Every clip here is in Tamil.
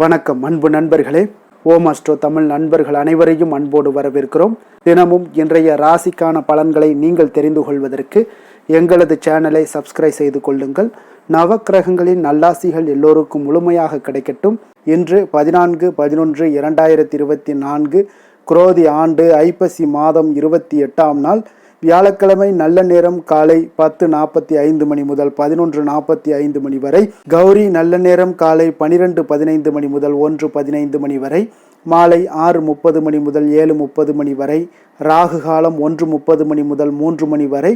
வணக்கம் அன்பு நண்பர்களே. ஓம் அஸ்ட்ரோ தமிழ் நண்பர்கள் அனைவரையும் அன்போடு வரவேற்கிறோம். தினமும் இன்றைய ராசிக்கான பலன்களை நீங்கள் தெரிந்து கொள்வதற்கு எங்களது சேனலை சப்ஸ்கிரைப் செய்து கொள்ளுங்கள். நவக்கிரகங்களின் நல்லாசிகள் எல்லோருக்கும் முழுமையாக கிடைக்கட்டும். இன்று 14/11/2024 குரோதி ஆண்டு ஐப்பசி மாதம் 28ஆம் நாள் வியாழக்கிழமை. நல்ல நேரம் காலை 10:45 மணி முதல் 11:45 மணி வரை. கௌரி நல்ல நேரம் காலை 12:15 மணி முதல் 1:15 மணி வரை. மாலை 6:30 மணி முதல் 7:30 மணி வரை. ராகு காலம் 1:30 மணி முதல் 3 மணி வரை.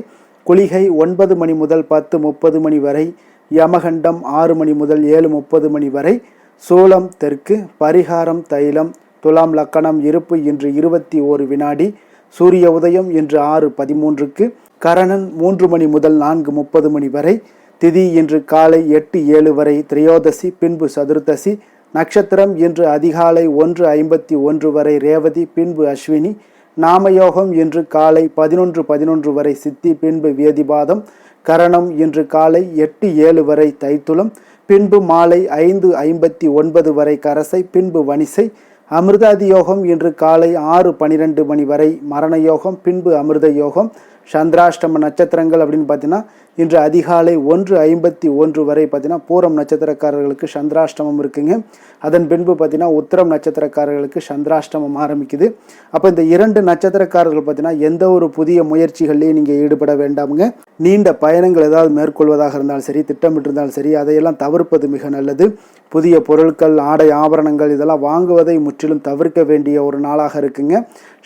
குளிகை 9 மணி முதல் 10:30 மணி வரை. யமகண்டம் 6 மணி முதல் 7:30 மணி வரை. சூலம் தெற்கு. பரிகாரம் தைலம். துலாம் லக்கணம். இருப்பு இன்று 21 வினாடி. சூரிய உதயம் இன்று 6:13க்கு. கரணன் 3 மணி முதல் 4:30 மணி வரை. திதி இன்று காலை 8:07 வரை திரையோதசி, பின்பு சதுர்தசி. நட்சத்திரம் இன்று அதிகாலை 1:51 வரை ரேவதி, பின்பு அஸ்வினி. நாமயோகம் இன்று காலை 11:11 வரை சித்தி, பின்பு வேதிபாதம். கரணம் இன்று காலை 8:07 வரை தைத்துளம், பின்பு மாலை 5:59 வரை கரசை, பின்பு வனிசை. அமிர்தாதி யோகம் இன்று காலை 6:12 மணி வரை மரண யோகம், பின்பு அமிர்த யோகம். சந்திராஷ்டம நட்சத்திரங்கள் அப்படின்னு பார்த்தீங்கன்னா இன்று அதிகாலை 1:51 வரை பார்த்தீங்கன்னா பூரம் நட்சத்திரக்காரர்களுக்கு சந்திராஷ்டமம் இருக்குங்க. அதன் பின்பு பார்த்தீங்கன்னா உத்திரம் நட்சத்திரக்காரர்களுக்கு சந்திராஷ்டமம் ஆரம்பிக்குது. அப்போ இந்த 2 நட்சத்திரக்காரர்கள் பார்த்தீங்கன்னா எந்த ஒரு புதிய முயற்சிகள்லையும் நீங்கள் ஈடுபட வேண்டாமுங்க. நீண்ட பயணங்கள் ஏதாவது மேற்கொள்வதாக இருந்தாலும் சரி, திட்டமிட்டிருந்தாலும் சரி, அதையெல்லாம் தவிர்ப்பது மிக நல்லது. புதிய பொருட்கள், ஆடை ஆபரணங்கள் இதெல்லாம் வாங்குவதை முற்றிலும் தவிர்க்க வேண்டிய ஒரு நாளாக இருக்குங்க.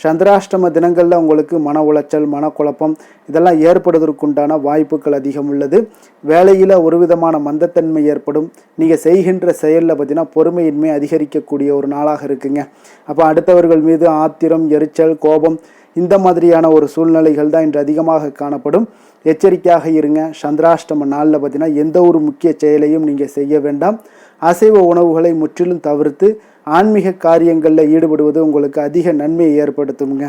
சந்திராஷ்டம தினங்களில் உங்களுக்கு மன உளைச்சல், மனக்குழப்பம் இதெல்லாம் ஏற்படுவதற்குண்டான வாய்ப்புகள் அதிகம் உள்ளது. வேலையில் ஒரு விதமான மந்தத்தன்மை ஏற்படும். நீங்கள் செய்கின்ற செயலில் பார்த்தீங்கன்னா பொறுமையின்மை அதிகரிக்கக்கூடிய ஒரு நாளாக இருக்குங்க. அப்போ அடுத்தவர்கள் மீது ஆத்திரம், எரிச்சல், கோபம் இந்த மாதிரியான ஒரு சூழ்நிலைகள் தான் இன்று அதிகமாக காணப்படும். எச்சரிக்கையாக இருங்க. சந்திராஷ்டம நாளில் பார்த்தீங்கன்னா எந்த ஒரு முக்கிய செயலையும் நீங்கள் செய்ய வேண்டாம். அசைவ உணவுகளை முற்றிலும் தவிர்த்து ஆன்மீக காரியங்களில் ஈடுபடுவது உங்களுக்கு அதிக நன்மையை ஏற்படுத்துங்க.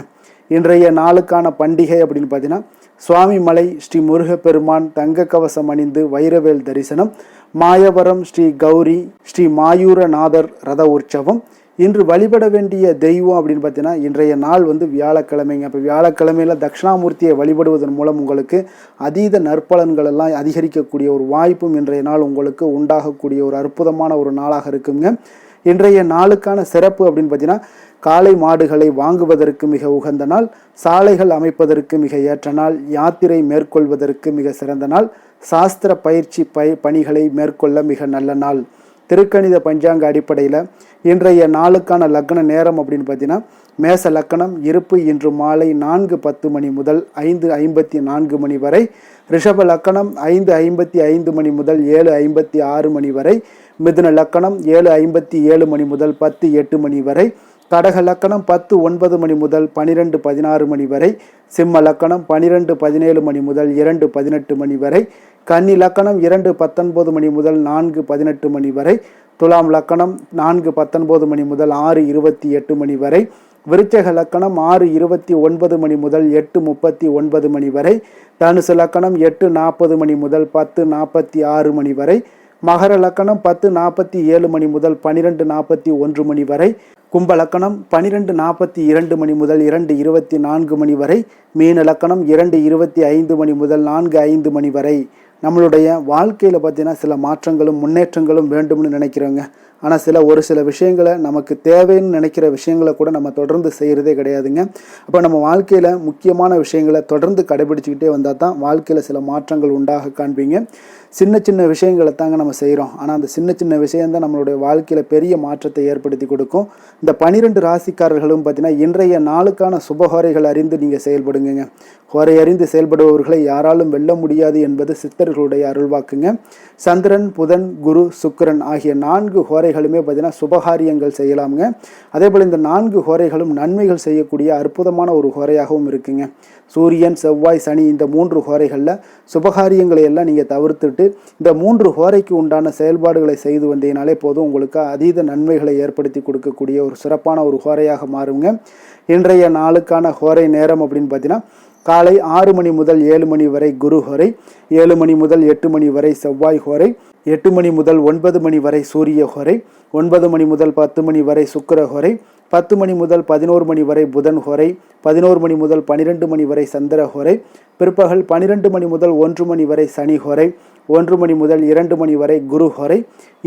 இன்றைய நாளுக்கான பண்டிகை அப்படின்னு பார்த்தீங்கன்னா சுவாமிமலை ஸ்ரீ முருகப்பெருமான் தங்க கவசம் அணிந்து வைரவேல் தரிசனம். மாயவரம் ஸ்ரீ கௌரி ஸ்ரீ மாயூரநாதர் ரத உற்சவம். இன்று வழிபட வேண்டிய தெய்வம் அப்படின்னு பார்த்தீங்கன்னா இன்றைய நாள் வியாழக்கிழமைங்க. அப்போ வியாழக்கிழமையில் தட்சிணாமூர்த்தியை வழிபடுவதன் மூலம் உங்களுக்கு அதீத நற்பலன்கள் எல்லாம் அதிகரிக்கக்கூடிய ஒரு வாய்ப்பும் இன்றைய நாள் உங்களுக்கு உண்டாகக்கூடிய ஒரு அற்புதமான ஒரு நாளாக இருக்குங்க. இன்றைய நாளுக்கான சிறப்பு அப்படின்னு பார்த்தீங்கன்னா காளை மாடுகளை வாங்குவதற்கு மிக உகந்த நாள். சாலைகள் அமைப்பதற்கு மிக ஏற்ற நாள். யாத்திரை மேற்கொள்வதற்கு மிக சிறந்த நாள். சாஸ்திர பயிற்சி பணிகளை மேற்கொள்ள மிக நல்ல நாள். திருக்கணித பஞ்சாங்க அடிப்படையில் இன்றைய நாளுக்கான லக்ன நேரம் அப்படின்னு பார்த்தீங்கன்னா மேச லக்கணம். இருப்பு இன்று மாலை 4:10 மணி முதல் 5:54 மணி வரை. ரிஷப லக்கணம் 5:55 மணி முதல் 7:56 மணி வரை. மிதுன லக்கணம் 7:57 மணி முதல் 10:08 மணி வரை. கடக லக்கணம் 10:09 மணி முதல் 12:16 மணி வரை. சிம்ம லக்கணம் 12:17 மணி முதல் 2:18 மணி வரை. கன்னி லக்கணம் 2:19 மணி முதல் 4:18 மணி வரை. துலாம் லக்கணம் 4:19 மணி முதல் 6:28 மணி வரை. விருச்சக லக்கணம் 6:29 மணி முதல் 8:39 மணி வரை. தனுசு லக்கணம் 8:40 மணி முதல் 10:46 மணி வரை. மகர லக்கணம் 10:47 மணி முதல் 12:41 மணி வரை. கும்ப லக்கணம் 12:42 மணி முதல் 2:24 மணி வரை. மீன லக்கணம் 2:25 மணி முதல் 4:05 மணி வரை. நம்மளுடைய வாழ்க்கையில் பார்த்தீங்கன்னா சில மாற்றங்களும் முன்னேற்றங்களும் வேண்டும்னு நினைக்கிறோங்க. ஆனால் ஒரு சில விஷயங்களை நமக்கு தேவைன்னு நினைக்கிற விஷயங்களை கூட நம்ம தொடர்ந்து செய்கிறதே கிடையாதுங்க. அப்போ நம்ம வாழ்க்கையில் முக்கியமான விஷயங்களை தொடர்ந்து கடைபிடிச்சிக்கிட்டே வந்தால் தான் வாழ்க்கையில் சில மாற்றங்கள் உண்டாக காண்பீங்க. சின்ன சின்ன விஷயங்களை தாங்க நம்ம செய்கிறோம். ஆனால் அந்த சின்ன சின்ன விஷயந்தான் நம்மளுடைய வாழ்க்கையில் பெரிய மாற்றத்தை ஏற்படுத்தி கொடுக்கும். இந்த 12 ராசிக்காரர்களும் பார்த்தீங்கன்னா இன்றைய நாளுக்கான சுபஹோரைகள் அறிந்து நீங்கள் செயல்படுங்க. ஹோரை அறிந்து செயல்படுபவர்களை யாராலும் வெல்ல முடியாது என்பது சித்தர்களுடைய அருள்வாக்குங்க. சந்திரன், புதன், குரு, சுக்கிரன் ஆகிய 4 ஹோரைகளுமே பார்த்தீங்கன்னா சுபகாரியங்கள் செய்யலாமுங்க. அதே போல் இந்த 4 ஹோரைகளும் நன்மைகள் செய்யக்கூடிய அற்புதமான ஒரு ஹோரையாகவும் இருக்குங்க. சூரியன், செவ்வாய், சனி இந்த 3 ஹோரைகளில் சுபகாரியங்களை எல்லாம் நீங்கள் தவிர்த்துட்டு இந்த 3 ஹோரைக்கு உண்டான செயல்பாடுகளை செய்து வந்தீங்கனாலே போதும், உங்களுக்கு அதீத நன்மைகளை ஏற்படுத்தி கொடுக்கக்கூடிய ஒரு சிறப்பான ஒரு ஹோரையாக மாறுங்க. இன்றைய நாளுக்கான ஹோரை நேரம் அப்படின்னு பார்த்தீங்கன்னா காலை 6 மணி முதல் 7 மணி வரை குரு ஹோரை, 7 மணி முதல் 8 மணி வரை செவ்வாய் ஹோரை, 8 மணி முதல் 9 மணி வரை சூரிய ஹோரை, 9 மணி முதல் 10 மணி வரை சுக்கிர ஹோரை, 10 மணி முதல் 11 மணி வரை புதன் ஹோரை, 11 மணி முதல் 12 மணி வரை சந்திர ஹோரை, பிற்பகல் 12 மணி முதல் 1 மணி வரை சனி ஹோரை, 1 மணி முதல் 2 மணி வரை குரு ஹோரை,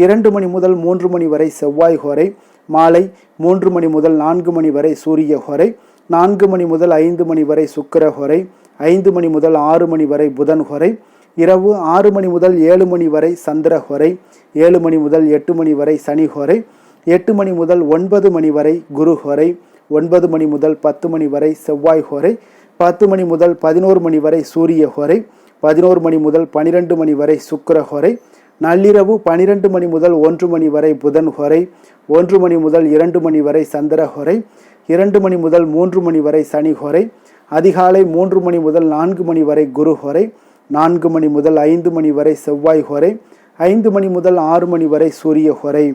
2 மணி முதல் 3 மணி வரை செவ்வாய் ஹோரை, மாலை 3 மணி முதல் 4 மணி வரை சூரிய ஹோரை, 4 மணி முதல் 5 மணி வரை சுக்கிர ஹோரை, 5 மணி முதல் 6 மணி வரை புதன் ஹோரை, இரவு 6 மணி முதல் 7 மணி வரை சந்திர ஹோரை, 7 மணி முதல் 8 மணி வரை சனி ஹோரை, 8 மணி முதல் 9 மணி வரை குரு ஹோரை, 9 மணி முதல் 10 மணி வரை செவ்வாய் ஹோரை, 10 மணி முதல் 11 மணி வரை சூரிய ஹோரை, 11 மணி முதல் 12 மணி வரை சுக்கிர ஹோரை, நள்ளிரவு 12 மணி முதல் 1 மணி வரை புதன் ஹோரை, 1 மணி முதல் 2 மணி வரை சந்திர ஹோரை, 2 மணி முதல் 3 மணி வரை சனி ஹோரை, அதிகாலை 3 மணி முதல் 4 மணி வரை குரு ஹோரை, 4 மணி முதல் 5 மணி வரை செவ்வாய் ஹோரை, 5 மணி முதல் 6 மணி வரை சூரிய ஹோரை.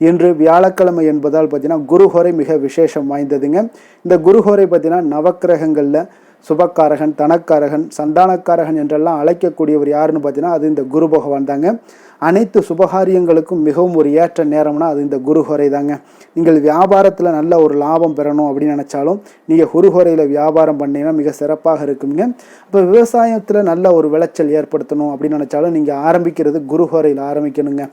இன்று வியாழக்கிழமை என்பதால் பார்த்தீங்கன்னா குருஹோரை மிக விசேஷம் வாய்ந்ததுங்க. இந்த குருஹோரை பார்த்தீங்கன்னா நவக்கிரகங்களில் சுபக்காரகன், தனக்காரகன், சந்தானக்காரகன் என்றெல்லாம் அழைக்கக்கூடியவர் யாருன்னு பார்த்தீங்கன்னா அது இந்த குரு பகவான் தாங்க. அனைத்து சுபகாரியங்களுக்கும் மிகவும் ஒரு ஏற்ற நேரம்னா அது இந்த குருஹோரை தாங்க. நீங்கள் வியாபாரத்தில் நல்ல ஒரு லாபம் பெறணும் அப்படின்னு நினச்சாலும் நீங்கள் குருஹோரையில் வியாபாரம் பண்ணீங்கன்னா மிக சிறப்பாக இருக்குங்க. இப்போ விவசாயத்தில் நல்ல ஒரு விளைச்சல் ஏற்படுத்தணும் அப்படின்னு நினச்சாலும் நீங்கள் ஆரம்பிக்கிறது குருஹோரையில் ஆரம்பிக்கணுங்க.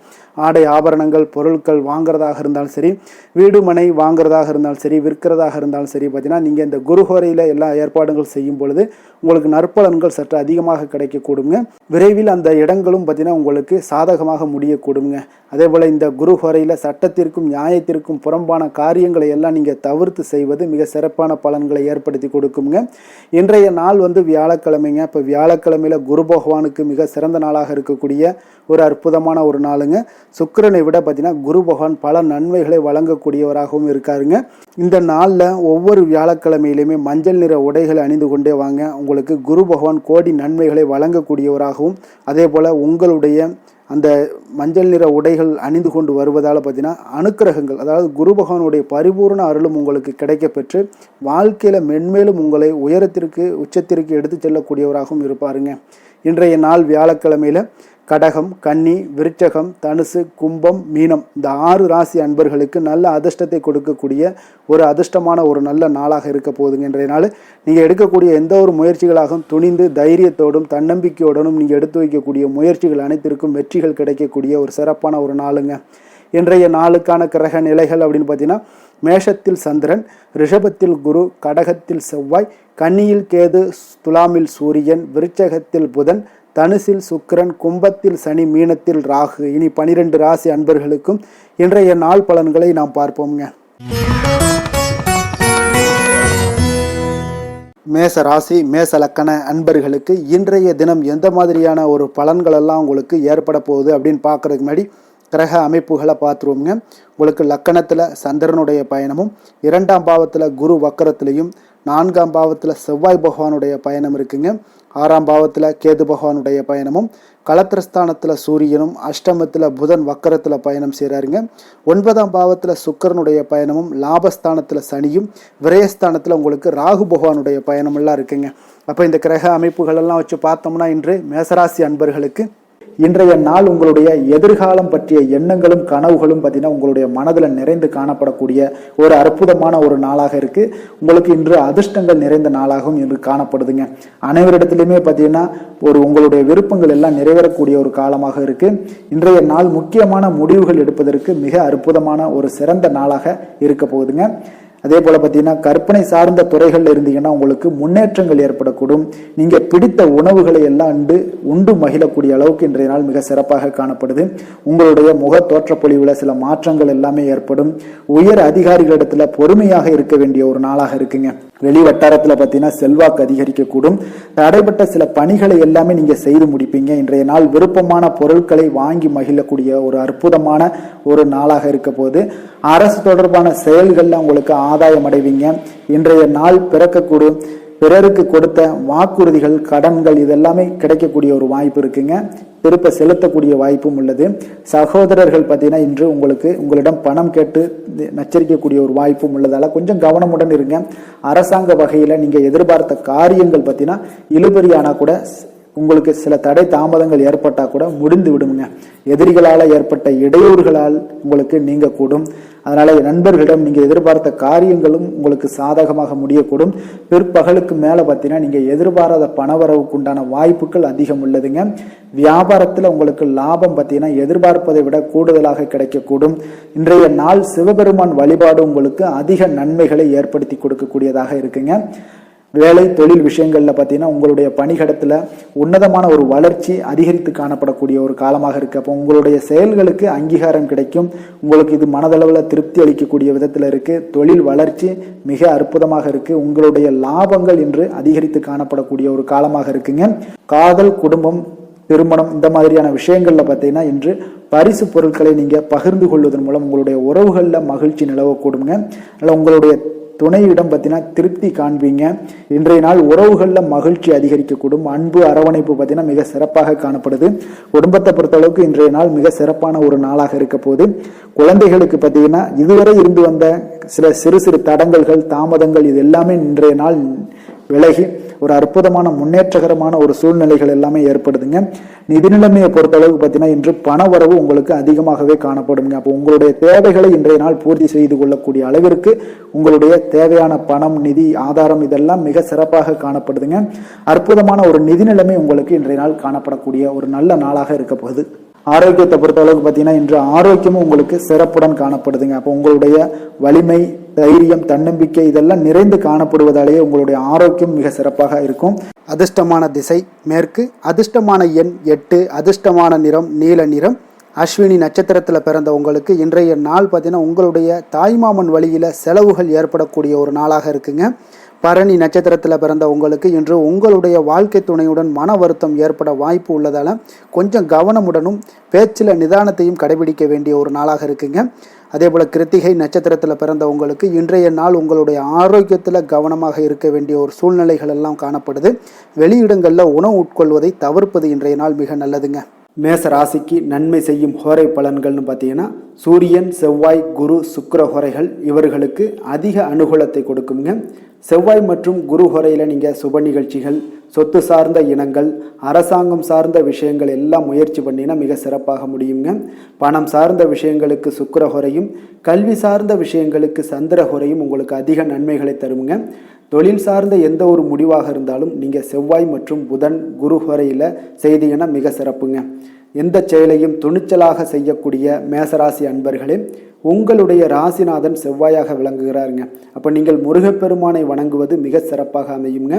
ஆடை ஆபரணங்கள் பொருட்கள் வாங்குறதாக இருந்தாலும் சரி, வீடு மனை வாங்குறதாக இருந்தாலும் சரி, விற்கிறதாக இருந்தாலும் சரி, பார்த்தீங்கன்னா நீங்கள் இந்த குருஹோரையில் எல்லா ஏற்பாடுகள் செய்யும் பொழுது உங்களுக்கு நற்பலன்கள் சற்று அதிகமாக கிடைக்கக்கூடுங்க. விரைவில் அந்த இடங்களும் பார்த்தீங்கன்னா உங்களுக்கு சாதகமாக முடியக்கூடுங்க. அதே போல் இந்த குருஹோரையில் சட்டத்திற்கும் நியாயத்திற்கும் புறம்பான காரியங்களை எல்லாம் நீங்கள் தவிர்த்து செய்வது மிக சிறப்பான பலன்களை ஏற்படுத்தி கொடுக்குங்க. இன்றைய நாள் வியாழக்கிழமைங்க. இப்போ வியாழக்கிழமையில் குரு பகவானுக்கு மிக சிறந்த நாளாக இருக்கக்கூடிய ஒரு அற்புதமான ஒரு நாளுங்க. சுக்கிரனை விட பார்த்தீங்கன்னா குரு பகவான் பல நன்மைகளை வழங்கக்கூடியவராகவும் இருக்காருங்க. இந்த நாளில் ஒவ்வொரு வியாழக்கிழமையிலுமே மஞ்சள் நிற உடைகளை அணிந்து கொண்டே வாங்க. உங்களுக்கு குரு பகவான் கோடி நன்மைகளை வழங்கக்கூடியவராகவும், அதே போல் உங்களுடைய அந்த மஞ்சள் நிற உடைகள் அணிந்து கொண்டு வருவதால் பார்த்தீங்கன்னா அனுக்கிரகங்கள், அதாவது குரு பகவானுடைய பரிபூர்ண அருளும் உங்களுக்கு கிடைக்கப்பெற்று வாழ்க்கையில் மென்மேலும் உங்களை உயரத்திற்கு உச்சத்திற்கு எடுத்து செல்லக்கூடியவராகவும் இருப்பாருங்க. இன்றைய நாள் வியாழக்கிழமையில் கடகம், கன்னி, விருச்சகம், தனுசு, கும்பம், மீனம் இந்த 6 ராசி அன்பர்களுக்கு நல்ல அதிர்ஷ்டத்தை கொடுக்கக்கூடிய ஒரு அதிர்ஷ்டமான ஒரு நல்ல நாளாக இருக்க போகுதுங்க. இன்றைய நாள் நீங்கள் எடுக்கக்கூடிய எந்த ஒரு முயற்சிகளாகவும் துணிந்து தைரியத்தோடும் தன்னம்பிக்கையோடும் நீங்கள் எடுத்து வைக்கக்கூடிய முயற்சிகள் அனைத்திற்கும் வெற்றிகள் கிடைக்கக்கூடிய ஒரு சிறப்பான ஒரு நாளுங்க. இன்றைய நாளுக்கான கிரக நிலைகள் அப்படின்னு பார்த்தீங்கன்னா மேஷத்தில் சந்திரன், ரிஷபத்தில் குரு, கடகத்தில் செவ்வாய், கன்னியில் கேது, துலாமில் சூரியன், விருச்சகத்தில் புதன், தனுசில் சுக்கிரன், கும்பத்தில் சனி, மீனத்தில் ராகு. இனி 12 ராசி அன்பர்களுக்கும் இன்றைய நாள் பலன்களை நாம் பார்ப்போம்ங்க. மேச ராசி மேச லக்கண அன்பர்களுக்கு இன்றைய தினம் எந்த மாதிரியான ஒரு பலன்களெல்லாம் உங்களுக்கு ஏற்பட போகுது அப்படின்னு பார்க்கறதுக்கு முன்னாடி கிரக அமைப்புகளை பார்த்துருவோங்க. உங்களுக்கு லக்கணத்தில் சந்திரனுடைய பயணமும், 2ஆம் பாவத்தில் குரு வக்கரத்திலையும், 4ஆம் பாவத்தில் செவ்வாய் பகவானுடைய பயணம் இருக்குங்க. 6ஆம் பாவத்தில் கேது பகவானுடைய பயணமும், களத்திரஸ்தானத்தில் சூரியனும், அஷ்டமத்தில் புதன் வக்கரத்தில் பயணம் செய்கிறாருங்க. 9ஆம் பாவத்தில் சுக்கிரனுடைய பயணமும், லாபஸ்தானத்தில் சனியும், விரயஸ்தானத்தில் உங்களுக்கு ராகு பகவானுடைய பயணமெல்லாம் இருக்குங்க. அப்போ இந்த கிரக அமைப்புகளெல்லாம் வச்சு பார்த்தோம்னா இன்று மேசராசி அன்பர்களுக்கு இன்றைய நாள் உங்களுடைய எதிர்காலம் பற்றிய எண்ணங்களும் கனவுகளும் பார்த்தீங்கன்னா உங்களுடைய மனதில் நிறைந்து காணப்படக்கூடிய ஒரு அற்புதமான ஒரு நாளாக இருக்கு. உங்களுக்கு இன்று அதிர்ஷ்டங்கள் நிறைந்த நாளாகவும் இன்று காணப்படுதுங்க. அனைவரிடத்திலுமே பார்த்தீங்கன்னா உங்களுடைய விருப்பங்கள் எல்லாம் நிறைவேறக்கூடிய ஒரு காலமாக இருக்கு. இன்றைய நாள் முக்கியமான முடிவுகள் எடுப்பதற்கு மிக அற்புதமான ஒரு சிறந்த நாளாக இருக்க போகுதுங்க. அதே போல பார்த்தீங்கன்னா கற்பனை சார்ந்த துறைகள்ல இருந்தீங்கன்னா உங்களுக்கு முன்னேற்றங்கள் ஏற்படக்கூடும். நீங்க பிடித்த உணவுகளை எல்லாம் உண்டு மகிழக்கூடிய அளவுக்கு இன்றைய நாள் மிக சிறப்பாக காணப்படுது. உங்களுடைய முக தோற்றப்பொழிவுல சில மாற்றங்கள் எல்லாமே ஏற்படும். உயர் அதிகாரிகளிடத்துல பொறுமையாக இருக்க வேண்டிய ஒரு நாளாக இருக்குங்க. வெளி வட்டாரத்துல பார்த்தீங்கன்னா செல்வாக்கு அதிகரிக்கக்கூடும். தடைப்பட்ட சில பணிகளை எல்லாமே நீங்க செய்து முடிப்பீங்க. இன்றைய நாள் விருப்பமான பொருட்களை வாங்கி மகிழக்கூடிய ஒரு அற்புதமான ஒரு நாளாக இருக்க போது அரசு தொடர்பான செயல்கள்ல உங்களுக்கு ஆதாயம் அடைவீங்க. இன்றைய நாள் பிறக்கக்கூடும். பிறருக்கு கொடுத்த வாக்குறுதிகள், கடன்கள் இதெல்லாமே கிடைக்கக்கூடிய ஒரு வாய்ப்பு இருக்குங்க. திருப்ப செலுத்தக்கூடிய வாய்ப்பும் உள்ளது. சகோதரர்கள் பார்த்தீங்கன்னா இன்று உங்களிடம் பணம் கேட்டு நச்சரிக்கக்கூடிய ஒரு வாய்ப்பும் உள்ளதால கொஞ்சம் கவனமுடன் இருங்க. அரசாங்க வகையில் நீங்கள் எதிர்பார்த்த காரியங்கள் பார்த்தீங்கன்னா இழுபறியானா கூட உங்களுக்கு சில தடை தாமதங்கள் ஏற்பட்டா கூட முடிந்து விடுங்க. எதிரிகளால் ஏற்பட்ட இடையூறுகளால் உங்களுக்கு நீங்கக்கூடும். அதனால நண்பர்களிடம் நீங்க எதிர்பார்த்த காரியங்களும் உங்களுக்கு சாதகமாக முடியக்கூடும். பிற்பகலுக்கு மேல பார்த்தீங்கன்னா நீங்க எதிர்பாராத பணவரவுக்கு உண்டான வாய்ப்புகள் அதிகம் உள்ளதுங்க. வியாபாரத்தில் உங்களுக்கு லாபம் பார்த்தீங்கன்னா எதிர்பார்ப்பதை விட கூடுதலாக கிடைக்கக்கூடும். இன்றைய நாள் சிவபெருமான் வழிபாடு உங்களுக்கு அதிக நன்மைகளை ஏற்படுத்தி கொடுக்கக்கூடியதாக இருக்குங்க. வேலை தொழில் விஷயங்கள்ல பார்த்தீங்கன்னா உங்களுடைய பணியிடத்துல உன்னதமான ஒரு வளர்ச்சி அதிகரித்து காணப்படக்கூடிய ஒரு காலமாக இருக்கு. அப்போ உங்களுடைய செயல்களுக்கு அங்கீகாரம் கிடைக்கும். உங்களுக்கு இது மனதளவில் திருப்தி அளிக்கக்கூடிய விதத்தில் இருக்கு. தொழில் வளர்ச்சி மிக அற்புதமாக இருக்கு. உங்களுடைய லாபங்கள் இன்று அதிகரித்து காணப்படக்கூடிய ஒரு காலமாக இருக்குங்க. காதல், குடும்பம், திருமணம் இந்த மாதிரியான விஷயங்கள்ல பார்த்தீங்கன்னா இன்று பரிசு பொருட்களை நீங்க பகிர்ந்து கொள்வதன் மூலம் உங்களுடைய உறவுகள்ல மகிழ்ச்சி நிலவக்கூடுங்க. அதனால உங்களுடைய துணையிடம் பார்த்தீங்கன்னா திருப்தி காண்பீங்க. இன்றைய நாள் உறவுகளில் மகிழ்ச்சி அதிகரிக்கக்கூடும். அன்பு, அரவணைப்பு பார்த்தீங்கன்னா மிக சிறப்பாக காணப்படுது. குடும்பத்தை பொறுத்தளவுக்கு இன்றைய நாள் மிக சிறப்பான ஒரு நாளாக இருக்க போது. குழந்தைகளுக்கு பார்த்தீங்கன்னா இதுவரை இருந்து வந்த சில சிறு சிறு தடங்கல்கள், தாமதங்கள் இது எல்லாமே இன்றைய நாள் விலகி ஒரு அற்புதமான முன்னேற்றகரமான ஒரு சூழ்நிலைகள் எல்லாமே ஏற்படுதுங்க. நிதி நிலைமையை பொறுத்தளவுக்கு பார்த்தீங்கன்னா இன்று பண வரவு உங்களுக்கு அதிகமாகவே காணப்படுங்க. அப்போ உங்களுடைய தேவைகளை இன்றைய நாள் பூர்த்தி செய்து கொள்ளக்கூடிய அளவிற்கு உங்களுடைய தேவையான பணம், நிதி ஆதாரம் இதெல்லாம் மிக சிறப்பாக காணப்படுதுங்க. அற்புதமான ஒரு நிதி நிலைமை உங்களுக்கு இன்றைய நாள் காணப்படக்கூடிய ஒரு நல்ல நாளாக இருக்க போகுது. ஆரோக்கியத்தை பொறுத்தளவுக்கு பார்த்தீங்கன்னா இன்று ஆரோக்கியமும் உங்களுக்கு சிறப்புடன் காணப்படுதுங்க. அப்போ உங்களுடைய வலிமை, தைரியம், தன்னம்பிக்கை இதெல்லாம் நிறைந்து காணப்படுவதாலேயே உங்களுடைய ஆரோக்கியம் மிக சிறப்பாக இருக்கும். அதிர்ஷ்டமான திசை மேற்கு, அதிர்ஷ்டமான எண் 8, அதிர்ஷ்டமான நிறம் நீல நிறம். அஸ்வினி நட்சத்திரத்தில் பிறந்த உங்களுக்கு இன்றைய நாள் பார்த்தீங்கன்னா உங்களுடைய தாய்மாமன் வழியில் செலவுகள் ஏற்படக்கூடிய ஒரு நாளாக இருக்குங்க. பரணி நட்சத்திரத்தில் பிறந்த உங்களுக்கு இன்று உங்களுடைய வாழ்க்கை துணையுடன் மன வருத்தம் ஏற்பட வாய்ப்பு உள்ளதால கொஞ்சம் கவனமுடனும் பேச்சில் நிதானத்தையும் கடைபிடிக்க வேண்டிய ஒரு நாளாக இருக்குங்க. அதே போல் கிருத்திகை நட்சத்திரத்தில் பிறந்த உங்களுக்கு இன்றைய நாள் உங்களுடைய ஆரோக்கியத்தில் கவனமாக இருக்க வேண்டிய ஒரு சூழ்நிலைகள் எல்லாம் காணப்படுது. வெளியிடங்களில் உணவு உட்கொள்வதை தவிர்ப்பது இன்றைய நாள் மிக நல்லதுங்க. மேச ராசிக்கு நன்மை செய்யும் ஹோரை பலன்கள்னு பார்த்தீங்கன்னா சூரியன், செவ்வாய், குரு, சுக்கிர ஹோரைகள் இவர்களுக்கு அதிக அனுகூலத்தை கொடுக்குங்க. செவ்வாய் மற்றும் குரு ஹோரையில் நீங்கள் சுப நிகழ்ச்சிகள், சொத்து சார்ந்த இனங்கள், அரசாங்கம் சார்ந்த விஷயங்கள் எல்லாம் முயற்சி பண்ணினா மிக சிறப்பாக முடியுங்க. பணம் சார்ந்த விஷயங்களுக்கு சுக்கிர ஹோரையும், கல்வி சார்ந்த விஷயங்களுக்கு சந்திர ஹோரையும் உங்களுக்கு அதிக நன்மைகளை தருங்க. தொழில் சார்ந்த எந்த ஒரு முடிவாக இருந்தாலும் நீங்கள் செவ்வாய் மற்றும் புதன், குரு ஹோரையில் செய்தீங்கன்னா மிக சிறப்புங்க. எந்த செயலையும் துணிச்சலாக செய்யக்கூடிய மேசராசி அன்பர்களே, உங்களுடைய ராசிநாதன் செவ்வாயாக விளங்குகிறாருங்க. அப்போ நீங்கள் முருகப்பெருமானை வணங்குவது மிக சிறப்பாக அமையுங்க.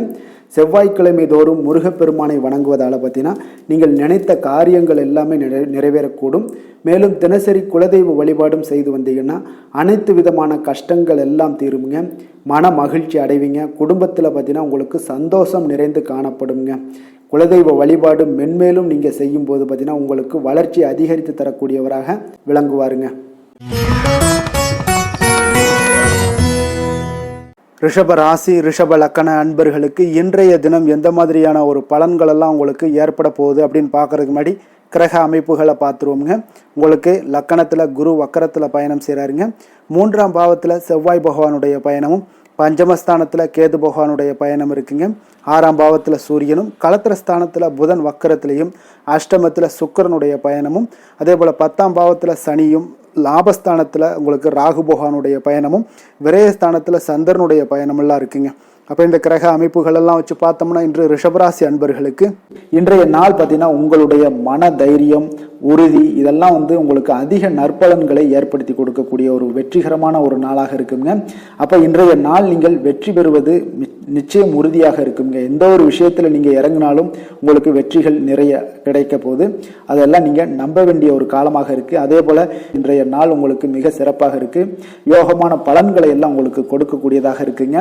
செவ்வாய்க்கிழமை தோறும் முருகப்பெருமானை வணங்குவதால் பார்த்தீங்கன்னா நீங்கள் நினைத்த காரியங்கள் எல்லாமே நிறைவேறக்கூடும். மேலும் தினசரி குலதெய்வ வழிபாடும் செய்து வந்தீங்கன்னா அனைத்து விதமான கஷ்டங்கள் எல்லாம் தீருங்க. மன மகிழ்ச்சி அடைவீங்க. குடும்பத்தில் பார்த்தீங்கன்னா உங்களுக்கு சந்தோஷம் நிறைந்து காணப்படுங்க. குலதெய்வ வழிபாடு மென்மேலும் நீங்கள் செய்யும் போது பார்த்தீங்கன்னா உங்களுக்கு வளர்ச்சி அதிகரித்து தரக்கூடியவராக விளங்குவாருங்க. ரிஷப ராசி, ரிஷப லக்கண அன்பர்களுக்கு இன்றைய தினம் எந்த மாதிரியான ஒரு பலன்கள் எல்லாம் உங்களுக்கு ஏற்பட போகுது அப்படின்னு பார்க்கறதுக்கு முன்னாடி கிரக அமைப்புகளை பார்த்துருவோமுங்க. உங்களுக்கு லக்கணத்தில் குரு வக்கரத்தில் பயணம் செய்கிறாருங்க. 3ஆம் பாவத்தில் செவ்வாய் பகவானுடைய பயணமும், பஞ்சமஸ்தானத்தில் கேது பகவானுடைய பயணம் இருக்குங்க. 6ஆம் பாவத்தில் சூரியனும், களத்திரஸ்தானத்தில் புதன் வக்கரத்திலையும், அஷ்டமத்தில் சுக்கிரனுடைய பயணமும், அதே போல் 10ஆம் பாவத்தில் சனியும், லாபஸ்தானத்தில் உங்களுக்கு ராகு பகவானுடைய பயணமும், விரயஸ்தானத்தில் சந்திரனுடைய பயணமெல்லாம் இருக்குங்க. அப்போ இந்த கிரக அமைப்புகளெல்லாம் வச்சு பார்த்தோம்னா இன்று ரிஷபராசி அன்பர்களுக்கு இன்றைய நாள் பார்த்தீங்கன்னா உங்களுடைய மன தைரியம், உறுதி இதெல்லாம் உங்களுக்கு அதிக நற்பலன்களை ஏற்படுத்தி கொடுக்கக்கூடிய ஒரு வெற்றிகரமான ஒரு நாளாக இருக்குங்க. அப்போ இன்றைய நாள் நீங்கள் வெற்றி பெறுவது நிச்சயம் உறுதியாக இருக்குங்க. எந்த ஒரு விஷயத்தில் நீங்கள் இறங்கினாலும் உங்களுக்கு வெற்றிகள் நிறைய கிடைக்க போகுது. அதெல்லாம் நீங்கள் நம்ப வேண்டிய ஒரு காலமாக இருக்குது. அதே போல் இன்றைய நாள் உங்களுக்கு மிக சிறப்பாக இருக்குது. யோகமான பலன்களை எல்லாம் உங்களுக்கு கொடுக்கக்கூடியதாக இருக்குங்க.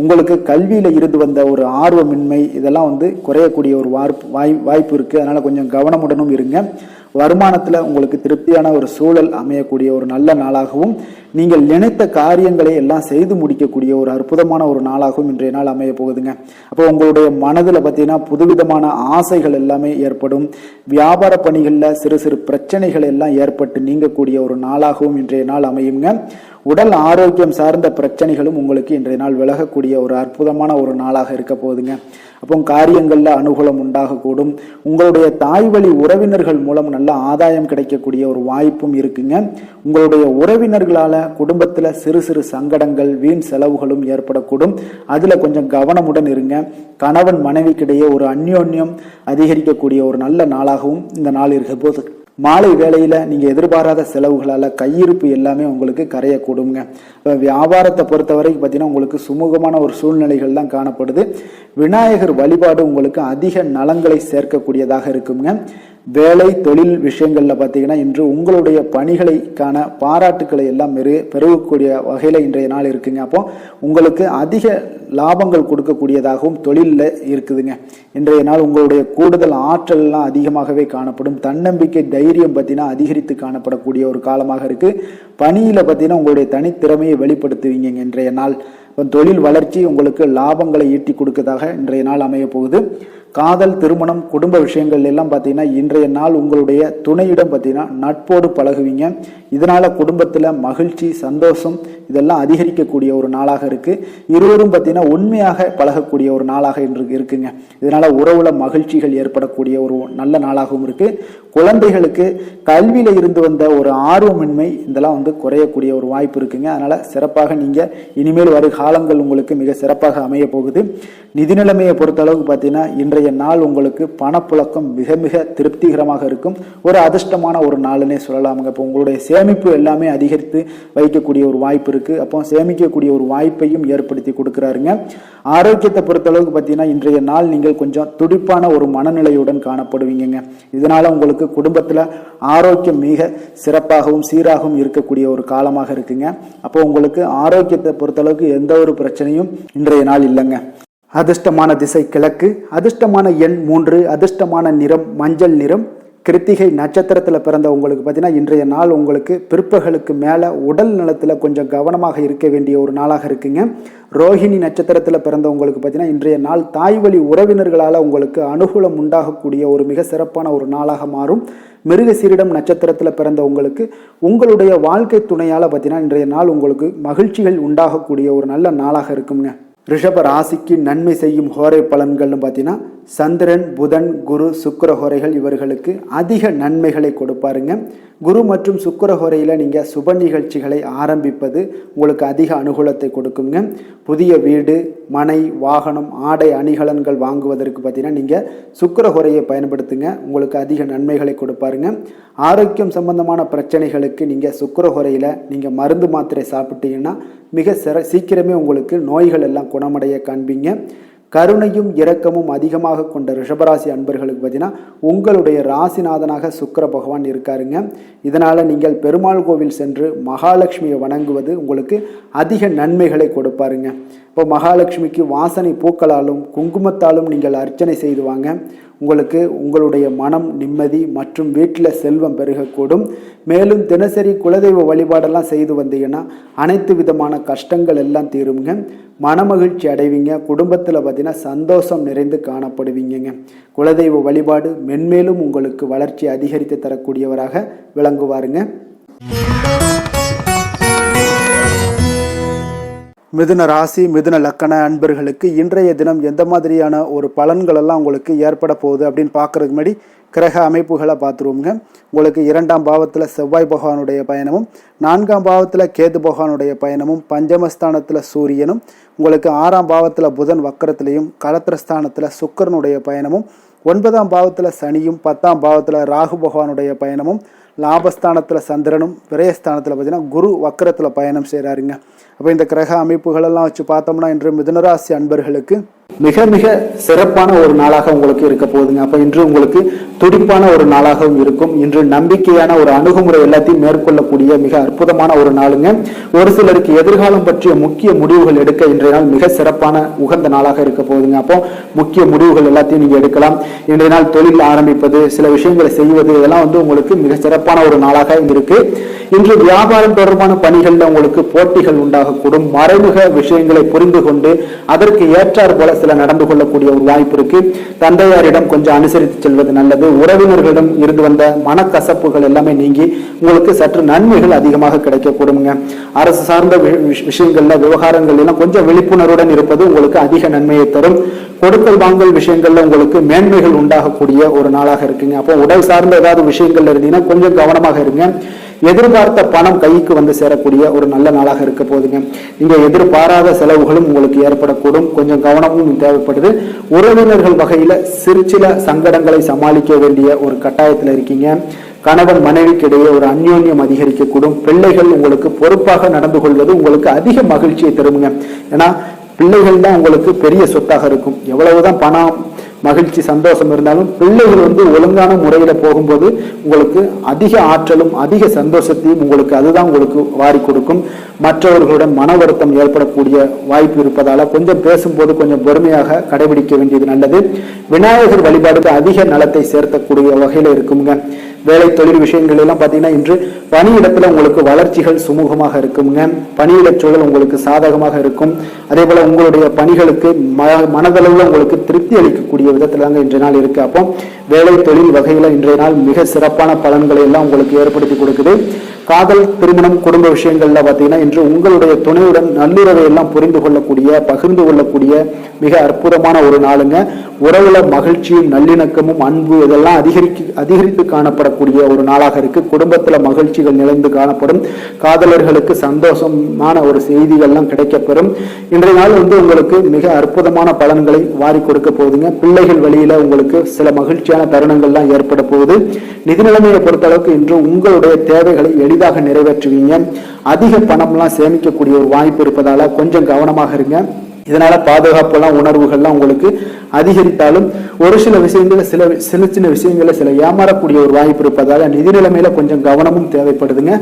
உங்களுக்கு கல்வியில் இருந்து வந்த ஒரு ஆர்வமின்மை இதெல்லாம் குறையக்கூடிய ஒரு வாய்ப்பு இருக்குது. அதனால் கொஞ்சம் கவனமுடனும் இருங்க. வருமானத்தில் உங்களுக்கு திருப்தியான ஒரு சூழல் அமையக்கூடிய ஒரு நல்ல நாளாகவும், நீங்கள் நினைத்த காரியங்களை எல்லாம் செய்து முடிக்கக்கூடிய ஒரு அற்புதமான ஒரு நாளாகவும் இன்றைய நாள் அமைய போகுதுங்க. அப்போ உங்களுடைய மனதில் பார்த்தீங்கன்னா புதுவிதமான ஆசைகள் எல்லாமே ஏற்படும். வியாபார பணிகளில் சிறு சிறு பிரச்சனைகள் எல்லாம் ஏற்பட்டு நீங்கக்கூடிய ஒரு நாளாகவும் இன்றைய நாள் அமையுங்க. உடல் ஆரோக்கியம் சார்ந்த பிரச்சனைகளும் உங்களுக்கு இன்றைய நாள் விலகக்கூடிய ஒரு அற்புதமான ஒரு நாளாக இருக்க போகுதுங்க. அப்போ காரியங்கள்ல அனுகூலம் உண்டாகக்கூடும். உங்களுடைய தாய் வழி உறவினர்கள் மூலம் நல்ல ஆதாயம் கிடைக்கக்கூடிய ஒரு வாய்ப்பும் இருக்குங்க. உங்களுடைய உறவினர்களால குடும்பத்துல சிறு சிறு சங்கடங்கள் வீண் செலவுகளும் ஏற்படக்கூடும். அதுல கொஞ்சம் கவனமுடன் இருங்க. கணவன் மனைவிக்கிடையே ஒரு அந்யோன்யம் அதிகரிக்கக்கூடிய ஒரு நல்ல நாளாகவும் இந்த நாள் இருக்க போது. மாலை வேளையில நீங்க எதிர்பாராத செலவுகளால கையிருப்பு எல்லாமே உங்களுக்கு கரையக்கூடுங்க. வியாபாரத்தை பொறுத்தவரைக்கும் பார்த்தீங்கன்னா உங்களுக்கு சுமூகமான ஒரு சூழ்நிலைகள் தான் காணப்படுது. விநாயகர் வழிபாடு உங்களுக்கு அதிக நலங்களை சேர்க்கக்கூடியதாக இருக்குங்க. வேலை தொழில் விஷயங்கள்ல பார்த்தீங்கன்னா இன்று உங்களுடைய பணிகளுக்கான பாராட்டுக்களை எல்லாம் பெருகக்கூடிய வகையில இன்றைய நாள் இருக்குங்க. அப்போ உங்களுக்கு அதிக லாபங்கள் கொடுக்கக்கூடியதாகவும் தொழிலில் இருக்குதுங்க. இன்றைய நாள் உங்களுடைய கூடுதல் ஆற்றல் எல்லாம் அதிகமாகவே காணப்படும். தன்னம்பிக்கை தைரியம் பார்த்தீங்கன்னா அதிகரித்து காணப்படக்கூடிய ஒரு காலமாக இருக்கு. பணியில பார்த்தீங்கன்னா உங்களுடைய தனித்திறமையை வெளிப்படுத்துவீங்க. இன்றைய நாள் தொழில் வளர்ச்சி உங்களுக்கு லாபங்களை ஈட்டி கொடுக்கதாக இன்றைய நாள் அமைய போகுது. காதல் திருமணம் குடும்ப விஷயங்கள் எல்லாம் பார்த்தீங்கன்னா இன்றைய நாள் உங்களுடைய துணையிடம் பார்த்தீங்கன்னா நட்போடு பழகுவீங்க. இதனால குடும்பத்துல மகிழ்ச்சி சந்தோஷம் இதெல்லாம் அதிகரிக்கக்கூடிய ஒரு நாளாக இருக்கு. இருவரும் பார்த்தீங்கன்னா உண்மையாக பழகக்கூடிய ஒரு நாளாக இன்று இருக்குங்க. இதனால உறவுல மகிழ்ச்சிகள் ஏற்படக்கூடிய ஒரு நல்ல நாளாகவும் இருக்கு. குழந்தைகளுக்கு கல்வியில இருந்து வந்த ஒரு ஆர்வமின்மை இதெல்லாம் குறையக்கூடிய ஒரு வாய்ப்பு இருக்குங்க. அதனால சிறப்பாக நீங்க இனிமேல் வரும் காலங்கள் உங்களுக்கு மிக சிறப்பாக அமைய போகுது. நிதி நிலைமையை பொறுத்த அளவுக்கு பார்த்தீங்கன்னா இன்றைய நாள் உங்களுக்கு பணப்புழக்கம் மிக மிக திருப்திகரமாக இருக்கும். ஒரு அதிர்ஷ்டமான ஒரு நாளுன்னே சொல்லலாமுங்க. இப்போ உங்களுடைய சேமிப்பு எல்லாமே அதிகரித்து வைக்கக்கூடிய ஒரு வாய்ப்பு இருக்கு. அப்போ சேமிக்கக்கூடிய ஒரு வாய்ப்பையும் ஏற்படுத்தி கொடுக்கிறாருங்க. ஆரோக்கியத்தை பொறுத்த அளவுக்கு பார்த்தீங்கன்னா இன்றைய நாள் நீங்கள் கொஞ்சம் துடிப்பான ஒரு மனநிலையுடன் காணப்படுவீங்க. இதனால உங்களுக்கு குடும்பத்துல ஆரோக்கியம் மிக சிறப்பாகவும் சீராகவும் இருக்கக்கூடிய ஒரு காலமாக இருக்குங்க. அப்போ உங்களுக்கு ஆரோக்கியத்தை பொறுத்த அளவுக்கு எந்த ஒரு பிரச்சனையும் இன்றைய நாள் இல்லைங்க. அதிர்ஷ்டமான திசை கிழக்கு, அதிர்ஷ்டமான எண் 3, அதிர்ஷ்டமான நிறம் மஞ்சள் நிறம். கிருத்திகை நட்சத்திரத்தில் பிறந்த உங்களுக்கு பார்த்தீங்கன்னா இன்றைய நாள் உங்களுக்கு பிற்பகலுக்கு மேலே உடல் நலத்தில் கொஞ்சம் கவனமாக இருக்க வேண்டிய ஒரு நாளாக இருக்குங்க. ரோஹிணி நட்சத்திரத்தில் பிறந்த உங்களுக்கு பார்த்தீங்கன்னா இன்றைய நாள் தாய் வழி உறவினர்களால் உங்களுக்கு அனுகூலம் உண்டாகக்கூடிய ஒரு மிக சிறப்பான ஒரு நாளாக மாறும். மிருகசீரிடம் நட்சத்திரத்தில் பிறந்த உங்களுக்கு உங்களுடைய வாழ்க்கை துணையால் பார்த்தீங்கன்னா இன்றைய நாள் உங்களுக்கு மகிழ்ச்சிகள் உண்டாகக்கூடிய ஒரு நல்ல நாளாக இருக்குங்க. ரிஷப ராசிக்கு நன்மை செய்யும் ஹோரை பலன்கள்னு பார்த்தீங்கன்னா சந்திரன் புதன் குரு சுக்கிர ஹோரைகள் இவர்களுக்கு அதிக நன்மைகளை கொடுப்பாருங்க. குரு மற்றும் சுக்கிர ஹோரையில் நீங்கள் சுப நிகழ்ச்சிகளை ஆரம்பிப்பது உங்களுக்கு அதிக அனுகூலத்தை கொடுக்குங்க. புதிய வீடு மனை வாகனம் ஆடை அணிகலன்கள் வாங்குவதற்கு பார்த்தீங்கன்னா நீங்கள் சுக்கிர ஹோரையை பயன்படுத்துங்க. உங்களுக்கு அதிக நன்மைகளை கொடுப்பாருங்க. ஆரோக்கியம் சம்பந்தமான பிரச்சனைகளுக்கு நீங்கள் சுக்கிர ஹோரையில் நீங்கள் மருந்து மாத்திரை சாப்பிட்டீங்கன்னா மிக சீக்கிரமே உங்களுக்கு நோய்கள் எல்லாம் குணமடைய காண்பீங்க. கருணையும் இரக்கமும் அதிகமாக கொண்ட ரிஷபராசி அன்பர்களுக்கு பார்த்தீங்கன்னா உங்களுடைய ராசிநாதனாக சுக்கிர பகவான் இருக்காருங்க. இதனால நீங்கள் பெருமாள் கோவில் சென்று மகாலட்சுமியை வணங்குவது உங்களுக்கு அதிக நன்மைகளை கொடுப்பாருங்க. இப்போ மகாலட்சுமிக்கு வாசனை பூக்களாலும் குங்குமத்தாலும் நீங்கள் அர்ச்சனை செய்து வாங்க. உங்களுக்கு உங்களுடைய மனம் நிம்மதி மற்றும் வீட்டில் செல்வம் பெருகக்கூடும். மேலும் தினசரி குலதெய்வ வழிபாடெல்லாம் செய்து வந்தீங்கன்னா அனைத்து விதமான கஷ்டங்கள் எல்லாம் தீருங்க. மனமகிழ்ச்சி அடைவீங்க. குடும்பத்தில் பார்த்தீங்கன்னா சந்தோஷம் நிறைந்து காணப்படுவீங்க. குலதெய்வ வழிபாடு மென்மேலும் உங்களுக்கு வளர்ச்சி அதிகரித்து தரக்கூடியவராக விளங்குவாருங்க. மிதுன ராசி மிதுன லக்கண அன்பர்களுக்கு இன்றைய தினம் எந்த மாதிரியான ஒரு பலன்கள் எல்லாம் உங்களுக்கு ஏற்பட போகுது அப்படின்னு பார்க்கறதுக்கு முன்னாடி கிரக அமைப்புகளை பார்த்துருவோங்க. உங்களுக்கு 2ஆம் பாவத்தில் செவ்வாய் பகவானுடைய பயணமும் 4ஆம் பாவத்தில் கேது பகவானுடைய பயணமும் பஞ்சமஸ்தானத்தில் சூரியனும் உங்களுக்கு 6ஆம் பாவத்தில் புதன் வக்கரத்திலையும் களத்திரஸ்தானத்தில் சுக்கிரனுடைய பயணமும் 9ஆம் பாவத்தில் சனியும் 10ஆம் பாவத்தில் ராகு பகவானுடைய பயணமும் லாபஸ்தானத்தில் சந்திரனும் விரயஸ்தானத்தில் பார்த்தீங்கன்னா குரு வக்கரத்தில் பயணம் செய்கிறாருங்க. அப்போ இந்த கிரக அமைப்புகளெல்லாம் வச்சு பார்த்தோம்னா இன்று மிதுனராசி அன்பர்களுக்கு மிக மிக சிறப்பான ஒரு நாளாக உங்களுக்கு இருக்க போகுதுங்க. அப்போ இன்று உங்களுக்கு துடிப்பான ஒரு நாளாகவும் இருக்கும். இன்று நம்பிக்கையான ஒரு அணுகுமுறை எல்லாத்தையும் மேற்கொள்ளக்கூடிய மிக அற்புதமான ஒரு நாளுங்க. ஒரு சிலருக்கு எதிர்காலம் பற்றிய முக்கிய முடிவுகள் எடுக்க இன்றைய நாள் மிக சிறப்பான உகந்த நாளாக இருக்க போகுதுங்க. அப்போ முக்கிய முடிவுகள் எல்லாத்தையும் நீங்க எடுக்கலாம். இன்றைய நாள் தொழில் ஆரம்பிப்பது சில விஷயங்களை செய்வது இதெல்லாம் உங்களுக்கு மிக சிறப்பான ஒரு நாளாக இருக்கு. இன்று வியாபாரம் தொடர்பான பணிகள்ல உங்களுக்கு போட்டிகள் உண்டாகக்கூடும். மறைமுக விஷயங்களை புரிந்து கொண்டு அதற்கு ஏற்றார் போல சில நடந்து கொள்ளக்கூடிய ஒரு வாய்ப்பு இருக்கு. தந்தையாரிடம் கொஞ்சம் அனுசரித்து செல்வது நல்லது. உறவினர்களிடம் இருந்து வந்த மனக்கசப்புகள் எல்லாமே நீங்கி உங்களுக்கு சற்று நன்மைகள் அதிகமாக கிடைக்கக்கூடுங்க. அரசு சார்ந்த விஷயங்கள்ல விவகாரங்கள் எல்லாம் கொஞ்சம் விழிப்புணர்வுடன் இருப்பது உங்களுக்கு அதிக நன்மையை தரும். கொடுக்கல் வாங்கல் விஷயங்கள்ல உங்களுக்கு மேன்மைகள் உண்டாகக்கூடிய ஒரு நாளாக இருக்குங்க. அப்போ உடல் சார்ந்த ஏதாவது விஷயங்கள்ல இருந்தீங்கன்னா கொஞ்சம் கவனமாக இருங்க. எதிர்பார்த்த பணம் கைக்கு வந்து சேரக்கூடிய ஒரு நல்ல நாளாக இருக்க போகுதுங்க. நீங்க எதிர்பாராத செலவுகளும் உங்களுக்கு ஏற்படக்கூடும். கொஞ்சம் கவனமும் தேவைப்படுது. உறவினர்கள் வகையில சில சங்கடங்களை சமாளிக்க வேண்டிய ஒரு கட்டாயத்துல இருக்கீங்க. கணவன் மனைவிக்கு இடையே ஒரு அந்யோன்யம் அதிகரிக்கக்கூடும். பிள்ளைகள் உங்களுக்கு பொறுப்பாக நடந்து கொள்வது உங்களுக்கு அதிக மகிழ்ச்சியை தருங்க. ஏன்னா பிள்ளைகள் தான் உங்களுக்கு பெரிய சொத்தாக இருக்கும். எவ்வளவுதான் பணம் மகிழ்ச்சி சந்தோஷம் இருந்தாலும் பிள்ளைகள் ஒழுங்கான முறையில போகும்போது உங்களுக்கு அதிக ஆற்றலும் அதிக சந்தோஷத்தையும் உங்களுக்கு அதுதான் உங்களுக்கு வாரி கொடுக்கும். மற்றவர்களுடன் மன வருத்தம் ஏற்படக்கூடிய வாய்ப்பு இருப்பதால கொஞ்சம் பேசும்போது கொஞ்சம் பொறுமையாக கடைபிடிக்க வேண்டியது நல்லது. விநாயகர் வழிபாடுக்கு அதிக நலத்தை சேர்த்தக்கூடிய வகையில இருக்குங்க. வேலை தொழில் விஷயங்கள் எல்லாம் பார்த்தீங்கன்னா இன்று பணியிடத்துல உங்களுக்கு வளர்ச்சிகள் சுமூகமாக இருக்குங்க. பணியிட சூழல் உங்களுக்கு சாதகமாக இருக்கும். அதே போல உங்களுடைய பணிகளுக்கு மனதளவில் உங்களுக்கு திருப்தி அளிக்கக்கூடிய விதத்துல தாங்க இன்றைய நாள் இருக்கு. அப்போ வேலை தொழில் வகையில இன்றைய நாள் மிக சிறப்பான பலன்களை எல்லாம் உங்களுக்கு ஏற்படுத்தி கொடுக்குது. காதல், திருமணம், குடும்ப விஷயங்கள்ல பார்த்தீங்கன்னா இன்று உங்களுடைய துணையுடன் நல்லுறவை எல்லாம் புரிந்து கொள்ளக்கூடிய பகிர்ந்து கொள்ளக்கூடிய மிக அற்புதமான ஒரு நாளுங்க. உறவுல மகிழ்ச்சியும் நல்லிணக்கமும் அன்பு இதெல்லாம் அதிகரித்து காணப்படக்கூடிய ஒரு நாளாக இருக்கு. குடும்பத்துல மகிழ்ச்சிகள் நிறைந்து காணப்படும். காதலர்களுக்கு சந்தோஷமான ஒரு செய்திகள்லாம் கிடைக்கப்பெறும். இன்றைய நாள் உங்களுக்கு மிக அற்புதமான பலன்களை வாரி கொடுக்க போகுதுங்க. பிள்ளைகள் வழியில உங்களுக்கு சில மகிழ்ச்சியான தருணங்கள்லாம் ஏற்பட போகுது. நிதி நிலைமையை பொறுத்த அளவுக்கு இன்று உங்களுடைய தேவைகளை எளிதாக நிறைவேற்றுவீங்க. அதிக பணம்லாம் சேமிக்கக்கூடிய ஒரு வாய்ப்பு இருப்பதால கொஞ்சம் கவனமாக இருங்க. இதனால பாதுகாப்பெல்லாம் உணர்வுகள்லாம் உங்களுக்கு அதிகரித்தாலும் ஒரு சில விஷயங்கள சின்ன விஷயங்கள சில ஏமாறக்கூடிய ஒரு வாய்ப்பு இருப்பதால நிதி நிலைமையில கொஞ்சம் கவனமும் தேவைப்படுதுங்க.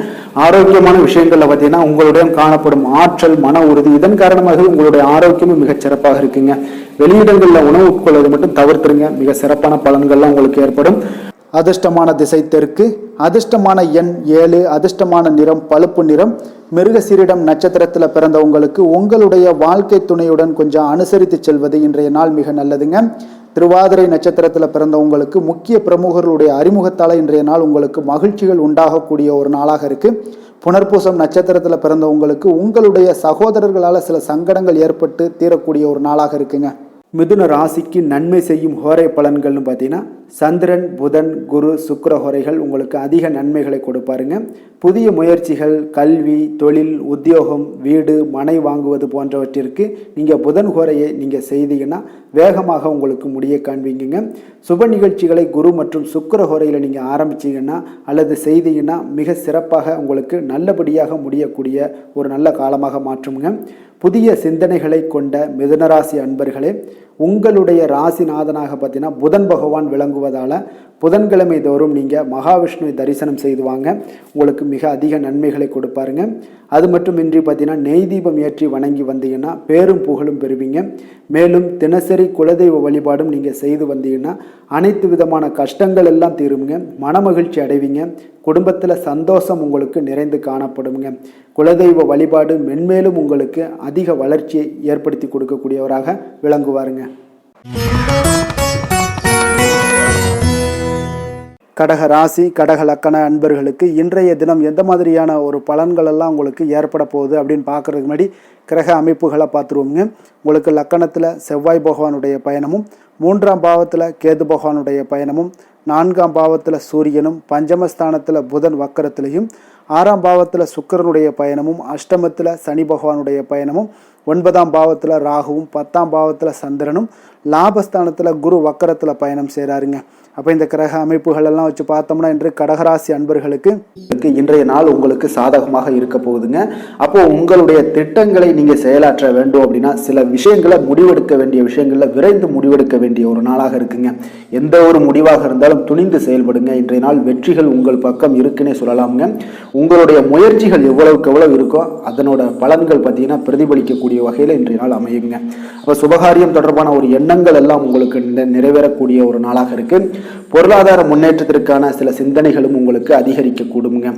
ஆரோக்கியமான விஷயங்கள்ல பார்த்தீங்கன்னா உங்களுடைய காணப்படும் ஆற்றல், மன உறுதி இதன் காரணமாக உங்களுடைய ஆரோக்கியமும் மிகச் சிறப்பாக இருக்குங்க. வெளியிடங்கள்ல உணவு உட்கொள்வதை மட்டும் தவிர்த்துருங்க. மிக சிறப்பான பலன்கள்லாம் உங்களுக்கு ஏற்படும். அதிர்ஷ்டமான திசை தெற்கு, அதிர்ஷ்டமான எண் 7, அதிர்ஷ்டமான நிறம் பழுப்பு நிறம். மிருகசீரிடம் நட்சத்திரத்தில் பிறந்த உங்களுக்கு உங்களுடைய வாழ்க்கை துணையுடன் கொஞ்சம் அனுசரித்து செல்வது இன்றைய நாள் மிக நல்லதுங்க. திருவாதிரை நட்சத்திரத்தில் பிறந்த உங்களுக்கு முக்கிய பிரமுகர்களுடைய அறிமுகத்தால் இன்றைய நாள் உங்களுக்கு மகிழ்ச்சிகள் உண்டாகக்கூடிய ஒரு நாளாக இருக்கு. புனர்பூசம் நட்சத்திரத்தில் பிறந்த உங்களுக்கு உங்களுடைய சகோதரர்களால் சில சங்கடங்கள் ஏற்பட்டு தீரக்கூடிய ஒரு நாளாக இருக்குங்க. மிதுன ராசிக்கு நன்மை செய்யும் ஹோரை பலன்கள்னு பார்த்தீங்கன்னா சந்திரன், புதன், குரு, சுக்கிர ஹோரைகள் உங்களுக்கு அதிக நன்மைகளை கொடுப்பாருங்க. புதிய முயற்சிகள், கல்வி, தொழில், உத்தியோகம், வீடு, மனை வாங்குவது போன்றவற்றிற்கு நீங்கள் புதன் ஹோரையை நீங்கள் செய்தீங்கன்னா வேகமாக உங்களுக்கு முடிய காண்பீங்க. சுப நிகழ்ச்சிகளை குரு மற்றும் சுக்கிர ஹோரையில் நீங்கள் ஆரம்பிச்சிங்கன்னா அல்லது செய்தீங்கன்னா மிக சிறப்பாக உங்களுக்கு நல்லபடியாக முடியக்கூடிய ஒரு நல்ல காலமாக மாற்றுங்க. புதிய சிந்தனைகளை கொண்ட மிதுனராசி அன்பர்களே, உங்களுடைய ராசிநாதனாக பார்த்தீங்கன்னா புதன் பகவான் விளங்குவதால் புதன்கிழமை தோறும் நீங்கள் மகாவிஷ்ணுவை தரிசனம் செய்து வாங்க. உங்களுக்கு மிக அதிக நன்மைகளை கொடுப்பாருங்க. அது மட்டுமின்றி பார்த்தீங்கன்னா நெய் தீபம் ஏற்றி வணங்கி வந்தீங்கன்னா பேரும் புகழும் பெறுவீங்க. மேலும் தினசரி குலதெய்வ வழிபாடும் நீங்கள் செய்து வந்தீங்கன்னா அனைத்து விதமான கஷ்டங்கள் எல்லாம் தீருங்க. மனமகிழ்ச்சி அடைவீங்க. குடும்பத்தில் சந்தோஷம் உங்களுக்கு நிறைந்து காணப்படுங்க. குலதெய்வ வழிபாடு மென்மேலும் உங்களுக்கு அதிக வளர்ச்சியை ஏற்படுத்தி கொடுக்கக்கூடியவராக விளங்குவாருங்க. கடக ராசி, கடக லக்கண அன்பர்களுக்கு இன்றைய தினம் எந்த மாதிரியான ஒரு பலன்கள் எல்லாம் உங்களுக்கு ஏற்பட போகுது அப்படின்னு பார்க்கறதுக்கு முன்னாடி கிரக அமைப்புகளை பார்த்துருவோங்க. உங்களுக்கு லக்கணத்தில் செவ்வாய் பகவானுடைய பயணமும், 3ஆம் பாவத்தில் கேது பகவானுடைய பயணமும், 4ஆம் பாவத்தில் சூரியனும், பஞ்சமஸ்தானத்தில் புதன் வக்கரத்திலையும், 6ஆம் பாவத்தில் சுக்கிரனுடைய பயணமும், அஷ்டமத்தில் சனி பகவானுடைய பயணமும், 9ஆம் பாவத்தில் ராகுவும், 10ஆம் பாவத்தில் சந்திரனும், லாபஸ்தானத்தில் குரு வக்கரத்தில் பயணம் செய்கிறாருங்க. அப்போ இந்த கிரக அமைப்புகள் எல்லாம் வச்சு பார்த்தோம்னா இன்று கடகராசி அன்பர்களுக்கு இன்றைய நாள் உங்களுக்கு சாதகமாக இருக்க போகுதுங்க. அப்போ உங்களுடைய திட்டங்களை நீங்கள் செயலாற்ற வேண்டும் அப்படின்னா சில விஷயங்களை முடிவெடுக்க வேண்டிய விஷயங்களில் விரைந்து முடிவெடுக்க வேண்டிய ஒரு நாளாக இருக்குங்க. எந்த ஒரு முடிவாக இருந்தாலும் துணிந்து செயல்படுங்க. இன்றைய நாள் வெற்றிகள் உங்கள் பக்கம் இருக்குன்னே சொல்லலாமுங்க. உங்களுடைய முயற்சிகள் எவ்வளவுக்கு எவ்வளவு இருக்கோ அதனோட பலன்கள் பார்த்தீங்கன்னா பிரதிபலிக்கக்கூடிய வகையில் இன்றைய நாள் அமையுங்க. அப்போ சுபகாரியம் தொடர்பான ஒரு எண்ணங்கள் எல்லாம் உங்களுக்கு நிறைவேறக்கூடிய ஒரு நாளாக இருக்கு. பொருளாதார முன்னேற்றத்திற்கான சில சிந்தனைகளும் உங்களுக்கு அதிகரிக்க கூடுங்க.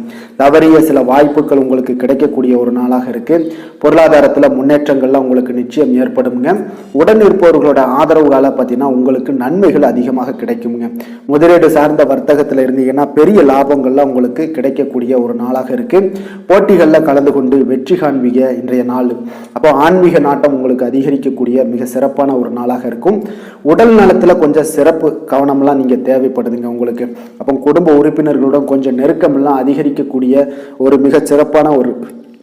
தவறிய சில வாய்ப்புகள் உங்களுக்கு கிடைக்கக்கூடிய ஒரு நாளாக இருக்கு. பொருளாதாரத்தில் முன்னேற்றங்கள்லாம் உங்களுக்கு நிச்சயம் ஏற்படுங்க. உடன் இருப்பவர்களோட ஆதரவுகால பார்த்தீங்கன்னா உங்களுக்கு நன்மைகள் அதிகமாக கிடைக்குங்க. முதலீடு சார்ந்த வர்த்தகத்தில் இருந்தீங்கன்னா பெரிய லாபங்கள்லாம் உங்களுக்கு கிடைக்கக்கூடிய ஒரு நாளாக இருக்கு. போட்டிகளில் கலந்து கொண்டு வெற்றி காண்பீங்க இன்றைய நாள். அப்போ ஆன்மீக நாட்டம் உங்களுக்கு அதிகரிக்கக்கூடிய மிக சிறப்பான ஒரு நாளாக இருக்கும். உடல் நலத்தில் கொஞ்சம் சிறப்பு கவனம்லாம் நீங்கள் தேவைப்படுதுங்க உங்களுக்கு. அப்போ குடும்ப உறுப்பினர்களுடன் கொஞ்சம் நெருக்கமெல்லாம் அதிகரிக்கக்கூடிய ஒரு மிக சிறப்பான ஒரு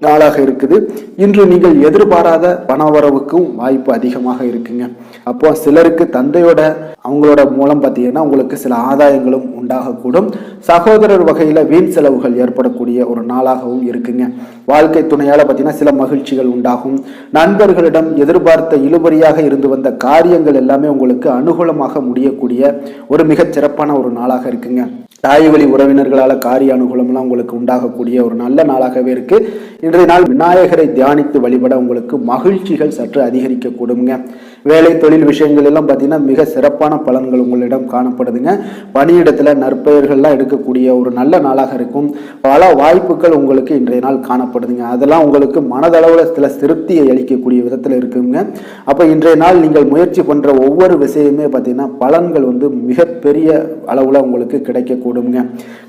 நாளாக இருக்குது. இன்று நீங்கள் எதிர்பாராத பணவரவுக்கும் வாய்ப்பு அதிகமாக இருக்குங்க. அப்போ சிலருக்கு தந்தையோட அவங்களோட மூலம் பார்த்தீங்கன்னா உங்களுக்கு சில ஆதாயங்களும் உண்டாகக்கூடும். சகோதரர் வகையில் வீண் செலவுகள் ஏற்படக்கூடிய ஒரு நாளாகவும் இருக்குங்க. வாழ்க்கை துணையால் பார்த்தீங்கன்னா சில மகிழ்ச்சிகள் உண்டாகும். நண்பர்களிடம் எதிர்பார்த்த இழுபறியாக இருந்து வந்த காரியங்கள் எல்லாமே உங்களுக்கு அனுகூலமாக முடியக்கூடிய ஒரு மிகச் சிறப்பான ஒரு நாளாக இருக்குங்க. தாய் வழி உறவினர்களால் காரிய அனுகூலம்லாம் உங்களுக்கு உண்டாகக்கூடிய ஒரு நல்ல நாளாகவே இருக்கு. இன்றைய நாள் விநாயகரை தியானித்து வழிபட உங்களுக்கு மகிழ்ச்சிகள் சற்று அதிகரிக்க கூடுங்க. வேலை தொழில் விஷயங்கள் எல்லாம் பார்த்தீங்கன்னா மிக சிறப்பான பலன்கள் உங்களிடம் காணப்படுதுங்க. பணியிடத்தில் நற்பெயர்கள்லாம் எடுக்கக்கூடிய ஒரு நல்ல நாளாக இருக்கும். பல வாய்ப்புகள் உங்களுக்கு இன்றைய நாள் காணப்படுதுங்க. அதெல்லாம் உங்களுக்கு மனதளவில் சில திருப்தியை அளிக்கக்கூடிய விதத்தில் இருக்குங்க. அப்போ இன்றைய நாள் நீங்கள் முயற்சி பண்ணுற ஒவ்வொரு விஷயமே பார்த்தீங்கன்னா பலன்கள் மிகப்பெரிய அளவில் உங்களுக்கு கிடைக்கக்கூடும்.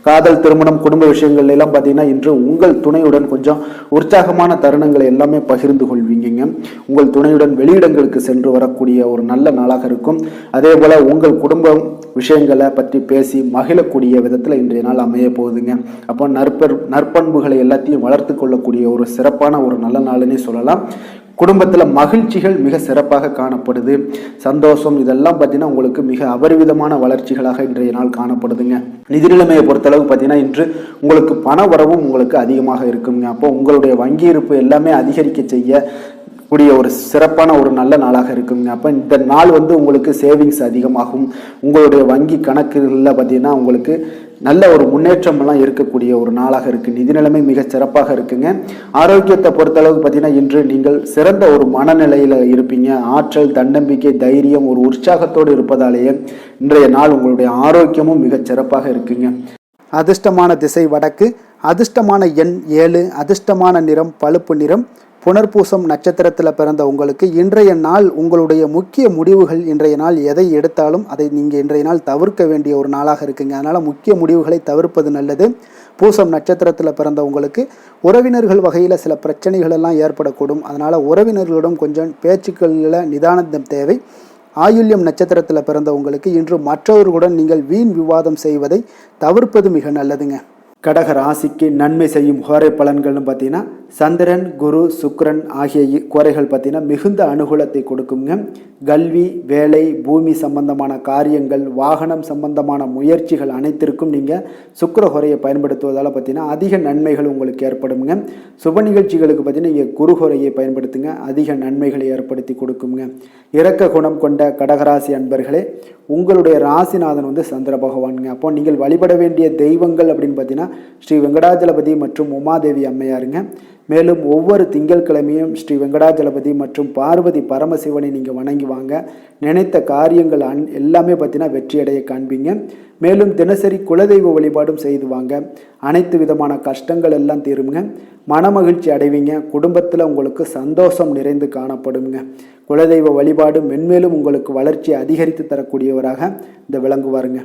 காதல், திருமணம், குடும்ப விஷயங்கள் எல்லாம் பார்த்தீங்கன்னா இன்று உங்கள் துணையுடன் கொஞ்சம் உற்சாகமான தருணங்களை எல்லாமே பகிர்ந்து கொள்வீங்க. உங்கள் துணையுடன் வெளியிடங்களுக்கு சென்று வரக்கூடிய ஒரு நல்ல நாளாக இருக்கும். அதே போல உங்கள் குடும்பம் விஷயங்களை பற்றி பேசி மகிழக்கூடிய விதத்தில் இன்றைய நாள் அமைய போகுதுங்க. அப்போ நற்பண்புகளை எல்லாத்தையும் வளர்த்து கொள்ளக்கூடிய ஒரு சிறப்பான ஒரு நல்ல நாள்னே சொல்லலாம். குடும்பத்தில் மகிழ்ச்சிகள் மிக சிறப்பாக காணப்படுது. சந்தோஷம் இதெல்லாம் பார்த்தீங்கன்னா உங்களுக்கு மிக அபரிவிதமான வளர்ச்சிகளாக இன்றைய நாள் காணப்படுதுங்க. நிதி நிலைமையை பொறுத்தளவு பார்த்தீங்கன்னா இன்று உங்களுக்கு பண வரவும் உங்களுக்கு அதிகமாக இருக்குங்க. அப்போ உங்களுடைய வங்கி இருப்பு எல்லாமே அதிகரிக்க செய்ய கூடிய ஒரு சிறப்பான ஒரு நல்ல நாளாக இருக்குங்க. அப்போ இந்த நாள் உங்களுக்கு சேவிங்ஸ் அதிகமாகும். உங்களுடைய வங்கி கணக்குகளில் பார்த்தீங்கன்னா உங்களுக்கு நல்ல ஒரு முன்னேற்றம் எல்லாம் இருக்கக்கூடிய ஒரு நாளாக இருக்கு. நிதி நிலைமை மிக சிறப்பாக இருக்குங்க. ஆரோக்கியத்தை பொறுத்தளவுக்கு பார்த்தீங்கன்னா இன்று நீங்கள் சிறந்த ஒரு மனநிலையில இருப்பீங்க. ஆற்றல், தன்னம்பிக்கை, தைரியம், ஒரு உற்சாகத்தோடு இருப்பதாலேயே இன்றைய நாள் உங்களுடைய ஆரோக்கியமும் மிக சிறப்பாக இருக்குங்க. அதிர்ஷ்டமான திசை வடக்கு, அதிர்ஷ்டமான எண் 7, அதிர்ஷ்டமான நிறம் பழுப்பு நிறம். புனர்பூசம் நட்சத்திரத்தில் பிறந்த உங்களுக்கு இன்றைய நாள் உங்களுடைய முக்கிய முடிவுகள் இன்றைய நாள் எதை எடுத்தாலும் அதை நீங்கள் இன்றைய நாள் தவிர்க்க வேண்டிய ஒரு நாளாக இருக்குங்க. அதனால் முக்கிய முடிவுகளை தவிர்ப்பது நல்லது. பூசம் நட்சத்திரத்தில் பிறந்த உங்களுக்கு உறவினர்கள் வகையில் சில பிரச்சனைகள் எல்லாம் ஏற்படக்கூடும். அதனால் உறவினர்களிடம் கொஞ்சம் பேச்சுக்களில் நிதானம் தேவை. ஆயுள்யம் நட்சத்திரத்தில் பிறந்த உங்களுக்கு இன்று மற்றவர்களுடன் நீங்கள் வீண் விவாதம் செய்வதை தவிர்ப்பது மிக நல்லதுங்க. கடக ராசிக்கு நன்மை செய்யும் கோரை பலன்கள்னு பார்த்தீங்கன்னா சந்திரன், குரு, சுக்கிரன் ஆகிய கோரைகள் பார்த்தீங்கன்னா மிகுந்த அனுகூலத்தை கொடுக்குங்க. கல்வி, வேலை, பூமி சம்பந்தமான காரியங்கள், வாகனம் சம்பந்தமான முயற்சிகள் அனைத்திற்கும் நீங்கள் சுக்கிர கோரையை பயன்படுத்துவதால் பார்த்தீங்கன்னா அதிக நன்மைகள் உங்களுக்கு ஏற்படுங்க. சுப நிகழ்ச்சிகளுக்கு பார்த்தீங்கன்னா நீங்கள் குரு கோரையை பயன்படுத்துங்க, அதிக நன்மைகளை ஏற்படுத்தி கொடுக்குங்க. இரக்க குணம் கொண்ட கடகராசி அன்பர்களே, உங்களுடைய ராசிநாதன் சந்திர பகவானுங்க. அப்போ நீங்கள் வழிபட வேண்டிய தெய்வங்கள் அப்படின்னு பார்த்தீங்கன்னா ஸ்ரீ வெங்கடாஜலபதி மற்றும் உமாதேவி அம்மையாருங்க. மேலும் ஒவ்வொரு திங்கட்கிழமையும் ஸ்ரீ வெங்கடாஜலபதி மற்றும் பார்வதி பரமசிவனை நீங்கள் வணங்கி வாங்க. நினைத்த காரியங்கள் எல்லாமே பார்த்தீங்கன்னா வெற்றியடைய காண்பீங்க. மேலும் தினசரி குலதெய்வ வழிபாடும் செய்து வாங்க. அனைத்து விதமான கஷ்டங்கள் எல்லாம் தீருங்க. மனமகிழ்ச்சி அடைவீங்க. குடும்பத்தில் உங்களுக்கு சந்தோஷம் நிறைந்து காணப்படுங்க. குலதெய்வ வழிபாடு மென்மேலும் உங்களுக்கு வளர்ச்சியை அதிகரித்து தரக்கூடியவராக இந்த விளங்குவாருங்க.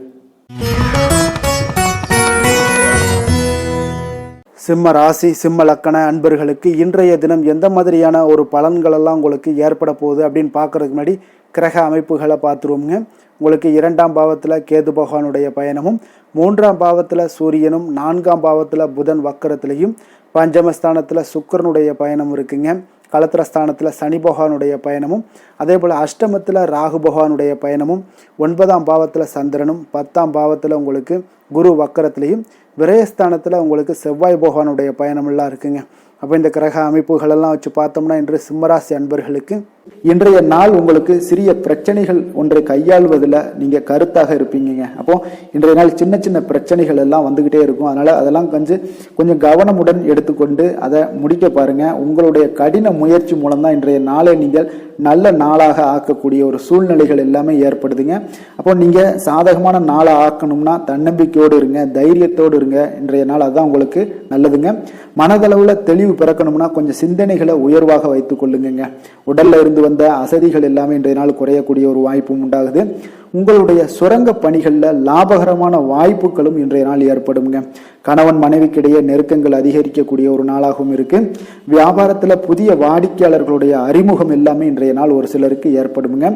சிம்ம ராசி, சிம்ம லக்கண அன்பர்களுக்கு இன்றைய தினம் எந்த மாதிரியான ஒரு பலன்களெல்லாம் உங்களுக்கு ஏற்பட போகுது அப்படின்னு பார்க்குறதுக்கு முன்னாடி கிரக அமைப்புகளை பார்த்துருவோங்க. உங்களுக்கு 2ஆம் பாவத்தில் கேது பகவானுடைய பயணமும், 3ஆம் பாவத்தில் சூரியனும், 4ஆம் பாவத்தில் புதன் வக்கரத்திலையும், பஞ்சமஸ்தானத்தில் சுக்கிரனுடைய பயணம் இருக்குங்க. களத்திரஸ்தானத்தில் சனி பகவானுடைய பயணமும், அதே போல் அஷ்டமத்தில் ராகு பகவானுடைய பயணமும், 9ஆம் பாவத்தில் சந்திரனும், 10ஆம் பாவத்தில் உங்களுக்கு குரு வக்கரத்திலையும், விரயஸ்தானத்தில் உங்களுக்கு செவ்வாய் பகவானுடைய பயணமெல்லாம் இருக்குங்க. அப்போ இந்த கிரக அமைப்புகளெல்லாம் வச்சு பார்த்தோம்னா இன்று சிம்மராசி அன்பர்களுக்கு இன்றைய நாள் உங்களுக்கு சிறிய பிரச்சனைகள் ஒன்றை கையாள்வதில் நீங்கள் கருத்தாக இருப்பீங்க. அப்போ இன்றைய நாள் சின்ன சின்ன பிரச்சனைகள் எல்லாம் வந்துகிட்டே இருக்கும். அதனால அதெல்லாம் கொஞ்சம் கவனமுடன் எடுத்துக்கொண்டு அதை முடிக்க பாருங்க. உங்களுடைய கடின முயற்சி மூலம்தான் இன்றைய நாளை நீங்கள் நல்ல நாளாக ஆக்கக்கூடிய ஒரு சூழ்நிலைகள் எல்லாமே ஏற்படுதுங்க. அப்போ நீங்க சாதகமான நாளை ஆக்கணும்னா தன்னம்பிக்கையோடு இருங்க, தைரியத்தோடு இருங்க. இன்றைய நாள் அதுதான் உங்களுக்கு நல்லதுங்க. மனதளவுல தெளிவு பிறக்கணும்னா கொஞ்சம் சிந்தனைகளை உயர்வாக வைத்துக் கொள்ளுங்க. உடல்ல இருந்து வந்த அசதிகள் எல்லாமே இன்றைய நாள் குறையக்கூடிய ஒரு வாய்ப்பும் உண்டாகுது. உங்களுடைய சுரங்க பணிகளில் லாபகரமான வாய்ப்புகளும் இன்றைய நாள் ஏற்படுங்க. கணவன் மனைவிக்கிடையே நெருக்கங்கள் அதிகரிக்கக்கூடிய ஒரு நாளாகவும் இருக்கு. வியாபாரத்துல புதிய வாடிக்கையாளர்களுடைய அறிமுகம் எல்லாமே இன்றைய நாள் ஒரு சிலருக்கு ஏற்படுங்க.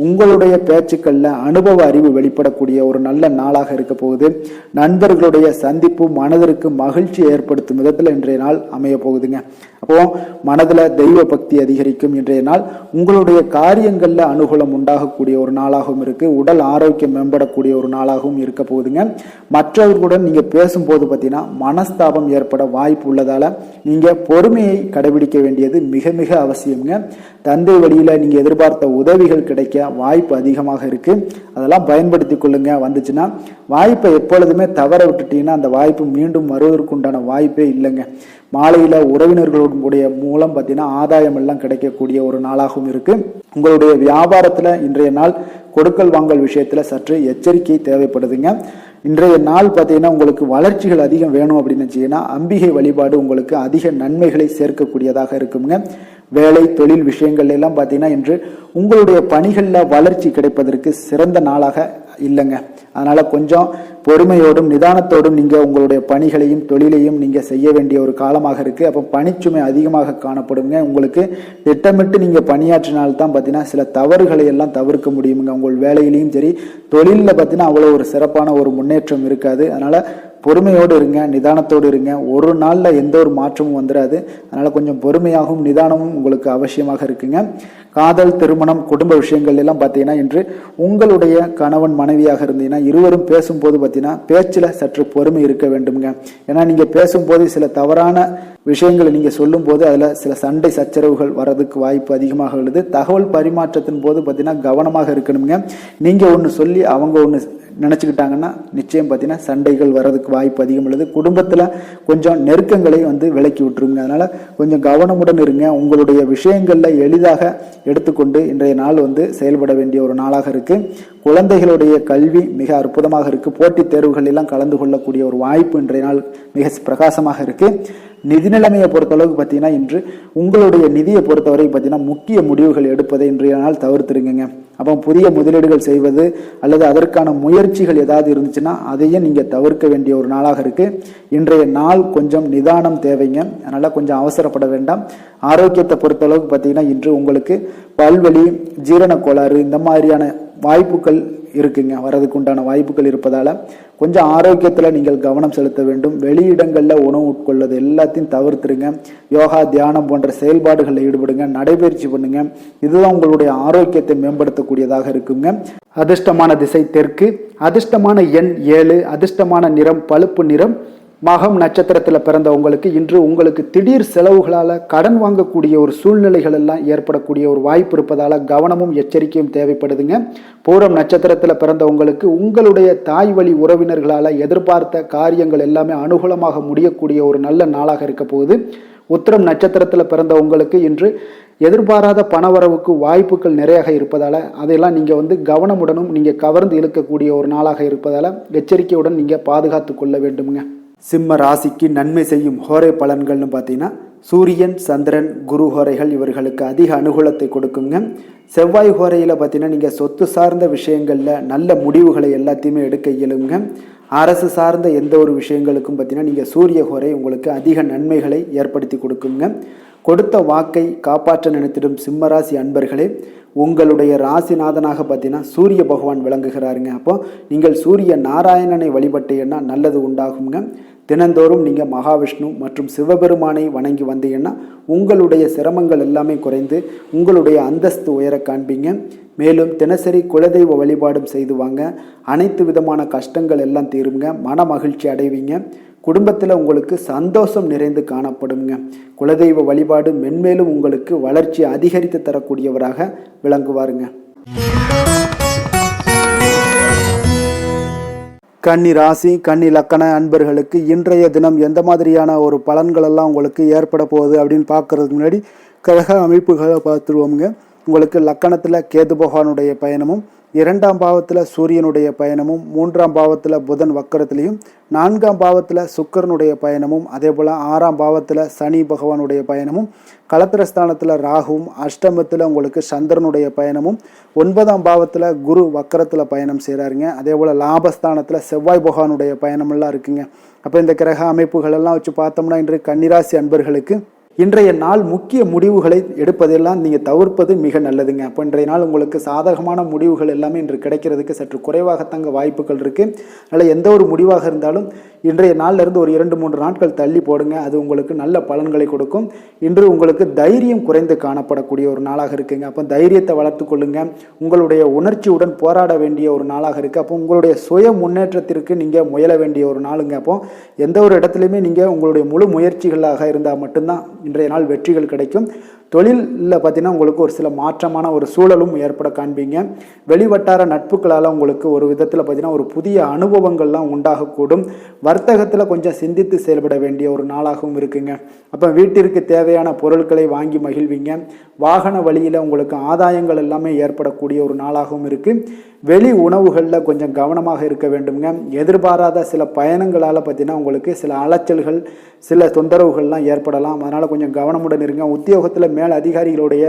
உங்களுடைய பேச்சுக்கள்ல அனுபவ அறிவு வெளிப்படக்கூடிய ஒரு நல்ல நாளாக இருக்க போகுது. நண்பர்களுடைய சந்திப்பு மனதிற்கு மகிழ்ச்சி ஏற்படுத்தும் விதத்துல இன்றைய நாள் அமைய போகுதுங்க. அப்போ மனதுல தெய்வ பக்தி அதிகரிக்கும். இன்றைய நாள் உங்களுடைய காரியங்கள்ல அனுகூலம் உண்டாகக்கூடிய ஒரு நாளாகவும் இருக்கு. உடல் ஆரோக்கியம் மேம்படக்கூடிய ஒரு நாளாகவும் இருக்க போகுதுங்க. மற்றவர்களுடன் நீங்க பேசும்போது பார்த்தீங்கன்னா மனஸ்தாபம் ஏற்பட வாய்ப்பு உள்ளதால நீங்க பொறுமையை கடைபிடிக்க வேண்டியது மிக மிக அவசியம்ங்க. தந்தை வழியில நீங்க எதிர்பார்த்த உதவிகள் கிடைக்க வாய்ப்பு அதிகமாக இருக்கு. அதெல்லாம் பயன்படுத்தி கொள்ளுங்க. வந்துச்சுன்னா வாய்ப்பை எப்பொழுதுமே தவற விட்டுட்டீங்கன்னா அந்த வாய்ப்பு மீண்டும் வருவதற்குண்டான வாய்ப்பே இல்லைங்க. மாலையில உறவினர்களுடைய மூலம் பார்த்தீங்கன்னா ஆதாயம் எல்லாம் கிடைக்கக்கூடிய ஒரு நாளாகவும் இருக்கு. உங்களுடைய வியாபாரத்துல இன்றைய நாள் கொடுக்கல் வாங்கல் விஷயத்துல சற்று எச்சரிக்கை தேவைப்படுதுங்க. இன்றைய நாள் பார்த்தீங்கன்னா உங்களுக்கு வளர்ச்சிகள் அதிகம் வேணும் அப்படின்னு வச்சீங்கன்னா அம்பிகை வழிபாடு உங்களுக்கு அதிக நன்மைகளை சேர்க்கக்கூடியதாக இருக்குங்க. வேலை தொழில் விஷயங்கள் எல்லாம் பார்த்தீங்கன்னா இன்று உங்களுடைய பணிகளில் வளர்ச்சி கிடைப்பதற்கு சிறந்த நாளாக இல்லைங்க. அதனால கொஞ்சம் பொறுமையோடும் நிதானத்தோடும் நீங்க உங்களுடைய பணிகளையும் தொழிலையும் நீங்க செய்ய வேண்டிய ஒரு காலமாக இருக்கு. அப்போ பணிச்சுமை அதிகமாக காணப்படுங்க. உங்களுக்கு திட்டமிட்டு நீங்க பணியாற்றினால்தான் பார்த்தீங்கன்னா சில தவறுகளை எல்லாம் தவிர்க்க முடியுங்க. உங்கள் வேலையிலையும் சரி தொழிலில் பார்த்தீங்கன்னா அவ்வளோ ஒரு சிறப்பான ஒரு முன்னேற்றம் இருக்காது. அதனால பொறுமையோடு இருங்க, நிதானத்தோடு இருங்க. ஒரு நாளில் எந்த ஒரு மாற்றமும் வந்துடாது. அதனால கொஞ்சம் பொறுமையாகவும் நிதானமும் உங்களுக்கு அவசியமாக இருக்குங்க. காதல், திருமணம், குடும்ப விஷயங்கள் எல்லாம் பார்த்தீங்கன்னா இன்று உங்களுடைய கணவன் மனைவியாக இருந்தீங்கன்னா இருவரும் பேசும்போது பார்த்தீங்கன்னா பேச்சில் சற்று பொறுமை இருக்க வேண்டுங்க. ஏன்னா நீங்க பேசும்போது சில தவறான விஷயங்களை நீங்க சொல்லும் போது அதுல சில சண்டை சச்சரவுகள் வர்றதுக்கு வாய்ப்பு அதிகமாக உள்ளது. தகவல் பரிமாற்றத்தின் போது பார்த்தீங்கன்னா கவனமாக இருக்கணுங்க. நீங்க ஒன்று சொல்லி அவங்க ஒன்று நினைச்சுக்கிட்டாங்கன்னா நிச்சயம் பார்த்தீங்கன்னா சண்டைகள் வர்றதுக்கு வாய்ப்பு அதிகம் உள்ளது. குடும்பத்துல கொஞ்சம் நெருக்கங்களை விலக்கி விட்டுருங்க. அதனால கொஞ்சம் கவனமுடன் இருங்க. உங்களுடைய விஷயங்கள்ல எளிதாக எடுத்துக்கொண்டு இன்றைய நாள் செயல்பட வேண்டிய ஒரு நாளாக இருக்கு. குழந்தைகளுடைய கல்வி மிக அற்புதமாக இருக்கு. போட்டித் தேர்வுகள் எல்லாம் கலந்து கொள்ளக்கூடிய ஒரு வாய்ப்பு இன்றைய நாள் மிக பிரகாசமாக இருக்கு. நிதி நிலைமையை பொறுத்தளவுக்கு பார்த்தீங்கன்னா இன்று உங்களுடைய நிதியை பொறுத்தவரை பார்த்தீங்கன்னா முக்கிய முடிவுகள் எடுப்பதை இன்றைய நாள் தவிர்த்துருங்க. அப்போ புதிய முதலீடுகள் செய்வது அல்லது அதற்கான முயற்சிகள் ஏதாவது இருந்துச்சுன்னா அதையும் நீங்க தவிர்க்க வேண்டிய ஒரு நாளாக இருக்கு. இன்றைய நாள் கொஞ்சம் நிதானம் தேவைங்க. அதனால கொஞ்சம் அவசரப்பட வேண்டாம். ஆரோக்கியத்தை பொறுத்தளவுக்கு பார்த்தீங்கன்னா இன்று உங்களுக்கு பல்வலி, ஜீரண கோளாறு இந்த மாதிரியான வாய்ப்புகள் இருக்குங்க. வரதுக்கு உண்டான வாய்ப்புகள் இருப்பதால கொஞ்சம் ஆரோக்கியத்துல நீங்கள் கவனம் செலுத்த வேண்டும். வெளியிடங்கள்ல உணவு உட்கொள்வது எல்லாத்தையும் தவிர்த்துருங்க. யோகா, தியானம் போன்ற செயல்பாடுகளில் ஈடுபடுங்க. நடைபயிற்சி பண்ணுங்க. இதுதான் உங்களுடைய ஆரோக்கியத்தை மேம்படுத்தக்கூடியதாக இருக்குங்க. அதிர்ஷ்டமான திசை தெற்கு, அதிர்ஷ்டமான எண் 7, அதிர்ஷ்டமான நிறம் பழுப்பு நிறம். மகம் நட்சத்திரத்தில் பிறந்த உங்களுக்கு இன்று உங்களுக்கு திடீர் செலவுகளால் கடன் வாங்கக்கூடிய ஒரு சூழ்நிலைகள் எல்லாம் ஏற்படக்கூடிய ஒரு வாய்ப்பு இருப்பதால கவனமும் எச்சரிக்கையும் தேவைப்படுதுங்க. பூரம் நட்சத்திரத்தில் பிறந்த உங்களுக்கு உங்களுடைய தாய் வழி உறவினர்களால் எதிர்பார்த்த காரியங்கள் எல்லாமே அனுகூலமாக முடியக்கூடிய ஒரு நல்ல நாளாக இருக்க போகுது. உத்திரம் நட்சத்திரத்தில் பிறந்த உங்களுக்கு இன்று எதிர்பாராத பணவரவுக்கு வாய்ப்புகள் நிறைய இருப்பதால அதையெல்லாம் நீங்க கவனமுடனும் நீங்க கவர்ந்து இழுக்கக்கூடிய ஒரு நாளாக இருப்பதால எச்சரிக்கையுடன் நீங்க பாதுகாத்து கொள்ள வேண்டுமுங்க. சிம்ம ராசிக்கு நன்மை செய்யும் ஹோரை பலன்கள்னு பார்த்தீங்கன்னா சூரியன், சந்திரன், குரு ஹோரைகள் இவர்களுக்கு அதிக அனுகூலத்தை கொடுக்குங்க. செவ்வாய் ஹோரையில் பார்த்தீங்கன்னா நீங்கள் சொத்து சார்ந்த விஷயங்களில் நல்ல முடிவுகளை எல்லாத்தையுமே எடுக்க இயலுங்க. அரசு சார்ந்த எந்த ஒரு விஷயங்களுக்கும் பார்த்தீங்கன்னா நீங்கள் சூரிய ஹோரை உங்களுக்கு அதிக நன்மைகளை ஏற்படுத்தி கொடுக்குங்க. கொடுத்த வாக்கை காப்பாற்ற நினைத்திடும் சிம்மராசி அன்பர்களே, உங்களுடைய ராசிநாதனாக பார்த்தீங்கன்னா சூரிய பகவான் விளங்குகிறாருங்க. அப்போ நீங்கள் சூரிய நாராயணனை வழிபட்டீங்கன்னா நல்லது உண்டாகுங்க. தினந்தோறும் நீங்கள் மகாவிஷ்ணு மற்றும் சிவபெருமானை வணங்கி வந்தீங்கன்னா உங்களுடைய சிரமங்கள் எல்லாமே குறைந்து உங்களுடைய அந்தஸ்து உயர காண்பீங்க. மேலும் தினசரி குலதெய்வ வழிபாடும் செய்து வாங்க. அனைத்து விதமான கஷ்டங்கள் எல்லாம் தீருங்க. மன மகிழ்ச்சி அடைவீங்க. குடும்பத்தில் உங்களுக்கு சந்தோஷம் நிறைந்து காணப்படுங்க. குலதெய்வ வழிபாடு மென்மேலும் உங்களுக்கு வளர்ச்சி அதிகரித்து தரக்கூடியவராக விளங்குவாருங்க. கன்னி ராசி கன்னி லக்கண அன்பர்களுக்கு இன்றைய தினம் எந்த மாதிரியான ஒரு பலன்கள் எல்லாம் உங்களுக்கு ஏற்பட போகுது அப்படின்னு பார்க்கறதுக்கு முன்னாடி கிரக அமைப்புகளை பார்த்துருவோங்க. உங்களுக்கு லக்கணத்தில் கேது பகவானுடைய பயணமும், 2ஆம் பாவத்தில் சூரியனுடைய பயணமும், 3ஆம் பாவத்தில் புதன் வக்கரத்திலையும், 4ஆம் பாவத்தில் சுக்கிரனுடைய பயணமும், அதே போல் 6ஆம் பாவத்தில் சனி பகவானுடைய பயணமும், களத்திரஸ்தானத்தில் ராகுவும், அஷ்டமத்தில் உங்களுக்கு சந்திரனுடைய பயணமும், 9ஆம் பாவத்தில் குரு வக்கரத்தில் பயணம் செய்கிறாருங்க. அதே போல் லாபஸ்தானத்தில் செவ்வாய் பகவானுடைய பயணமெல்லாம் இருக்குங்க. அப்போ இந்த கிரக அமைப்புகள் எல்லாம் வச்சு பார்த்தோம்னா இன்று கன்னிராசி அன்பர்களுக்கு இன்றைய நாள் முக்கிய முடிவுகளை எடுப்பதெல்லாம் நீங்கள் தவிர்ப்பது மிக நல்லதுங்க. அப்போ இன்றைய நாள் உங்களுக்கு சாதகமான முடிவுகள் எல்லாமே இன்று கிடைக்கிறதுக்கு சற்று குறைவாகத்தாங்க வாய்ப்புகள் இருக்குது. அதனால் எந்த ஒரு முடிவாக இருந்தாலும் இன்றைய நாளிலிருந்து ஒரு 2-3 நாட்கள் தள்ளி போடுங்க. அது உங்களுக்கு நல்ல பலன்களை கொடுக்கும். இன்று உங்களுக்கு தைரியம் குறைந்து காணப்படக்கூடிய ஒரு நாளாக இருக்குங்க. அப்போ தைரியத்தை வளர்த்து கொள்ளுங்க. உங்களுடைய உணர்ச்சியுடன் போராட வேண்டிய ஒரு நாளாக இருக்குது. அப்போ உங்களுடைய சுய முன்னேற்றத்திற்கு நீங்கள் முயல வேண்டிய ஒரு நாளுங்க. அப்போ எந்த ஒரு இடத்துலையுமே நீங்கள் உங்களுடைய முழு முயற்சிகளாக இருந்தால் மட்டும்தான் இன்றைய நாள் வெற்றிகள் கிடைக்கும். தொழிலில் பார்த்தீங்கன்னா உங்களுக்கு ஒரு சில மாற்றமான ஒரு சூழலும் ஏற்பட காண்பீங்க. வெளிவட்டார நட்புகளால் உங்களுக்கு ஒரு விதத்தில் பார்த்தீங்கன்னா ஒரு புதிய அனுபவங்கள்லாம் உண்டாகக்கூடும். வர்த்தகத்தில் கொஞ்சம் சிந்தித்து செயல்பட வேண்டிய ஒரு நாளாகவும் இருக்குங்க. அப்போ வீட்டிற்கு தேவையான பொருட்களை வாங்கி மகிழ்வீங்க. வாகன வழியில் உங்களுக்கு ஆதாயங்கள் எல்லாமே ஏற்படக்கூடிய ஒரு நாளாகவும் இருக்குது. வெளி உணவுகளில் கொஞ்சம் கவனமாக இருக்க வேண்டுங்க. எதிர்பாராத சில பயணங்களால் பார்த்தீங்கன்னா உங்களுக்கு சில அலைச்சல்கள், சில தொந்தரவுகள்லாம் ஏற்படலாம். அதனால் கொஞ்சம் கவனமுடன் இருங்க. உத்தியோகத்தில் மேல் அதிகாரிகளுடைய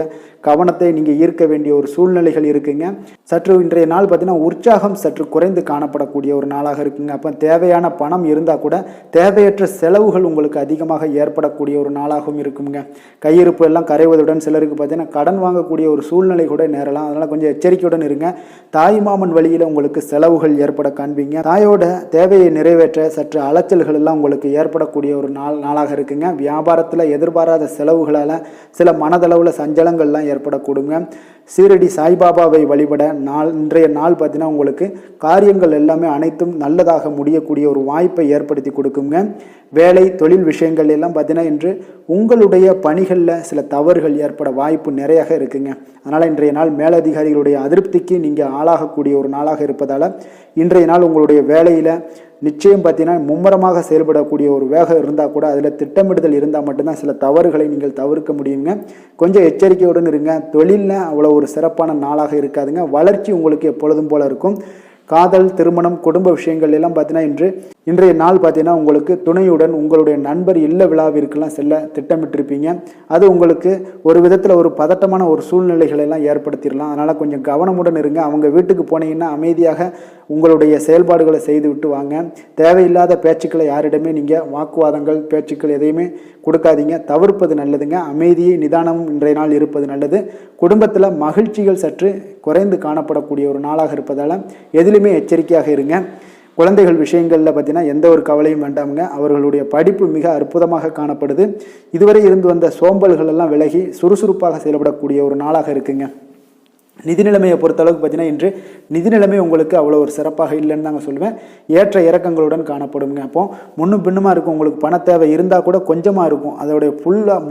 கவனத்தை நீங்கள் ஈர்க்க வேண்டிய ஒரு சூழ்நிலைகள் இருக்குங்க. சற்று இன்றைய நாள் பார்த்தீங்கன்னா உற்சாகம் சற்று குறைந்து காணப்படக்கூடிய ஒரு நாளாக இருக்குங்க. அப்போ தேவையான பணம் இருந்தால் கூட தேவையற்ற செலவுகள் உங்களுக்கு அதிகமாக ஏற்படக்கூடிய ஒரு நாளாகவும் இருக்குங்க. கையிருப்பு எல்லாம் கரைவதுடன் சிலருக்கு பார்த்தீங்கன்னா கடன் வாங்கக்கூடிய ஒரு சூழ்நிலை கூட நேரலாம். அதனால் கொஞ்சம் எச்சரிக்கையுடன் இருங்க. தாய்மாமன் வழியில் உங்களுக்கு செலவுகள் ஏற்பட காண்பீங்க. தாயோட தேவையை நிறைவேற்ற சற்று அலைச்சல்கள் எல்லாம் உங்களுக்கு ஏற்படக்கூடிய ஒரு நாளாக இருக்குங்க. வியாபாரத்தில் எதிர்பாராத செலவுகளால் சில மனதளவில் சஞ்சலங்கள்லாம் ஏற்படக்கூடுங்க. சீரடி சாய்பாபாவை வழிபட இன்றைய நாள் பார்த்தீங்கன்னா உங்களுக்கு காரியங்கள் எல்லாமே அனைத்தும் நல்லதாக முடியக்கூடிய ஒரு வாய்ப்பை ஏற்படுத்தி கொடுக்குங்க. வேலை தொழில் விஷயங்கள் எல்லாம் பார்த்தீங்கன்னா இன்று உங்களுடைய பணிகளில் சில தவறுகள் ஏற்பட வாய்ப்பு நிறையாக இருக்குங்க. அதனால் இன்றைய நாள் மேலதிகாரிகளுடைய அதிருப்திக்கு நீங்கள் ஆளாகக்கூடிய ஒரு நாளாக இருப்பதால் இன்றைய நாள் உங்களுடைய வேலையில் நிச்சயம் பார்த்தீங்கன்னா மும்முரமாக செயல்படக்கூடிய ஒரு வேகம் இருந்தால் கூட அதில் திட்டமிடுதல் இருந்தால் மட்டும்தான் சில தவறுகளை நீங்கள் தவிர்க்க முடியுங்க. கொஞ்சம் எச்சரிக்கையுடன் இருங்க. தொழிலில் அவ்வளோ ஒரு சிறப்பான நாளாக இருக்காதுங்க. வளர்ச்சி உங்களுக்கு எப்பொழுதும் போல இருக்கும். காதல், திருமணம், குடும்ப விஷயங்கள் எல்லாம் பார்த்தீங்கன்னா இன்றைய நாள் பார்த்தீங்கன்னா உங்களுக்கு துணையுடன் உங்களுடைய நண்பர் இல்ல விழாவிற்கெல்லாம் செல்ல திட்டமிட்டிருப்பீங்க. அது உங்களுக்கு ஒரு விதத்தில் ஒரு பதட்டமான ஒரு சூழ்நிலைகளை எல்லாம் ஏற்படுத்திடலாம். அதனால் கொஞ்சம் கவனமுடன் இருங்க. அவங்க வீட்டுக்கு போனீங்கன்னா அமைதியாக உங்களுடைய செயல்பாடுகளை செய்து விட்டு வாங்க. தேவையில்லாத பேச்சுக்களை யாரிடமே நீங்கள் வாக்குவாதங்கள் பேச்சுக்கள் எதையுமே கொடுக்காதீங்க. தவிர்ப்பது நல்லதுங்க. அமைதியை நிதானமும் இன்றைய நாள் இருப்பது நல்லது. குடும்பத்தில் மகிழ்ச்சிகள் சற்று குறைந்து காணப்படக்கூடிய ஒரு நாளாக இருப்பதால் எதிலுமே எச்சரிக்கையாக இருங்க. குழந்தைகள் விஷயங்களில் பார்த்தீங்கன்னா எந்த ஒரு கவலையும் வேண்டாமுங்க. அவர்களுடைய படிப்பு மிக அற்புதமாக காணப்படுது. இதுவரை இருந்து வந்த சோம்பல்கள் எல்லாம் விலகி சுறுசுறுப்பாக செயல்படக்கூடிய ஒரு நாளாக இருக்குங்க. நிதி நிலைமையை பொறுத்தளவுக்கு பார்த்தீங்கன்னா இன்று நிதி நிலைமை உங்களுக்கு அவ்வளோ ஒரு சிறப்பாக இல்லைன்னு தாங்க சொல்லுவேன். ஏற்ற இறக்கங்களுடன் காணப்படுங்க. அப்போ முன்னும் பின்னுமா இருக்கும். உங்களுக்கு பண தேவை இருந்தால் கூட கொஞ்சமாக இருக்கும். அதோடைய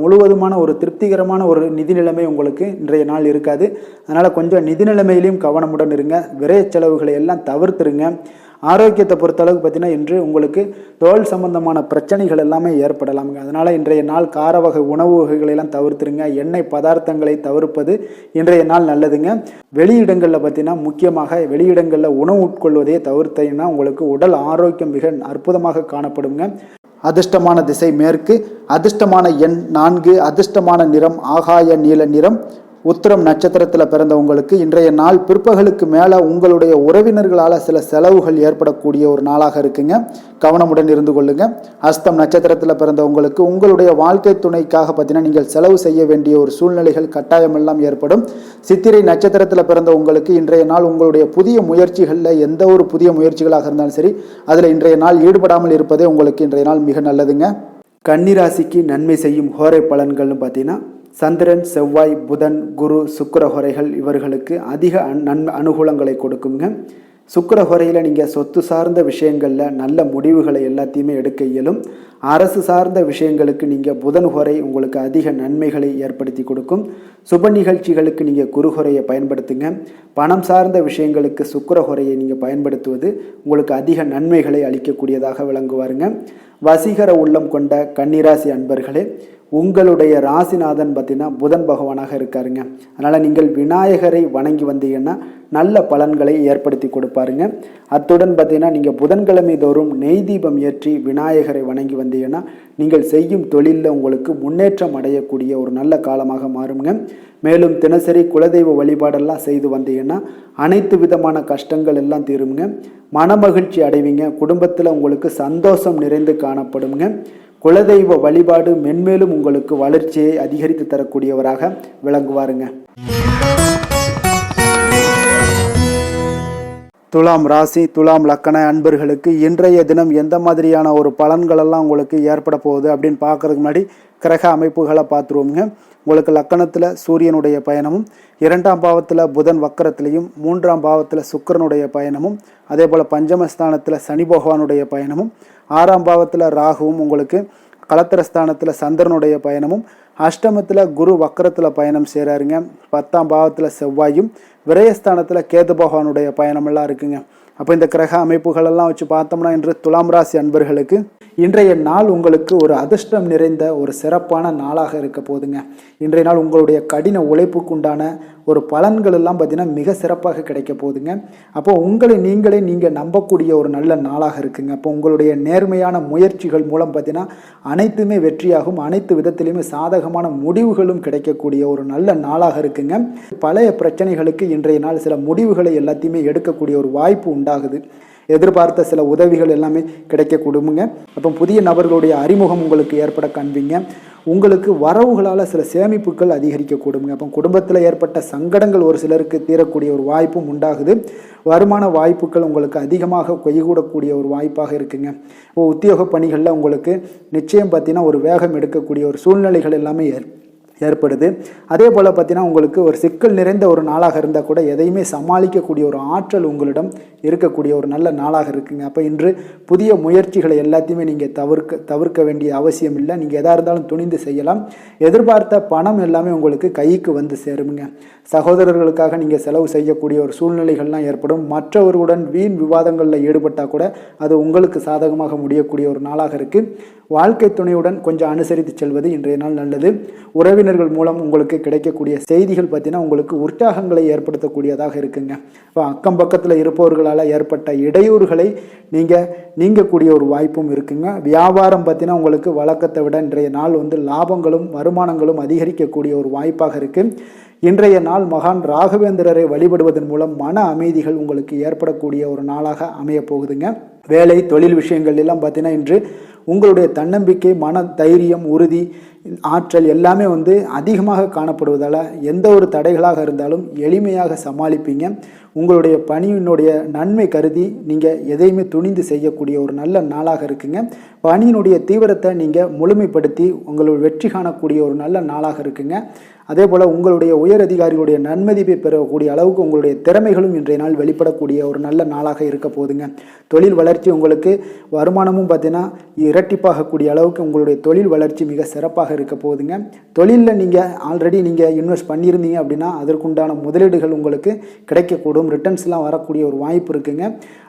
முழுவதுமான ஒரு திருப்திகரமான ஒரு நிதி நிலைமை உங்களுக்கு இன்றைய நாள் இருக்காது. அதனால் கொஞ்சம் நிதி நிலைமையிலையும் கவனமுடன் இருங்க. விரைய செலவுகளை எல்லாம் தவிர்த்துருங்க. ஆரோக்கியத்தை பொறுத்தளவுக்கு பார்த்தீங்கன்னா இன்று உங்களுக்கு தோல் சம்பந்தமான பிரச்சனைகள் எல்லாமே ஏற்படலாமுங்க. அதனால் இன்றைய நாள் கார வகை உணவு வகைகளெல்லாம் தவிர்த்துருங்க. எண்ணெய் பதார்த்தங்களை தவிர்ப்பது இன்றைய நாள் நல்லதுங்க. வெளியிடங்களில் பார்த்தீங்கன்னா முக்கியமாக வெளியிடங்களில் உணவு உட்கொள்வதையே தவிர்த்தீங்கன்னா உங்களுக்கு உடல் ஆரோக்கியம் மிக அற்புதமாக காணப்படுங்க. அதிர்ஷ்டமான திசை மேற்கு, அதிர்ஷ்டமான எண் 4, அதிர்ஷ்டமான நிறம் ஆகாய நீல நிறம். உத்திரம் நட்சத்திரத்தில் பிறந்தவங்களுக்கு இன்றைய நாள் பிற்பகலுக்கு மேலே உங்களுடைய உறவினர்களால் சில செலவுகள் ஏற்படக்கூடிய ஒரு நாளாக இருக்குங்க. கவனமுடன் இருந்து கொள்ளுங்க. அஸ்தம் நட்சத்திரத்தில் பிறந்தவங்களுக்கு உங்களுடைய வாழ்க்கை துணைக்காக பார்த்தீங்கன்னா நீங்கள் செலவு செய்ய வேண்டிய ஒரு சூழ்நிலைகள் கட்டாயமெல்லாம் ஏற்படும். சித்திரை நட்சத்திரத்தில் பிறந்தவங்களுக்கு இன்றைய நாள் உங்களுடைய புதிய முயற்சிகளில் எந்த ஒரு புதிய முயற்சிகளாக இருந்தாலும் சரி அதில் இன்றைய நாள் ஈடுபடாமல் இருப்பதே உங்களுக்கு இன்றைய நாள் மிக நல்லதுங்க. கன்னிராசிக்கு நன்மை செய்யும் ஹோரை பலன்கள்னு பார்த்தீங்கன்னா சந்திரன், செவ்வாய், புதன், குரு, சுக்கிர ஹோரைகள் இவர்களுக்கு அதிக அனுகூலங்களை கொடுக்குங்க. சுக்கிரஹோரையில் நீங்கள் சொத்து சார்ந்த விஷயங்களில் நல்ல முடிவுகளை எல்லாத்தையுமே எடுக்க இயலும். அரசு சார்ந்த விஷயங்களுக்கு நீங்கள் புதன் ஹோரை உங்களுக்கு அதிக நன்மைகளை ஏற்படுத்தி கொடுக்கும். சுப நிகழ்ச்சிகளுக்கு நீங்கள் குருஹோரையை பயன்படுத்துங்க. பணம் சார்ந்த விஷயங்களுக்கு சுக்கிரஹோரையை நீங்கள் பயன்படுத்துவது உங்களுக்கு அதிக நன்மைகளை அளிக்கக்கூடியதாக விளங்குவாருங்க. வசீகர உள்ளம் கொண்ட கன்னிராசி அன்பர்களே, உங்களுடைய ராசிநாதன் பார்த்தீங்கன்னா புதன் பகவானாக இருக்காருங்க. அதனால் நீங்கள் விநாயகரை வணங்கி வந்தீங்கன்னா நல்ல பலன்களை ஏற்படுத்தி கொடுப்பாருங்க. அத்துடன் பார்த்தீங்கன்னா நீங்கள் புதன்கிழமை தோறும் நெய் தீபம் ஏற்றி விநாயகரை வணங்கி வந்தீங்கன்னா நீங்கள் செய்யும் தொழிலில் உங்களுக்கு முன்னேற்றம் அடையக்கூடிய ஒரு நல்ல காலமாக மாறுங்க. மேலும் தினசரி குலதெய்வ வழிபாடெல்லாம் செய்து வந்தீங்கன்னா அனைத்து விதமான கஷ்டங்கள் எல்லாம் தீருங்க. மனமகிழ்ச்சி அடைவீங்க. குடும்பத்தில் உங்களுக்கு சந்தோஷம் நிறைந்து காணப்படுங்க. குலதெய்வ வழிபாடு மென்மேலும் உங்களுக்கு வளர்ச்சியை அதிகரித்து தரக்கூடியவராக விளங்குவாருங்க. துலாம் ராசி துலாம் லக்கண அன்பர்களுக்கு இன்றைய தினம் எந்த மாதிரியான ஒரு பலன்களெல்லாம் உங்களுக்கு ஏற்பட போகுது அப்படின்னு பார்க்கறதுக்கு முன்னாடி கிரக அமைப்புகளை பார்த்துருவோங்க. உங்களுக்கு லக்கணத்தில் சூரியனுடைய பயணமும், 2ஆம் பாவத்தில் புதன் வக்கரத்திலையும், 3ஆம் பாவத்தில் சுக்கிரனுடைய பயணமும், அதே போல் பஞ்சமஸ்தானத்தில் சனி பகவானுடைய பயணமும், 6ஆம் பாவத்தில் ராகுவும், உங்களுக்கு களத்திரஸ்தானத்தில் சந்திரனுடைய பயணமும், அஷ்டமத்தில் குரு வக்கரத்தில் பயணம் செய்கிறாருங்க. 10ஆம் பாவத்தில் செவ்வாயும், விரயஸ்தானத்தில் கேது பகவானுடைய பயணமெல்லாம் இருக்குங்க. அப்போ இந்த கிரக அமைப்புகளெல்லாம் வச்சு பார்த்தோம்னா இன்று துலாம் ராசி அன்பர்களுக்கு இன்றைய நாள் உங்களுக்கு ஒரு அதிர்ஷ்டம் நிறைந்த ஒரு சிறப்பான நாளாக இருக்க போதுங்க. இன்றைய நாள் உங்களுடைய கடின உழைப்புக்குண்டான ஒரு பலன்கள் எல்லாம் பார்த்தீங்கன்னா மிக சிறப்பாக கிடைக்க போகுதுங்க. அப்போ உங்களை நீங்கள் நம்பக்கூடிய ஒரு நல்ல நாளாக இருக்குங்க. அப்போ உங்களுடைய நேர்மையான முயற்சிகள் மூலம் பார்த்தீங்கன்னா அனைத்துமே வெற்றியாகும். அனைத்து விதத்திலையுமே சாதகமான முடிவுகளும் கிடைக்கக்கூடிய ஒரு நல்ல நாளாக இருக்குங்க. பழைய பிரச்சனைகளுக்கு இன்றைய நாள் சில முடிவுகளை எல்லாத்தையுமே எடுக்கக்கூடிய ஒரு வாய்ப்பு உண்டாகுது. எதிர்பார்த்த சில உதவிகள் எல்லாமே கிடைக்க கொடுங்க. அப்போ புதிய நபர்களுடைய அறிமுகம் உங்களுக்கு ஏற்பட காண்பீங்க. உங்களுக்கு வரவுகளால் சில சேமிப்புகள் அதிகரிக்க கொடுங்க. அப்போ குடும்பத்தில் ஏற்பட்ட சங்கடங்கள் ஒரு சிலருக்கு தீரக்கூடிய ஒரு வாய்ப்பும் உண்டாகுது. வருமான வாய்ப்புகள் உங்களுக்கு அதிகமாக கைகூடக்கூடிய ஒரு வாய்ப்பாக இருக்குங்க. இப்போ உத்தியோக பணிகளில் உங்களுக்கு நிச்சயம் பார்த்தீங்கன்னா ஒரு வேகம் எடுக்கக்கூடிய ஒரு சூழ்நிலைகள் எல்லாமே ஏற்படுது. அதே போல் பார்த்தீங்கன்னா உங்களுக்கு ஒரு சிக்கல் நிறைந்த ஒரு நாளாக இருந்தால் கூட எதையுமே சமாளிக்கக்கூடிய ஒரு ஆற்றல் உங்களிடம் இருக்கக்கூடிய ஒரு நல்ல நாளாக இருக்குங்க. அப்போ இன்று புதிய முயற்சிகளை எல்லாத்தையுமே நீங்கள் தவிர்க்க வேண்டிய அவசியம் இல்லை. நீங்கள் எதாக இருந்தாலும் துணிந்து செய்யலாம். எதிர்பார்த்த பணம் எல்லாமே உங்களுக்கு கைக்கு வந்து சேருங்க. சகோதரர்களுக்காக நீங்கள் செலவு செய்யக்கூடிய ஒரு சூழ்நிலைகள்லாம் ஏற்படும். மற்றவர்களுடன் வீண் விவாதங்களில் ஈடுபட்டால் கூட அது உங்களுக்கு சாதகமாக முடியக்கூடிய ஒரு நாளாக இருக்குது. வாழ்க்கை துணையுடன் கொஞ்சம் அனுசரித்து செல்வது இன்றைய நாள் நல்லது. உறவினர்கள் மூலம் உங்களுக்கு கிடைக்கக்கூடிய செய்திகள் பார்த்தீங்கன்னா உங்களுக்கு உற்சாகங்களை ஏற்படுத்தக்கூடியதாக இருக்குங்க. இப்போ அக்கம் பக்கத்தில் இருப்பவர்களால் ஏற்பட்ட இடையூறுகளை நீங்கக்கூடிய ஒரு வாய்ப்பும் இருக்குங்க. வியாபாரம் பார்த்தீங்கன்னா உங்களுக்கு வழக்கத்தை விட இன்றைய நாள் லாபங்களும் வருமானங்களும் அதிகரிக்கக்கூடிய ஒரு வாய்ப்பாக இருக்குது. இன்றைய நாள் மகான் ராகவேந்திரரை வழிபடுவதன் மூலம் மன அமைதிகள் உங்களுக்கு ஏற்படக்கூடிய ஒரு நாளாக அமைய போகுதுங்க. வேலை தொழில் விஷயங்கள் எல்லாம் பார்த்தீங்கன்னா இன்று உங்களுடைய தன்னம்பிக்கை, மன தைரியம், உறுதி, ஆற்றல் எல்லாமே அதிகமாக காணப்படுவதால் எந்த ஒரு தடைகளாக இருந்தாலும் எளிமையாக சமாளிப்பீங்க. உங்களுடைய பணியினுடைய நன்மை கருதி நீங்கள் எதையுமே துணிந்து செய்யக்கூடிய ஒரு நல்ல நாளாக இருக்குங்க. பணியினுடைய தீவிரத்தை நீங்கள் முழுமைப்படுத்தி உங்களுடைய வெற்றி காணக்கூடிய ஒரு நல்ல நாளாக இருக்குங்க. அதே போல் உங்களுடைய உயர் அதிகாரிகளுடைய நன்மதிப்பை பெறக்கூடிய அளவுக்கு உங்களுடைய திறமைகளும் இன்றைய நாள் வெளிப்படக்கூடிய ஒரு நல்ல நாளாக இருக்க போதுங்க. தொழில் வளர்ச்சி உங்களுக்கு வருமானமும் பார்த்தீங்கன்னா இரட்டிப்பாகக்கூடிய அளவுக்கு உங்களுடைய தொழில் வளர்ச்சி மிக சிறப்பாக இருக்க போகுதுங்க. தொழிலில் நீங்கள் ஆல்ரெடி இன்வெஸ்ட் பண்ணியிருந்தீங்க அப்படின்னா அதற்குண்டான முதலீடுகள் உங்களுக்கு கிடைக்கக்கூடும். ரிட்டர்ன்ஸ்லாம் வரக்கூடிய ஒரு வாய்ப்பு இருக்குங்க.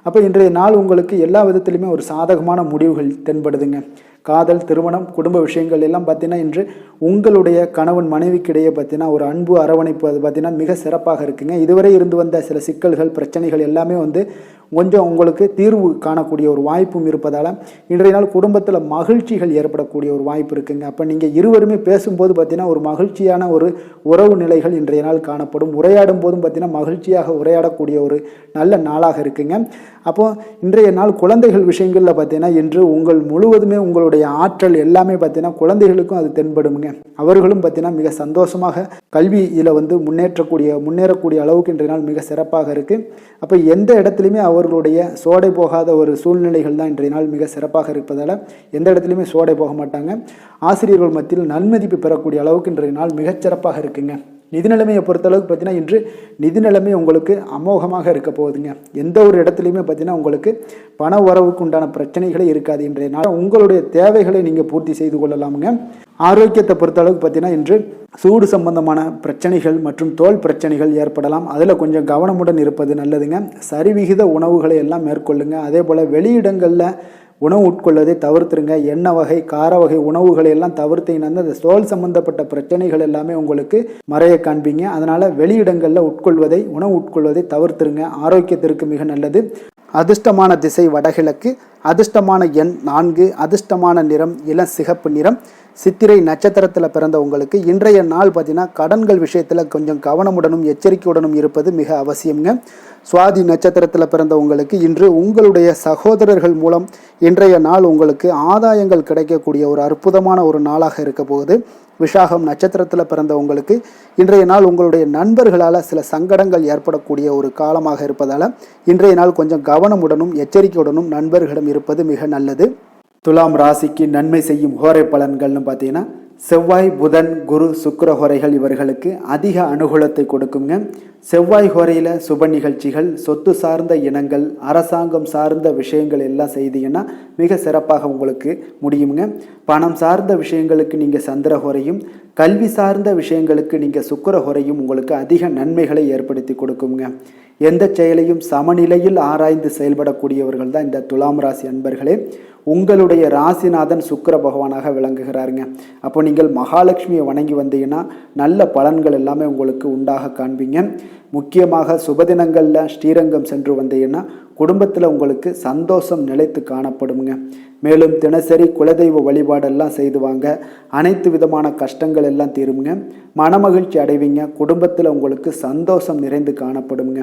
அப்போ இன்றைய நாள் உங்களுக்கு எல்லா விதத்திலுமே ஒரு சாதகமான முடிவுகள் தென்படுதுங்க. காதல், திருமணம், குடும்ப விஷயங்கள் எல்லாம் பார்த்தீங்கன்னா இன்று உங்களுடைய கணவன் மனைவிக்கிடையே பார்த்தீங்கன்னா ஒரு அன்பு அரவணைப்பு அது பார்த்தீங்கன்னா மிக சிறப்பாக இருக்குங்க. இதுவரை இருந்து வந்த சில சிக்கல்கள் பிரச்சனைகள் எல்லாமே கொஞ்சம் உங்களுக்கு தீர்வு காணக்கூடிய ஒரு வாய்ப்பும் இருப்பதால் இன்றைய நாள் குடும்பத்தில் மகிழ்ச்சிகள் ஏற்படக்கூடிய ஒரு வாய்ப்பு இருக்குங்க. அப்போ நீங்கள் இருவருமே பேசும்போது பார்த்தீங்கன்னா ஒரு மகிழ்ச்சியான ஒரு உறவு நிலைகள் இன்றைய நாள் காணப்படும். உரையாடும் போதும் பார்த்தீங்கன்னா மகிழ்ச்சியாக உரையாடக்கூடிய ஒரு நல்ல நாளாக இருக்குங்க. அப்போது இன்றைய நாள் குழந்தைகள் விஷயங்களில் பார்த்தீங்கன்னா இன்று முழுவதுமே உங்களுடைய ஆற்றல் எல்லாமே பார்த்தீங்கன்னா குழந்தைகளுக்கும் அது தென்படுங்க. அவர்களும் பார்த்தீங்கன்னா மிக சந்தோஷமாக கல்வியில் முன்னேறக்கூடிய அளவுக்கு இன்றைய நாள் மிக சிறப்பாக இருக்குது. அப்போ எந்த இடத்துலையுமே அவர்களுடைய சோடை போகாத ஒரு சூழ்நிலைகள் தான் இன்றைய நாள் மிக சிறப்பாக இருப்பதால் எந்த இடத்துலையுமே சோடை போக மாட்டாங்க. ஆசிரியர்கள் மத்தியில் நன்மதிப்பு பெறக்கூடிய அளவுக்கு இன்றைய நாள் மிகச்சிறப்பாக இருக்குங்க. நிதி நிலைமையை பொறுத்தளவுக்கு பார்த்தீங்கன்னா இன்று நிதி நிலைமை உங்களுக்கு அமோகமாக இருக்க போகுதுங்க. எந்த ஒரு இடத்துலையுமே பார்த்தீங்கன்னா உங்களுக்கு பண வரவுக்கு உண்டான பிரச்சனைகளே இருக்காது. இன்றைய நாள் உங்களுடைய தேவைகளை நீங்கள் பூர்த்தி செய்து கொள்ளலாமுங்க. ஆரோக்கியத்தை பொறுத்தளவுக்கு பார்த்தீங்கன்னா இன்று சூடு சம்பந்தமான பிரச்சனைகள் மற்றும் தோல் பிரச்சனைகள் ஏற்படலாம். அதில் கொஞ்சம் கவனமுடன் இருப்பது நல்லதுங்க. சரிவிகித உணவுகளை எல்லாம் மேற்கொள்ளுங்க. அதே போல் வெளியிடங்களில் உணவு உட்கொள்வதை தவிர்த்துருங்க. எண்ணெய் வகை கார வகை உணவுகளை எல்லாம் தவிர்த்தீங்கன்னா அந்த தோல் சம்பந்தப்பட்ட பிரச்சனைகள் எல்லாமே உங்களுக்கு மறைய காண்பீங்க. அதனால் வெளியிடங்களில் உணவு உட்கொள்வதை தவிர்த்துருங்க. ஆரோக்கியத்திற்கு மிக நல்லது. அதிர்ஷ்டமான திசை வடகிழக்கு, அதிர்ஷ்டமான எண் 4, அதிர்ஷ்டமான நிறம் இளம் சிகப்பு நிறம். சித்திரை நட்சத்திரத்தில் பிறந்த உங்களுக்கு இன்றைய நாள் பார்த்தீங்கன்னா கடன்கள் விஷயத்தில் கொஞ்சம் கவனமுடனும் எச்சரிக்கையுடனும் இருப்பது மிக அவசியம்ங்க. சுவாதி நட்சத்திரத்தில் பிறந்த உங்களுக்கு இன்று உங்களுடைய சகோதரர்கள் மூலம் இன்றைய நாள் உங்களுக்கு ஆதாயங்கள் கிடைக்கக்கூடிய ஒரு அற்புதமான ஒரு நாளாக இருக்க போகுது. விஷாகம் நட்சத்திரத்தில் பிறந்த உங்களுக்கு இன்றைய நாள் உங்களுடைய நண்பர்களால் சில சங்கடங்கள் ஏற்படக்கூடிய ஒரு காலமாக இருப்பதால் இன்றைய நாள் கொஞ்சம் கவனமுடனும் எச்சரிக்கையுடனும் நண்பர்களிடம் இருப்பது மிக நல்லது. துலாம் ராசிக்கு நன்மை செய்யும் ஹோரை பலன்கள்னு பார்த்தீங்கன்னா செவ்வாய், புதன், குரு, சுக்கிர ஹோரைகள் இவர்களுக்கு அதிக அனுகூலத்தை கொடுக்குங்க. செவ்வாய் ஹோரையில் சுப நிகழ்ச்சிகள், சொத்து சார்ந்த இனங்கள், அரசாங்கம் சார்ந்த விஷயங்கள் எல்லாம் செய்தீங்கன்னா மிக சிறப்பாக உங்களுக்கு முடியுங்க. பணம் சார்ந்த விஷயங்களுக்கு நீங்கள் சந்திர ஹோரையும், கல்வி சார்ந்த விஷயங்களுக்கு நீங்கள் சுக்கிர ஹோரையும் உங்களுக்கு அதிக நன்மைகளை ஏற்படுத்தி கொடுக்குங்க. எந்த செயலையும் சமநிலையில் ஆராய்ந்து செயல்படக்கூடியவர்கள் தான் இந்த துலாம் ராசி அன்பர்களே. உங்களுடைய ராசிநாதன் சுக்கிர பகவானாக விளங்குகிறாருங்க. அப்போ நீங்கள் மகாலட்சுமியை வணங்கி வந்தீங்கன்னா நல்ல பலன்கள் எல்லாமே உங்களுக்கு உண்டாக காண்பீங்க. முக்கியமாக சுபதினங்களில் ஸ்ரீரங்கம் சென்று வந்தீங்கன்னா குடும்பத்தில் உங்களுக்கு சந்தோஷம் நிலைத்து காணப்படுங்க. மேலும் தினசரி குலதெய்வ வழிபாடெல்லாம் செய்து வாங்க. அனைத்து விதமான கஷ்டங்கள் எல்லாம் தீருங்க. மனமகிழ்ச்சி அடைவீங்க. குடும்பத்தில் உங்களுக்கு சந்தோஷம் நிறைந்து காணப்படுங்க.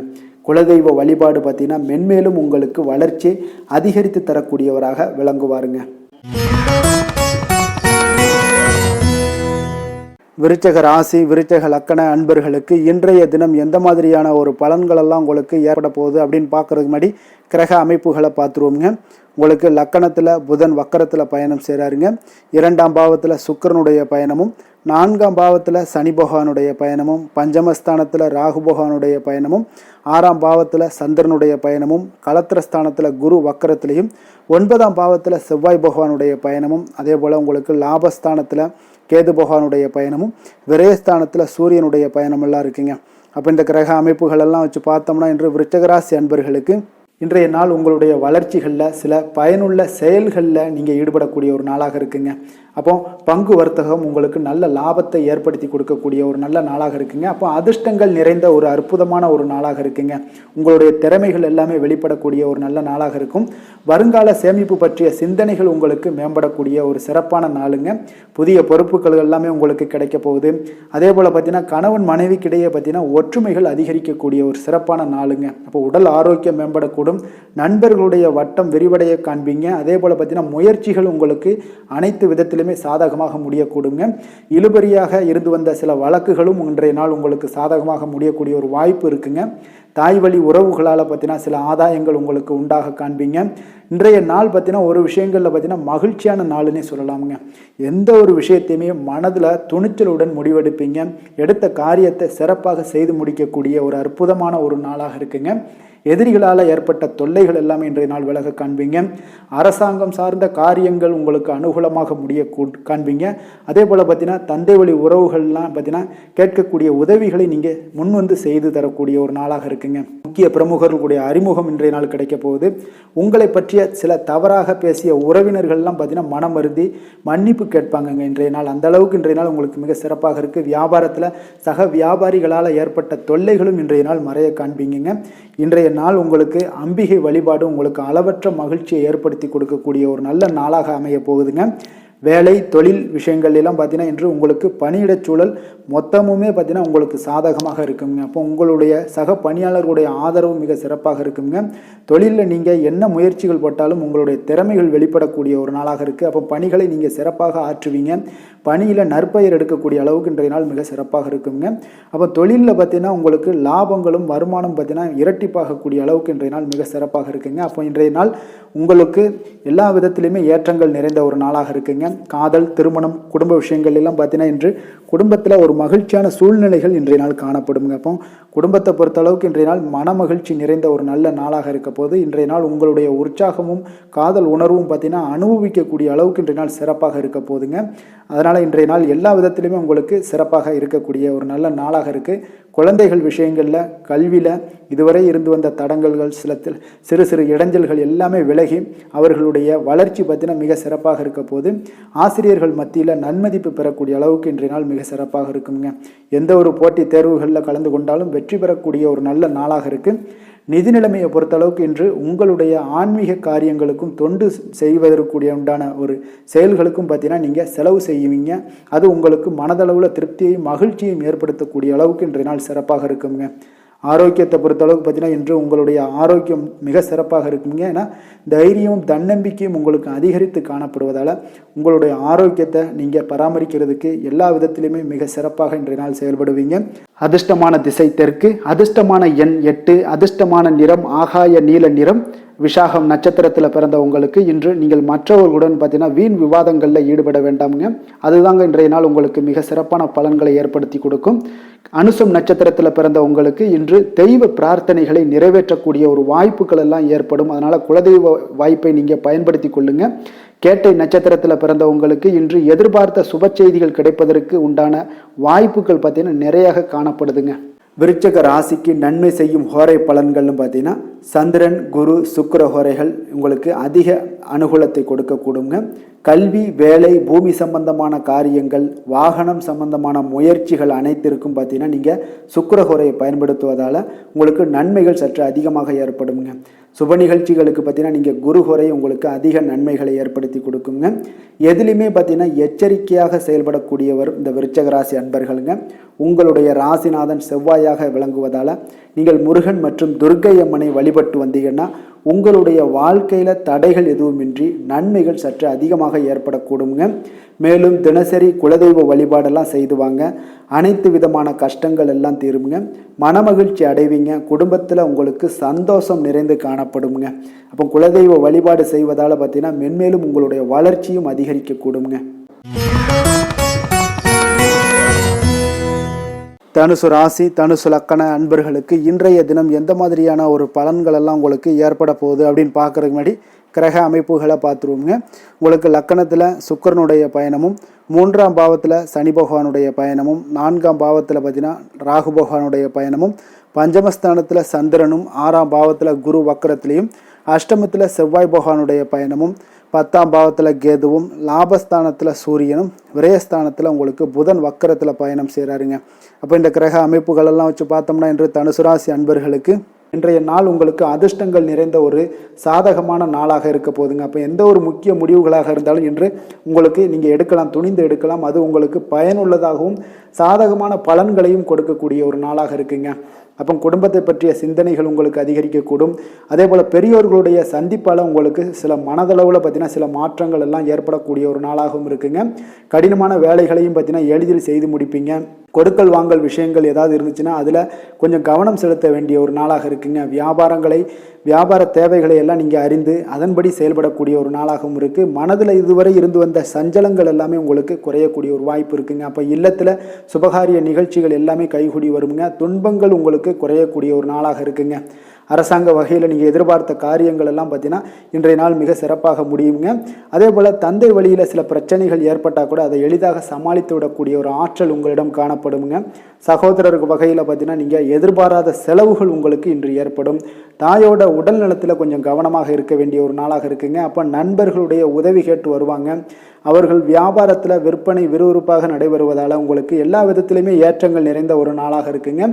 குலதெய்வ வழிபாடு பார்த்தீங்கன்னா மென்மேலும் உங்களுக்கு வளர்ச்சி அதிகரித்து தரக்கூடியவராக விளங்குவாருங்க. விருச்சக ராசி, விருச்சக லக்கண அன்பர்களுக்கு இன்றைய தினம் எந்த மாதிரியான ஒரு பலன்களெல்லாம் உங்களுக்கு ஏற்பட போகுது அப்படின்னு பார்க்குறதுக்கு முன்னாடி கிரக அமைப்புகளை பார்த்துருவோங்க. உங்களுக்கு லக்கணத்தில் புதன் வக்கரத்தில் பயணம் செய்கிறாருங்க. 2ஆம் பாவத்தில் சுக்கிரனுடைய பயணமும், 4ஆம் பாவத்தில் சனி பகவானுடைய பயணமும், பஞ்சமஸ்தானத்தில் ராகு பகவானுடைய பயணமும், 6ஆம் பாவத்தில் சந்திரனுடைய பயணமும், களத்திரஸ்தானத்தில் குரு வக்கரத்திலையும், 9ஆம் பாவத்தில் செவ்வாய் பகவானுடைய பயணமும், அதே போல் உங்களுக்கு லாபஸ்தானத்தில் கேது பகவானுடைய பயணமும், விரயஸ்தானத்தில் சூரியனுடைய பயணமெல்லாம் இருக்குங்க. அப்போ இந்த கிரக அமைப்புகளெல்லாம் வச்சு பார்த்தோம்னா இன்று விருச்சகராசி அன்பர்களுக்கு இன்றைய நாள் உங்களுடைய வளர்ச்சிகளில் சில பயனுள்ள செயல்களில் நீங்கள் ஈடுபடக்கூடிய ஒரு நாளாக இருக்குங்க. அப்போ பங்கு வர்த்தகம் உங்களுக்கு நல்ல லாபத்தை ஏற்படுத்தி கொடுக்கக்கூடிய ஒரு நல்ல நாளாக இருக்குங்க. அப்போ அதிர்ஷ்டங்கள் நிறைந்த ஒரு அற்புதமான ஒரு நாளாக இருக்குங்க. உங்களுடைய திறமைகள் எல்லாமே வெளிப்படக்கூடிய ஒரு நல்ல நாளாக இருக்கும். வருங்கால சேமிப்பு பற்றிய சிந்தனைகள் உங்களுக்கு மேம்படக்கூடிய ஒரு சிறப்பான நாளுங்க. புதிய பொறுப்புகள் எல்லாமே உங்களுக்கு கிடைக்க போகுது. அதே போல் பார்த்தீங்கன்னா கணவன் மனைவிக்கிடையே பார்த்தீங்கன்னா ஒற்றுமைகள் அதிகரிக்கக்கூடிய ஒரு சிறப்பான நாளுங்க. அப்போ உடல் ஆரோக்கியம் மேம்படக்கூடும். நண்பர்களுடைய வட்டம் விரிவடைய காண்பீங்க. அதே போல் பார்த்தீங்கன்னா முயற்சிகள் உங்களுக்கு அனைத்து விதத்திலுமே சாதகமாக முடியக்கூடுங்க. இழுபறியாக இருந்து வந்த சில வழக்குகளும் இன்றைய நாள் உங்களுக்கு சாதகமாக முடியக்கூடிய ஒரு வாய்ப்பு இருக்குங்க. தாய் வழி உறவுகளால் பார்த்தீங்கன்னா சில ஆதாயங்கள் உங்களுக்கு உண்டாக காண்பீங்க. இன்றைய நாள் பார்த்தீங்கன்னா ஒரு விஷயங்களில் பார்த்தீங்கன்னா மகிழ்ச்சியான நாளுன்னே சொல்லலாமுங்க. எந்த ஒரு விஷயத்தையுமே மனதில் துணிச்சலுடன் முடிவெடுப்பீங்க. எடுத்த காரியத்தை சிறப்பாக செய்து முடிக்கக்கூடிய ஒரு அற்புதமான ஒரு நாளாக இருக்குங்க. எதிரிகளால் ஏற்பட்ட தொல்லைகள் எல்லாமே இன்றைய நாள் விலக காண்பீங்க. அரசாங்கம் சார்ந்த காரியங்கள் உங்களுக்கு அனுகூலமாக முடிய காண்பீங்க. அதே போல் பார்த்தீங்கன்னா தந்தை வழி உறவுகள்லாம் பார்த்தீங்கன்னா கேட்கக்கூடிய உதவிகளை நீங்கள் முன் வந்து செய்து தரக்கூடிய ஒரு நாளாக இருக்குங்க. முக்கிய பிரமுகர்களுடைய அறிமுகம் இன்றைய நாள் கிடைக்க போகுது. உங்களை பற்றிய சில தவறாக பேசிய உறவினர்கள்லாம் பார்த்தீங்கன்னா மனம் வருந்தி மன்னிப்பு கேட்பாங்கங்க இன்றைய நாள். அந்த அளவுக்கு இன்றைய நாள் உங்களுக்கு மிக சிறப்பாக இருக்குது. வியாபாரத்தில் சக வியாபாரிகளால் ஏற்பட்ட தொல்லைகளும் இன்றைய நாள் மறைய காண்பீங்க. இன்றைய நாள் உங்களுக்கு அம்பிகை வழிபாடு உங்களுக்கு அளவற்ற மகிழ்ச்சியை ஏற்படுத்தி கொடுக்கக்கூடிய ஒரு நல்ல நாளாக அமைய போகுதுங்க. வேலை தொழில் விஷயங்கள் எல்லாம் பார்த்தீங்கன்னா இன்று உங்களுக்கு பணியிடச் சூழல் மொத்தமுமே பார்த்தீங்கன்னா உங்களுக்கு சாதகமாக இருக்குங்க. அப்போ உங்களுடைய சக பணியாளர்களுடைய ஆதரவு மிக சிறப்பாக இருக்குங்க. தொழிலில் நீங்கள் என்ன முயற்சிகள் போட்டாலும் உங்களுடைய திறமைகள் வெளிப்படக்கூடிய ஒரு நாளாக இருக்குது. அப்போ பணிகளை நீங்கள் சிறப்பாக ஆற்றுவீங்க. பணியில் நற்பெயர் எடுக்கக்கூடிய அளவுக்கு இன்றைய நாள் மிக சிறப்பாக இருக்குங்க. அப்போ தொழிலில் பார்த்தீங்கன்னா உங்களுக்கு லாபங்களும் வருமானம் பார்த்தீங்கன்னா இரட்டிப்பாகக்கூடிய அளவுக்கு இன்றைய நாள் மிக சிறப்பாக இருக்குங்க. அப்போ இன்றைய நாள் உங்களுக்கு எல்லா விதத்திலையுமே ஏற்றங்கள் நிறைந்த ஒரு நாளாக இருக்குங்க. காதல், திருமணம், குடும்ப விஷயங்கள் எல்லாம் பார்த்தீங்கன்னா இன்று குடும்பத்தில் ஒரு மகிழ்ச்சியான சூழ்நிலைகள் இன்றைய நாள் காணப்படுங்க. அப்போ குடும்பத்தை பொறுத்த அளவுக்கு இன்றைய நாள் மன மகிழ்ச்சி நிறைந்த ஒரு நல்ல நாளாக இருக்க போது இன்றைய நாள் உங்களுடைய உற்சாகமும் காதல் உணர்வும் பார்த்தீங்கன்னா அனுபவிக்கக்கூடிய அளவுக்கு இன்றைய நாள் சிறப்பாக இருக்க போதுங்க. அதனால் இன்றைய நாள் எல்லா விதத்திலுமே உங்களுக்கு சிறப்பாக இருக்கக்கூடிய ஒரு நல்ல நாளாக இருக்குது. குழந்தைகள் விஷயங்களில், கல்வியில் இதுவரை இருந்து வந்த தடங்கல்கள், சிறு சிறு இடைஞ்சல்கள் எல்லாமே விலகி அவர்களுடைய வளர்ச்சி பார்த்தீங்கன்னா மிக சிறப்பாக இருக்க போது ஆசிரியர்கள் மத்தியில் நன்மதிப்பு பெறக்கூடிய அளவுக்கு இன்றைய நாள் மிக சிறப்பாக இருக்குங்க. எந்த ஒரு போட்டி தேர்வுகளில் கலந்து கொண்டாலும் வெற்றி பெறக்கூடிய ஒரு நல்ல நாளாக இருக்குது. நிதி நிலைமையை பொறுத்தளவுக்கு இன்று உங்களுடைய ஆன்மீக காரியங்களுக்கும் தொண்டு செய்வதற்குரிய உண்டான ஒரு செயல்களுக்கும் பார்த்தீங்கன்னா நீங்கள் செலவு செய்வீங்க. அது உங்களுக்கு மனதளவில் திருப்தியையும் மகிழ்ச்சியையும் ஏற்படுத்தக்கூடிய அளவுக்கு இன்றைய நாள் சிறப்பாக இருக்குங்க. ஆரோக்கியத்தை பொறுத்தளவுக்கு பார்த்தீங்கன்னா இன்று உங்களுடைய ஆரோக்கியம் மிக சிறப்பாக இருக்குங்க. ஏன்னா தைரியமும் தன்னம்பிக்கையும் உங்களுக்கு அதிகரித்து காணப்படுவதால் உங்களுடைய ஆரோக்கியத்தை நீங்கள் பராமரிக்கிறதுக்கு எல்லா விதத்திலுமே மிக சிறப்பாக இன்றைய நாள் செயல்படுவீங்க. அதிர்ஷ்டமான திசை தெற்கு, அதிர்ஷ்டமான எண் 8, அதிர்ஷ்டமான நிறம் ஆகாய நீல நிறம். விஷாகம் நட்சத்திரத்தில் பிறந்த உங்களுக்கு இன்று நீங்கள் மற்றவர்களுடன் பார்த்தீங்கன்னா வீண் விவாதங்களில் ஈடுபட வேண்டாமுங்க. அதுதாங்க இன்றைய நாள் உங்களுக்கு மிக சிறப்பான பலன்களை ஏற்படுத்தி கொடுக்கும். அனுசம் நட்சத்திரத்தில் பிறந்த உங்களுக்கு இன்று தெய்வ பிரார்த்தனைகளை நிறைவேற்றக்கூடிய ஒரு வாய்ப்புகள் எல்லாம் ஏற்படும். அதனால் குலதெய்வ வாய்ப்பை நீங்கள் பயன்படுத்தி கொள்ளுங்க. கேட்டை நட்சத்திரத்தில் பிறந்த உங்களுக்கு இன்று எதிர்பார்த்த சுப செய்திகள் கிடைப்பதற்கு உண்டான வாய்ப்புகள் பார்த்தீங்கன்னா நிறைய காணப்படுதுங்க. விருச்சக ராசிக்கு நன்மை செய்யும் ஹோரை பலன்கள்னு பார்த்தீங்கன்னா சந்திரன், குரு, சுக்கிர ஹோரைகள் உங்களுக்கு அதிக அனுகூலத்தை கொடுக்கக்கூடுங்க. கல்வி, வேலை, பூமி சம்பந்தமான காரியங்கள், வாகனம் சம்பந்தமான முயற்சிகள் அனைத்திற்கும் பார்த்தீங்கன்னா நீங்கள் சுக்கிர ஹோரையை பயன்படுத்துவதால் உங்களுக்கு நன்மைகள் சற்று அதிகமாக ஏற்படுங்க. சுப நிகழ்ச்சிகளுக்கு பார்த்தீங்கன்னா நீங்கள் குரு ஹோரை உங்களுக்கு அதிக நன்மைகளை ஏற்படுத்தி கொடுக்குங்க. எதுலையுமே பார்த்தீங்கன்னா எச்சரிக்கையாக செயல்படக்கூடியவர் இந்த விருச்சக ராசி அன்பர்களுங்க. உங்களுடைய ராசிநாதன் செவ்வாயாக விளங்குவதால் நீங்கள் முருகன் மற்றும் துர்க்கை அம்மனை வழிபட்டு வந்தீங்கன்னா உங்களுடைய வாழ்க்கையில் தடைகள் எதுவுமின்றி நன்மைகள் சற்று அதிகமாக ஏற்படக்கூடுங்க. மேலும் தினசரி குலதெய்வ வழிபாடெல்லாம் செய்து வாங்க. அனைத்து விதமான கஷ்டங்கள் எல்லாம் தீருங்க. மனமகிழ்ச்சி அடைவீங்க. குடும்பத்தில் உங்களுக்கு சந்தோஷம் நிறைந்து காணப்படுங்க. அப்போ குலதெய்வ வழிபாடு செய்வதால் பார்த்தீங்கன்னா மென்மேலும் உங்களுடைய வளர்ச்சியும் அதிகரிக்கக்கூடுங்க. தனுசு ராசி, தனுசு லக்கண அன்பர்களுக்கு இன்றைய தினம் எந்த மாதிரியான ஒரு பலன்கள் எல்லாம் உங்களுக்கு ஏற்பட போகுது அப்படின்னு பார்க்கறதுக்கு முன்னாடி கிரக அமைப்புகளை பார்த்துருவோங்க. உங்களுக்கு லக்கணத்தில் சுக்கிரனுடைய பயணமும், 3ஆம் பாவத்தில் சனி பகவானுடைய பயணமும், 4ஆம் பாவத்தில் பார்த்தீங்கன்னா ராகு பகவானுடைய பயணமும், பஞ்சமஸ்தானத்தில் சந்திரனும், 6ஆம் பாவத்தில் குரு வக்கரத்திலையும், அஷ்டமத்தில் செவ்வாய் பகவானுடைய பயணமும், 10ஆம் பாவத்தில் கேதுவும், லாபஸ்தானத்தில் சூரியனும், விரயஸ்தானத்தில் உங்களுக்கு புதன் வக்கரத்தில் பயணம் செய்கிறாருங்க. அப்போ இந்த கிரக அமைப்புகளெல்லாம் வச்சு பார்த்தோம்னா இன்று தனுசு ராசி அன்பர்களுக்கு இன்றைய நாள் உங்களுக்கு அதிர்ஷ்டங்கள் நிறைந்த ஒரு சாதகமான நாளாக இருக்க போதுங்க. அப்போ எந்த ஒரு முக்கிய முடிவுகளாக இருந்தாலும் இன்று உங்களுக்கு நீங்கள் எடுக்கலாம், துணிந்து எடுக்கலாம். அது உங்களுக்கு பயனுள்ளதாகவும் சாதகமான பலன்களையும் கொடுக்கக்கூடிய ஒரு நாளாக இருக்குங்க. அப்போ குடும்பத்தை பற்றிய சிந்தனைகள் உங்களுக்கு அதிகரிக்கக்கூடும். அதே போல் பெரியோர்களுடைய சந்திப்பால் உங்களுக்கு சில மனதளவில் பார்த்தீங்கன்னா சில மாற்றங்கள் எல்லாம் ஏற்படக்கூடிய ஒரு நாளாகவும் இருக்குங்க. கடினமான வேலைகளையும் பார்த்தீங்கன்னா எளிதில் செய்து முடிப்பீங்க. கொடுக்கல் வாங்கல் விஷயங்கள் ஏதாவது இருந்துச்சுன்னா அதில் கொஞ்சம் கவனம் செலுத்த வேண்டிய ஒரு நாளாக இருக்குங்க. வியாபார தேவைகளை எல்லாம் நீங்கள் அறிந்து அதன்படி செயல்படக்கூடிய ஒரு நாளாகவும் இருக்குது. மனதில் இதுவரை இருந்து வந்த சஞ்சலங்கள் எல்லாமே உங்களுக்கு குறையக்கூடிய ஒரு வாய்ப்பு இருக்குங்க. அப்போ இல்லத்தில் சுபகாரிய நிகழ்ச்சிகள் எல்லாமே கைகூடி வருங்க. துன்பங்கள் உங்களுக்கு குறையக்கூடிய ஒரு நாளாக இருக்குங்க. அரசாங்க வகையில் நீங்கள் எதிர்பார்த்த காரியங்கள் எல்லாம் பார்த்தீங்கன்னா இன்றைய நாள் மிக சிறப்பாக முடியுங்க. அதே போல் தந்தை வழியில் சில பிரச்சனைகள் ஏற்பட்டால் கூட அதை எளிதாக சமாளித்து விடக்கூடிய ஒரு ஆற்றல் உங்களிடம் காணப்படுங்க. சகோதரருக்கு வகையில் பார்த்தீங்கன்னா நீங்கள் எதிர்பாராத செலவுகள் உங்களுக்கு இன்று ஏற்படும். தாயோட உடல் நலத்தில் கொஞ்சம் கவனமாக இருக்க வேண்டிய ஒரு நாளாக இருக்குங்க. அப்போ நண்பர்களுடைய உதவி கேட்டு வருவாங்க. அவர்கள் வியாபாரத்தில் விற்பனை விறுவிறுப்பாக நடைபெறுவதால் உங்களுக்கு எல்லா விதத்திலுமே ஏற்றங்கள் நிறைந்த ஒரு நாளாக இருக்குங்க.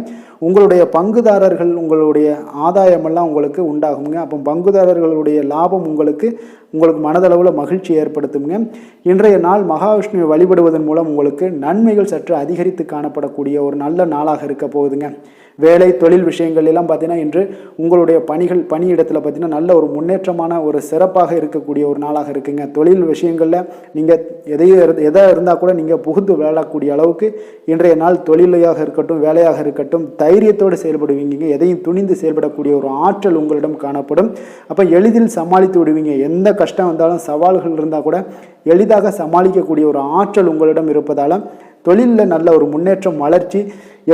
உங்களுடைய பங்குதாரர்கள் உங்களுடைய ஆதாயமெல்லாம் உங்களுக்கு உண்டாகுங்க. அப்போ பங்குதாரர்களுடைய லாபம் உங்களுக்கு மனதளவில் மகிழ்ச்சி ஏற்படுத்துங்க. இன்றைய நாள் மகாவிஷ்ணுவை வழிபடுவதன் மூலம் உங்களுக்கு நன்மைகள் சற்று அதிகரித்து காணப்படக்கூடிய ஒரு நல்ல நாளாக இருக்க போகுதுங்க. வேலை தொழில் விஷயங்கள் எல்லாம் பார்த்தீங்கன்னா இன்று உங்களுடைய பணியிடத்தில் பார்த்தீங்கன்னா நல்ல ஒரு முன்னேற்றமான ஒரு சிறப்பாக இருக்கக்கூடிய ஒரு நாளாக இருக்குங்க. தொழில் விஷயங்களில் நீங்கள் எதாக இருந்தால் கூட நீங்கள் புகுந்து விளையாடக்கூடிய அளவுக்கு இன்றைய நாள் தொழிலையாக இருக்கட்டும் வேலையாக இருக்கட்டும் தைரியத்தோடு செயல்படுவீங்க. எதையும் துணிந்து செயல்படக்கூடிய ஒரு ஆற்றல் உங்களிடம் காணப்படும். அப்போ எளிதில் சமாளித்து விடுவீங்க. எந்த கஷ்டம் வந்தாலும் சவால்கள் இருந்தால் கூட எளிதாக சமாளிக்கக்கூடிய ஒரு ஆற்றல் உங்களிடம் இருப்பதால் தொழிலில் நல்ல ஒரு முன்னேற்றம் வளர்ச்சி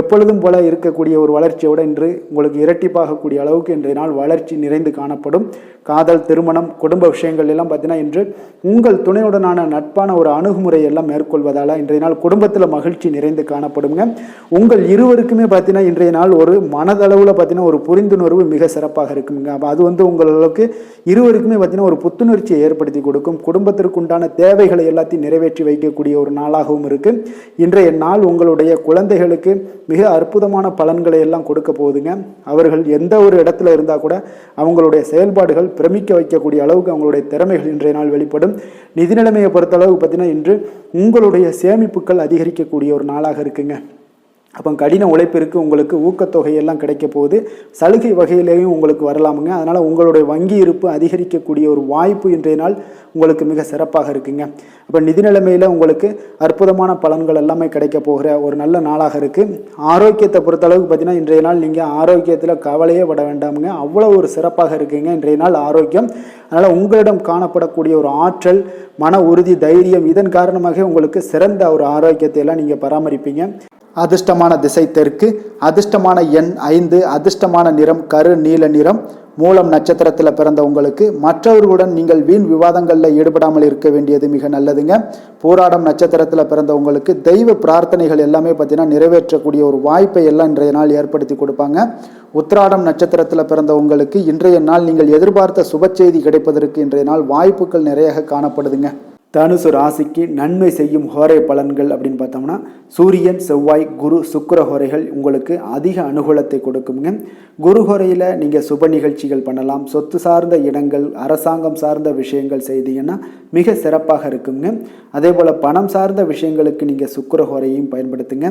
எப்பொழுதும் போல இருக்கக்கூடிய ஒரு வளர்ச்சியோட இன்று உங்களுக்கு இரட்டிப்பாகக்கூடிய அளவுக்கு இன்றைய நாள் வளர்ச்சி நிறைந்து காணப்படும். காதல் திருமணம் குடும்ப விஷயங்கள் எல்லாம் பார்த்தீங்கன்னா இன்று உங்கள் துணையுடனான நட்பான ஒரு அணுகுமுறை எல்லாம் மேற்கொள்வதால் இன்றைய நாள் குடும்பத்தில் மகிழ்ச்சி நிறைந்து காணப்படுங்க. உங்கள் இருவருக்குமே பார்த்தீங்கன்னா இன்றைய நாள் ஒரு மனதளவில் பார்த்தீங்கன்னா ஒரு புரிந்துணர்வு மிக சிறப்பாக இருக்குங்க. அப்போ அது உங்களுக்கு இருவருக்குமே பார்த்தீங்கன்னா ஒரு புத்துணர்ச்சியை ஏற்படுத்தி கொடுக்கும். குடும்பத்திற்கு உண்டான தேவைகளை எல்லாத்தையும் நிறைவேற்றி வைக்கக்கூடிய ஒரு நாளாகவும் இருக்கு. இன்றைய நாள் உங்களுடைய குழந்தைகளுக்கு மிக அற்புதமான பலன்களை எல்லாம் கொடுக்க போகுதுங்க. அவர்கள் எந்த ஒரு இடத்துல இருந்தால் கூட அவங்களுடைய செயல்பாடுகள் பிரமிக்க வைக்கக்கூடிய அளவுக்கு அவங்களுடைய திறமைகள் இன்றைய நாள் வெளிப்படும். நிதி நிலைமையை பொறுத்த அளவுக்கு பார்த்தீங்கன்னா இன்று உங்களுடைய சேமிப்புகள் அதிகரிக்கக்கூடிய ஒரு நாளாக இருக்குங்க. அப்போ கடின உழைப்பிற்கு உங்களுக்கு ஊக்கத்தொகையெல்லாம் கிடைக்க போகுது. சலுகை வகையிலேயும் உங்களுக்கு வரலாமுங்க. அதனால் உங்களுடைய வங்கி இருப்பு அதிகரிக்கக்கூடிய ஒரு வாய்ப்பு இன்றைய நாள் உங்களுக்கு மிக சிறப்பாக இருக்குங்க. அப்போ நிதி நிலைமையில் உங்களுக்கு அற்புதமான பலன்கள் எல்லாமே கிடைக்க போகிற ஒரு நல்ல நாளாக இருக்குது. ஆரோக்கியத்தை பொறுத்தளவுக்கு பார்த்தீங்கன்னா இன்றைய நாள் நீங்கள் ஆரோக்கியத்தில் கவலையே பட வேண்டாமுங்க. அவ்வளோ ஒரு சிறப்பாக இருக்குங்க இன்றைய நாள் ஆரோக்கியம். அதனால் உங்களிடம் காணப்படக்கூடிய ஒரு ஆற்றல் மன உறுதி தைரியம் இதன் காரணமாக உங்களுக்கு சிறந்த ஒரு ஆரோக்கியத்தை எல்லாம் நீங்கள் பராமரிப்பீங்க. அதிர்ஷ்டமான திசை தெற்கு, அதிர்ஷ்டமான எண் 5, அதிர்ஷ்டமான நிறம் கரு நீல நிறம். மூலம் நட்சத்திரத்தில் பிறந்த உங்களுக்கு மற்றவர்களுடன் நீங்கள் வீண் விவாதங்களில் ஈடுபடாமல் இருக்க வேண்டியது மிக நல்லதுங்க. பூராடம் நட்சத்திரத்தில் பிறந்த உங்களுக்கு தெய்வ பிரார்த்தனைகள் எல்லாமே பார்த்தீங்கன்னா நிறைவேற்றக்கூடிய ஒரு வாய்ப்பை எல்லாம் இன்றைய நாள் ஏற்படுத்தி கொடுப்பாங்க. உத்திராடம் நட்சத்திரத்தில் பிறந்த உங்களுக்கு இன்றைய நாள் நீங்கள் எதிர்பார்த்த சுப செய்தி கிடைப்பதற்கு இன்றைய நாள் வாய்ப்புகள் நிறைய காணப்படுதுங்க. தனுசு ராசிக்கு நன்மை செய்யும் ஹோரை பலன்கள் அப்படின்னு பார்த்தோம்னா சூரியன் செவ்வாய் குரு சுக்கிர ஹோரைகள் உங்களுக்கு அதிக அனுகூலத்தை கொடுக்குங்க. குரு ஹோரையில் நீங்கள் சுப நிகழ்ச்சிகள் பண்ணலாம். சொத்து சார்ந்த இடங்கள் அரசாங்கம் சார்ந்த விஷயங்கள் செய்தீங்கன்னா மிக சிறப்பாக இருக்குங்க. அதே போல் பணம் சார்ந்த விஷயங்களுக்கு நீங்கள் சுக்கிர ஹோரையும் பயன்படுத்துங்க.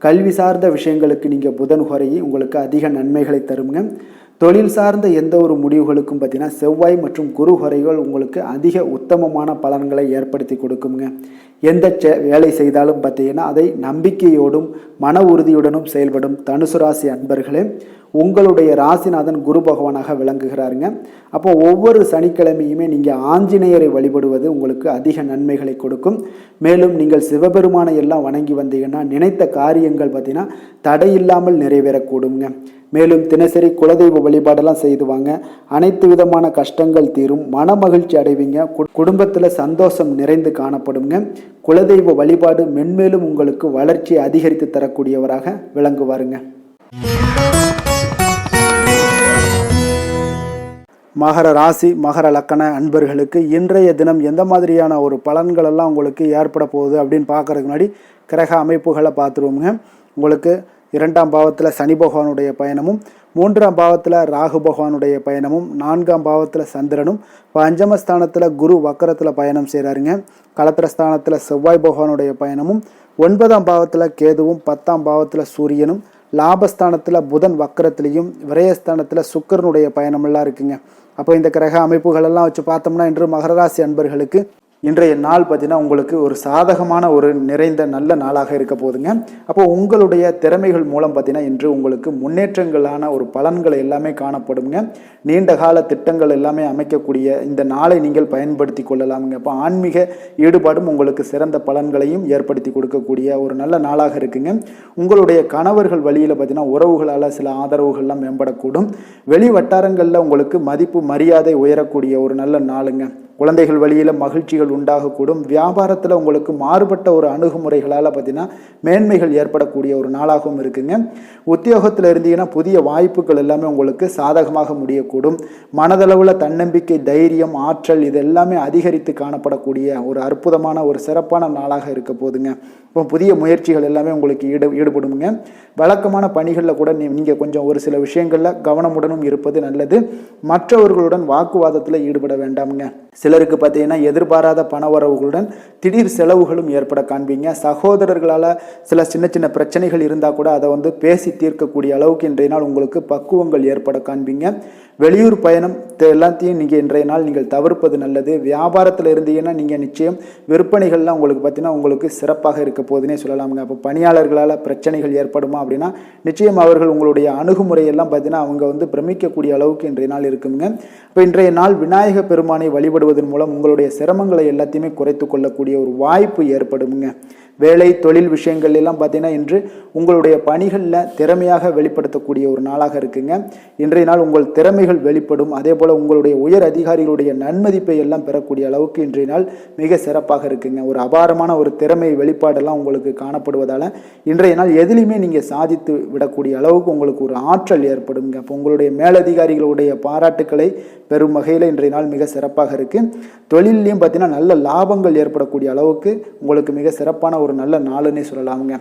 கல்வி சார்ந்த விஷயங்களுக்கு நீங்கள் புதன் ஹோரையும் உங்களுக்கு அதிக நன்மைகளை தருங்க. தொழில் சார்ந்த எந்த ஒரு முடிவுகளுக்கும் பார்த்தீங்கன்னா செவ்வாய் மற்றும் குரு ஹோரைகள் உங்களுக்கு அதிக உத்தமமான பலன்களை ஏற்படுத்தி கொடுக்குங்க. எந்த வேலை செய்தாலும் பார்த்தீங்கன்னா அதை நம்பிக்கையோடும் மன உறுதியுடனும் செயல்படும் தனுசு ராசி அன்பர்களே உங்களுடைய ராசிநாதன் குரு பகவானாக விளங்குகிறாருங்க. அப்போ ஒவ்வொரு சனிக்கிழமையுமே நீங்கள் ஆஞ்சநேயரை வழிபடுவது உங்களுக்கு அதிக நன்மைகளை கொடுக்கும். மேலும் நீங்கள் சிவபெருமானை எல்லாம் வணங்கி வந்தீங்கன்னா நினைத்த காரியங்கள் பார்த்தீங்கன்னா தடையில்லாமல் நிறைவேறக்கூடுங்க. மேலும் தினசரி குலதெய்வ வழிபாடெல்லாம் செய்துவாங்க. அனைத்து விதமான கஷ்டங்கள் தீரும். மன மகிழ்ச்சி அடைவீங்க. குடும்பத்தில் சந்தோஷம் நிறைந்து காணப்படுங்க. குலதெய்வ வழிபாடு மென்மேலும் உங்களுக்கு வளர்ச்சியை அதிகரித்து தரக்கூடியவராக விளங்குவாருங்க. மகர ராசி மகர லக்கண அன்பர்களுக்கு இன்றைய தினம் எந்த மாதிரியான ஒரு பலன்கள் எல்லாம் உங்களுக்கு ஏற்பட போகுது அப்படின்னு பார்க்கறதுக்கு முன்னாடி கிரக அமைப்புகளை பார்த்துருவோங்க. உங்களுக்கு 2ஆம் பாவத்தில் சனி பகவானுடைய பயணமும் 3ஆம் பாவத்தில் ராகு பகவானுடைய பயணமும் 4ஆம் பாவத்தில் சந்திரனும் 5மஸ்தானத்தில் குரு வக்கரத்தில் பயணம் செய்கிறாருங்க. களத்திரஸ்தானத்தில் செவ்வாய் பகவானுடைய பயணமும் 9ஆம் பாவத்தில் கேதுவும் 10ஆம் பாவத்தில் சூரியனும் லாபஸ்தானத்தில் புதன் வக்கரத்திலையும் விரயஸ்தானத்தில் சுக்கிரனுடைய பயணமெல்லாம் இருக்குங்க. அப்போ இந்த கிரக அமைப்புகளெல்லாம் வச்சு பார்த்தோம்னா இன்று மகர ராசி அன்பர்களுக்கு இன்றைய நாள் பார்த்தீங்கன்னா உங்களுக்கு ஒரு சாதகமான ஒரு நிறைந்த நல்ல நாளாக இருக்க போகுதுங்க. அப்போ உங்களுடைய திறமைகள் மூலம் பார்த்தீங்கன்னா இன்று உங்களுக்கு முன்னேற்றங்களான ஒரு பலன்களை எல்லாமே காணப்படுங்க. நீண்ட கால திட்டங்கள் எல்லாமே அமைக்கக்கூடிய இந்த நாளை நீங்கள் பயன்படுத்தி கொள்ளலாமுங்க. அப்போ ஆன்மீக ஈடுபாடும் உங்களுக்கு சிறந்த பலன்களையும் ஏற்படுத்தி கொடுக்கக்கூடிய ஒரு நல்ல நாளாக இருக்குங்க. உங்களுடைய கணவர்கள் வழியில் பார்த்தீங்கன்னா உறவுகளால் சில ஆதரவுகள்லாம் மேம்படக்கூடும். வெளி வட்டாரங்களில் உங்களுக்கு மதிப்பு மரியாதை உயரக்கூடிய ஒரு நல்ல நாளுங்க. குழந்தைகள் வழியில் மகிழ்ச்சிகள் உண்டாகக்கூடும். வியாபாரத்தில் உங்களுக்கு மாறுபட்ட ஒரு அணுகுமுறைகளால் பார்த்தீங்கன்னா மேன்மைகள் ஏற்படக்கூடிய ஒரு நாளாகவும் இருக்குங்க. உத்தியோகத்தில் இருந்தீங்கன்னா புதிய வாய்ப்புகள் எல்லாமே உங்களுக்கு சாதகமாக முடியக்கூடும். மனதளவில் தன்னம்பிக்கை தைரியம் ஆற்றல் இது எல்லாமே அதிகரித்து காணப்படக்கூடிய ஒரு அற்புதமான ஒரு சிறப்பான நாளாக இருக்க போதுங்க. இப்போ புதிய முயற்சிகள் எல்லாமே உங்களுக்கு ஈடுபடுங்க. வழக்கமான பணிகளில் கூட நீங்கள் கொஞ்சம் ஒரு சில விஷயங்களில் கவனமுடனும் இருப்பது நல்லது. மற்றவர்களுடன் வாக்குவாதத்தில் ஈடுபட வேண்டாமுங்க. சிலருக்கு பார்த்தீங்கன்னா எதிர்பாராத பணவரவுகளுடன் திடீர் செலவுகளும் ஏற்பட காண்பீங்க. சகோதரர்களால் சில சின்ன சின்ன பிரச்சனைகள் இருந்தால் கூட அதை பேசி தீர்க்கக்கூடிய அளவுக்கு இன்றைய நாள் உங்களுக்கு பக்குவங்கள் ஏற்பட காண்பீங்க. வெளியூர் பயணம் எல்லாத்தையும் நீங்கள் இன்றைய நாள் நீங்கள் தவிர்ப்பது நல்லது. வியாபாரத்தில் இருந்தீங்கன்னா நீங்கள் நிச்சயம் விற்பனைகள்லாம் உங்களுக்கு பார்த்தீங்கன்னா உங்களுக்கு சிறப்பாக இருக்க போதுன்னே சொல்லலாமுங்க. அப்போ பணியாளர்களால் பிரச்சனைகள் ஏற்படுமா அப்படின்னா நிச்சயம் அவர்கள் உங்களுடைய அணுகுமுறையெல்லாம் பார்த்தீங்கன்னா அவங்க பிரமிக்கக்கூடிய அளவுக்கு இன்றைய நாள் இருக்குங்க. இப்போ இன்றைய நாள் விநாயக பெருமானை வழிபடுவதன் மூலம் உங்களுடைய சிரமங்களை எல்லாத்தையுமே குறைத்து கொள்ளக்கூடிய ஒரு வாய்ப்பு ஏற்படுங்க. வேலை தொழில் விஷயங்கள் எல்லாம் பார்த்தீங்கன்னா இன்று உங்களுடைய பணிகளில் திறமையாக வெளிப்படுத்தக்கூடிய ஒரு நாளாக இருக்குங்க. இன்றைய நாள் உங்கள் திறமைகள் வெளிப்படும். அதே போல் உங்களுடைய உயர் அதிகாரிகளுடைய நன்மதிப்பை எல்லாம் பெறக்கூடிய அளவுக்கு இன்றைய நாள் மிக சிறப்பாக இருக்குங்க. ஒரு அபாரமான ஒரு திறமை வெளிப்பாடெல்லாம் உங்களுக்கு காணப்படுவதால் இன்றைய நாள் எதிலையுமே நீங்கள் சாதித்து விடக்கூடிய அளவுக்கு உங்களுக்கு ஒரு ஆற்றல் ஏற்படுங்க. அப்போ உங்களுடைய மேலதிகாரிகளுடைய பாராட்டுக்களை பெரும் வகையில் இன்றைய நாள் மிக சிறப்பாக இருக்குது. தொழிலையும் பார்த்தீங்கன்னா நல்ல லாபங்கள் ஏற்படக்கூடிய அளவுக்கு உங்களுக்கு மிக சிறப்பான ஒரு நல்ல நாளுன்னே சொல்லலாமுங்க.